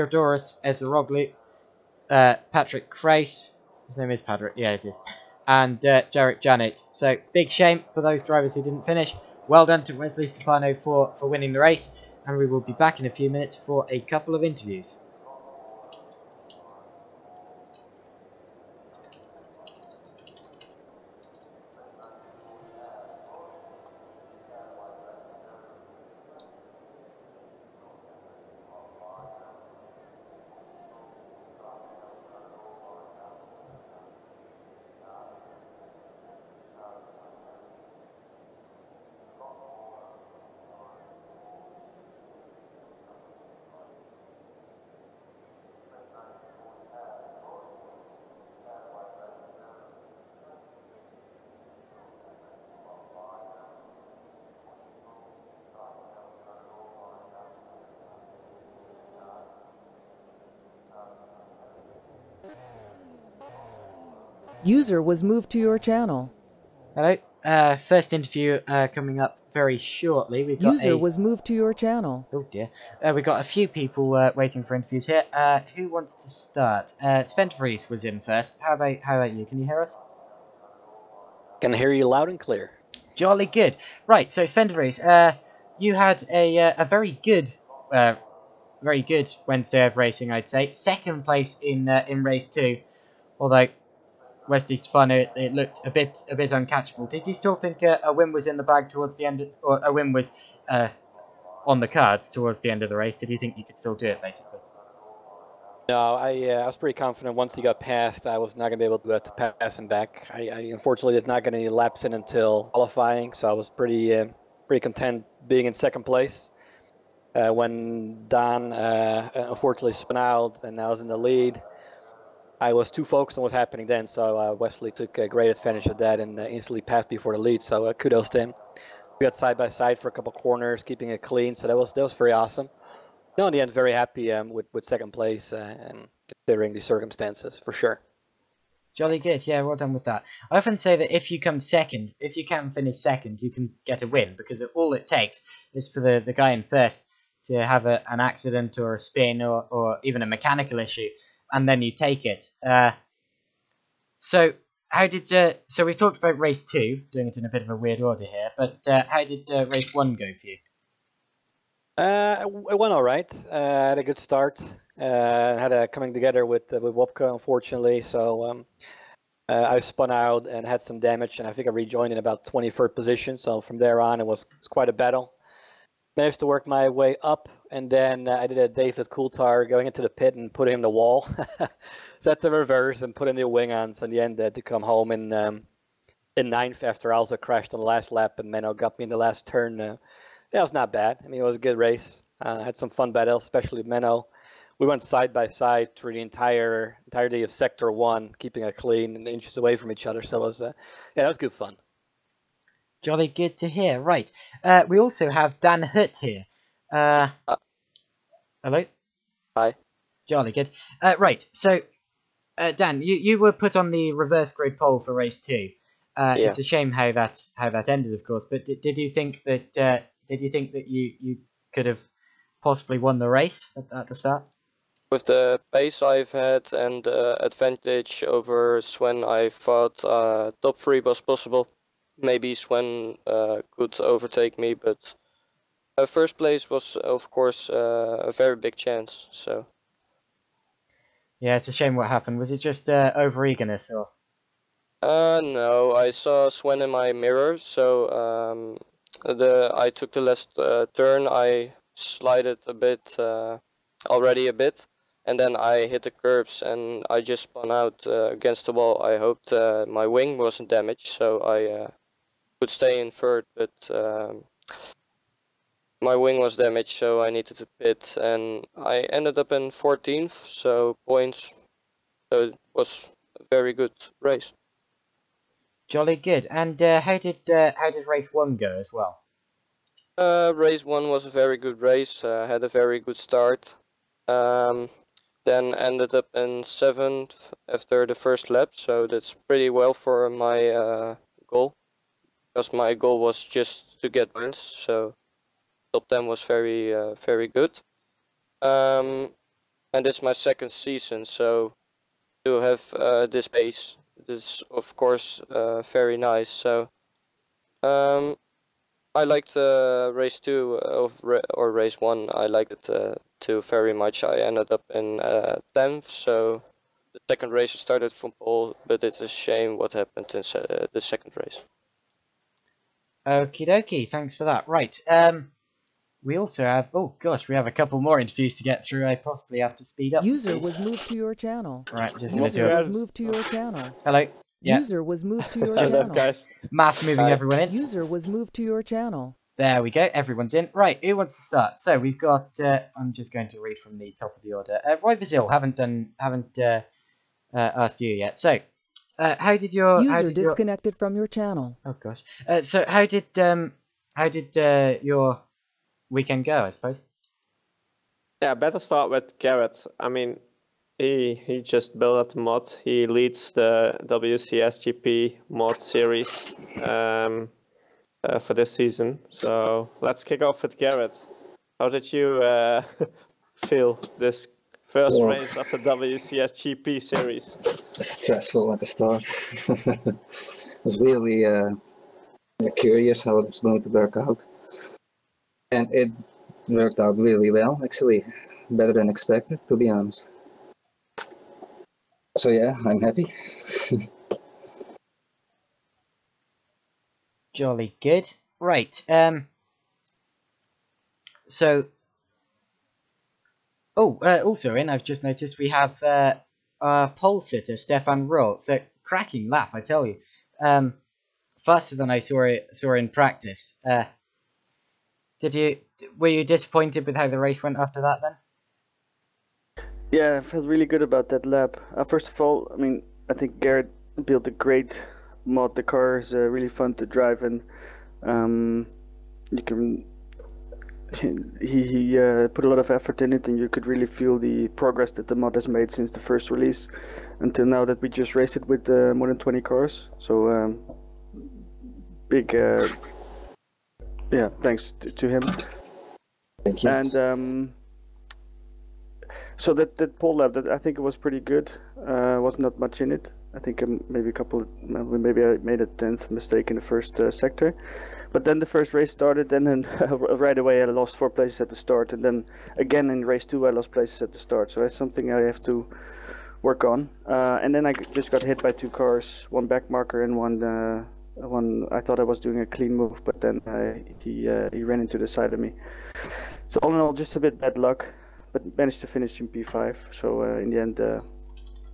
S1: Ezeroglu, Patrick Kreis. His name is Patrick, yeah it is. And Jarek Janet. So, big shame for those drivers who didn't finish. Well done to Wesley Stefano for winning the race. And we will be back in a few minutes for a couple of interviews.
S2: User was moved to your channel.
S1: Hello. First interview coming up very shortly. We've got
S2: User was moved to your channel.
S1: Oh dear. We've got a few people waiting for interviews here. Who wants to start? Sven de Vries was in first. How about you? Can you hear us?
S3: Can hear you loud and clear.
S1: Jolly good. Right. So Sven de Vries, you had a very good Wednesday of racing, I'd say. 2nd place in race 2, although Wesley Stefano, it looked a bit uncatchable. Did you still think a win was in the bag towards the end, or a win was on the cards towards the end of the race? Did you think you could still do it, basically?
S3: No, I was pretty confident once he got past, I was not going to be able to pass him back. I unfortunately did not get any laps in until qualifying, so I was pretty content being in 2nd place. When Dan unfortunately spun out and I was in the lead, I was too focused on what's happening then, so Wesley took a great advantage of that and instantly passed before the lead, so kudos to him. We got side by side for a couple corners, keeping it clean, so that was very awesome. No, in the end, very happy with second place and considering the circumstances, for sure.
S1: Jolly good, yeah, well done with that. I often say that if you come second, if you can finish second, you can get a win, because all it takes is for the guy in first to have an accident or a spin or even a mechanical issue, and then you take it. So we talked about race 2, doing it in a bit of a weird order here, but how did race 1 go for you?
S3: It went all right. Had a good start. Had a coming together with Wopke, unfortunately, so I spun out and had some damage, and I think I rejoined in about 23rd position. So from there on, it was quite a battle. Managed to work my way up, and then I did a David Coulthard going into the pit and putting him in the wall. Set the reverse and put in the wing on. So in the end, to come home in 9th after I also crashed on the last lap, and Menno got me in the last turn. That was not bad. I mean, it was a good race. Had some fun battles, especially with Menno. We went side by side through the entirety of Sector 1, keeping it clean and inches away from each other. So it was, that was good fun.
S1: Jolly good to hear. Right. We also have Dan Hutt here. Hello?
S4: Hi.
S1: Jolly good. Right. So, Dan, you were put on the reverse grid pole for race 2.
S4: Yeah.
S1: It's a shame how that ended, of course. But did you think that you could have possibly won the race at the start?
S4: With the pace I've had and advantage over Sven, I thought top 3 was possible. Maybe Sven could overtake me, but first place was, of course, a very big chance. So.
S1: Yeah, it's a shame what happened. Was it just over eagerness or?
S4: No, I saw Sven in my mirror, so I took the last turn. I slided a bit, already a bit. And then I hit the curbs and I just spun out against the wall. I hoped my wing wasn't damaged, so I could stay in third, but my wing was damaged, so I needed to pit. And I ended up in 14th, so points. So it was a very good race.
S1: Jolly good. And how did race 1 go as well?
S4: Race 1 was a very good race. Had a very good start. Then ended up in 7th after the first lap, so that's pretty well for my goal. Because my goal was just to get wins, so top 10 was very good. And this is my second season, so to have this pace, this is of course very nice. So I liked race 2 or race 1. I liked it too very much. I ended up in 10th, so the second race started from pole, but it's a shame what happened in the second race.
S1: Okie dokie, thanks for that. Right, we also have, oh gosh, we have a couple more interviews to get through. I possibly have to speed up.
S2: User was moved to your channel.
S1: Right, just going to do
S2: User
S1: it.
S2: was moved to your channel.
S1: Hello? Yeah.
S2: User was moved to your
S5: How's that,
S2: channel.
S5: guys?
S1: Mass moving everyone in.
S2: User was moved to your channel.
S1: There we go, everyone's in. Right, who wants to start? So we've got, I'm just going to read from the top of the order. Roy Vazil, haven't asked you yet. So, how did your...
S2: User disconnected from your channel.
S1: Oh gosh. So how did your weekend go, I suppose?
S5: Yeah, better start with Garrett. I mean, he just built out the mod. He leads the WCSGP mod series for this season. So let's kick off with Garrett. How did you feel this first race of the WCSGP series?
S6: Stressful at the start. I was really curious how it was going to work out. And it worked out really well, actually. Better than expected, to be honest. So yeah, I'm happy.
S1: Jolly good. Right. So. Oh, also in, I've just noticed we have our pole sitter, Stefan Roll. So cracking lap, I tell you. Faster than I saw in practice. Did were you disappointed with how the race went after that then?
S7: Yeah, I felt really good about that lap. First of all, I mean, I think Garrett built a great mod. The car is really fun to drive, and you can. He put a lot of effort in it, and you could really feel the progress that the mod has made since the first release until now that we just raced it with more than 20 cars. So big, yeah, thanks to him.
S6: Thank you.
S7: And so that pole lap, that I think it was pretty good. Was not much in it. I think maybe I made a 10th mistake in the first sector. But then the first race started, and then right away I lost 4 places at the start, and then again in race 2 I lost places at the start. So that's something I have to work on. And then I just got hit by 2 cars, one back marker and one. I thought I was doing a clean move, but then he ran into the side of me. So all in all, just a bit bad luck, but managed to finish in P5. So in the end,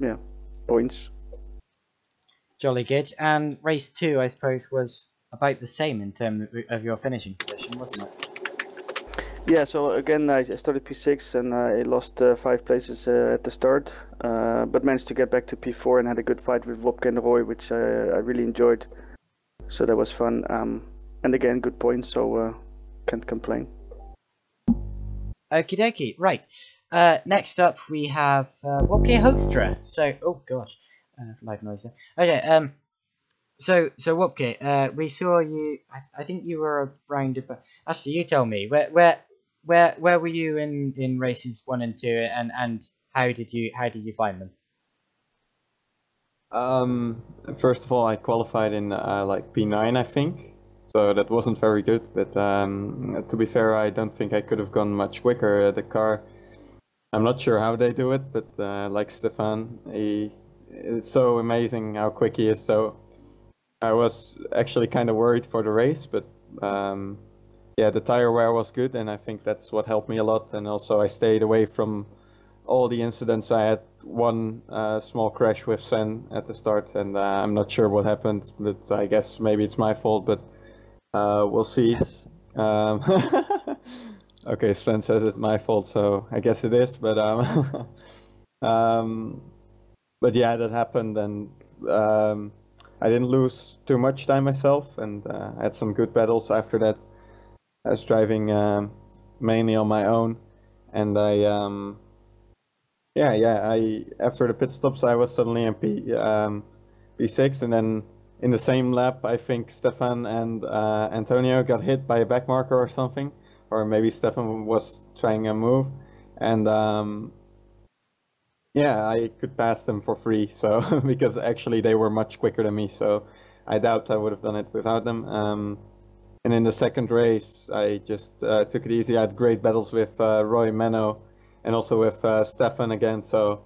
S7: yeah, points.
S1: Jolly good. And race 2, I suppose, was about the same in terms of your finishing position, wasn't it?
S7: Yeah, so again, I started P6 and I lost 5 places at the start, but managed to get back to P4 and had a good fight with Wopke and Roy, which I really enjoyed. So that was fun. And again, good points, so can't complain.
S1: Okie dokie. Right. Next up, we have Wopke Hoekstra. So, oh gosh, loud noise there. Okay. So Wopke, we saw you. I think you were around. Actually, you tell me where were you in races 1 and 2, and how did you find them?
S8: First of all, I qualified in like P9, I think. So that wasn't very good. But to be fair, I don't think I could have gone much quicker. The car, I'm not sure how they do it, but like Stefan, it's so amazing how quick he is. So I was actually kind of worried for the race, but yeah, the tire wear was good, and I think that's what helped me a lot. And also I stayed away from all the incidents. I had one small crash with Sven at the start, and I'm not sure what happened, but I guess maybe it's my fault, but we'll see.
S3: Yes.
S8: Okay, Sven says it's my fault, so I guess it is, but but yeah, that happened, and I didn't lose too much time myself, and I had some good battles after that. I was driving mainly on my own, and I after the pit stops I was suddenly in P6, and then in the same lap I think Stefan and Antonio got hit by a back marker or something, or maybe Stefan was trying a move, and yeah, I could pass them for free, so because actually they were much quicker than me, so I doubt I would have done it without them. And in the second race, I just took it easy. I had great battles with Roy Menno and also with Stefan again, so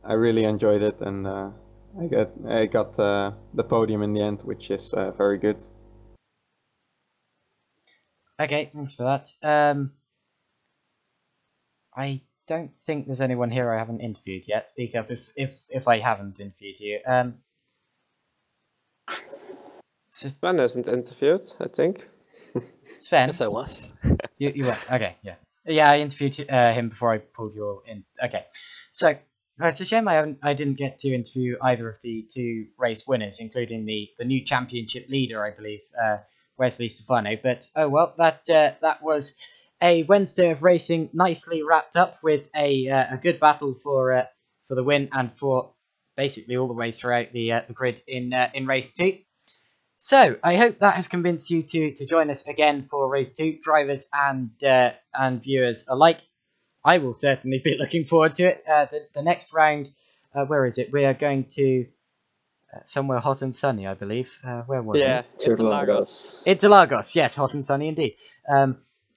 S8: I really enjoyed it, and I got the podium in the end, which is very good.
S1: Okay, thanks for that. I don't think there's anyone here I haven't interviewed yet. Speak up if I haven't interviewed you.
S5: Sven isn't interviewed, I think.
S1: Sven,
S3: Yes, I was.
S1: you were okay, yeah. I interviewed him before I pulled you all in. Okay, so it's a shame I didn't get to interview either of the 2 race winners, including the new championship leader, I believe, Wesley Stefano. But oh well, that was a Wednesday of racing, nicely wrapped up with a good battle for the win and for basically all the way throughout the grid in race 2. So I hope that has convinced you to join us again for race 2, drivers and viewers alike. I will certainly be looking forward to it. The next round, where is it? We are going to somewhere hot and sunny, I believe. Where was it?
S6: Interlagos.
S1: Interlagos, yes, hot and sunny indeed.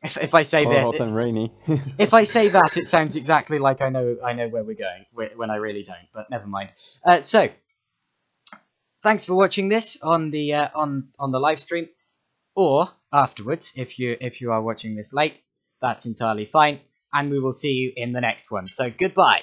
S1: If I say
S8: Or
S1: that,
S8: hot and rainy.
S1: if I say that, it sounds exactly like I know where we're going when I really don't. But never mind. So. Thanks for watching this on the live stream, or afterwards if you are watching this late. That's entirely fine, and we will see you in the next one. So goodbye.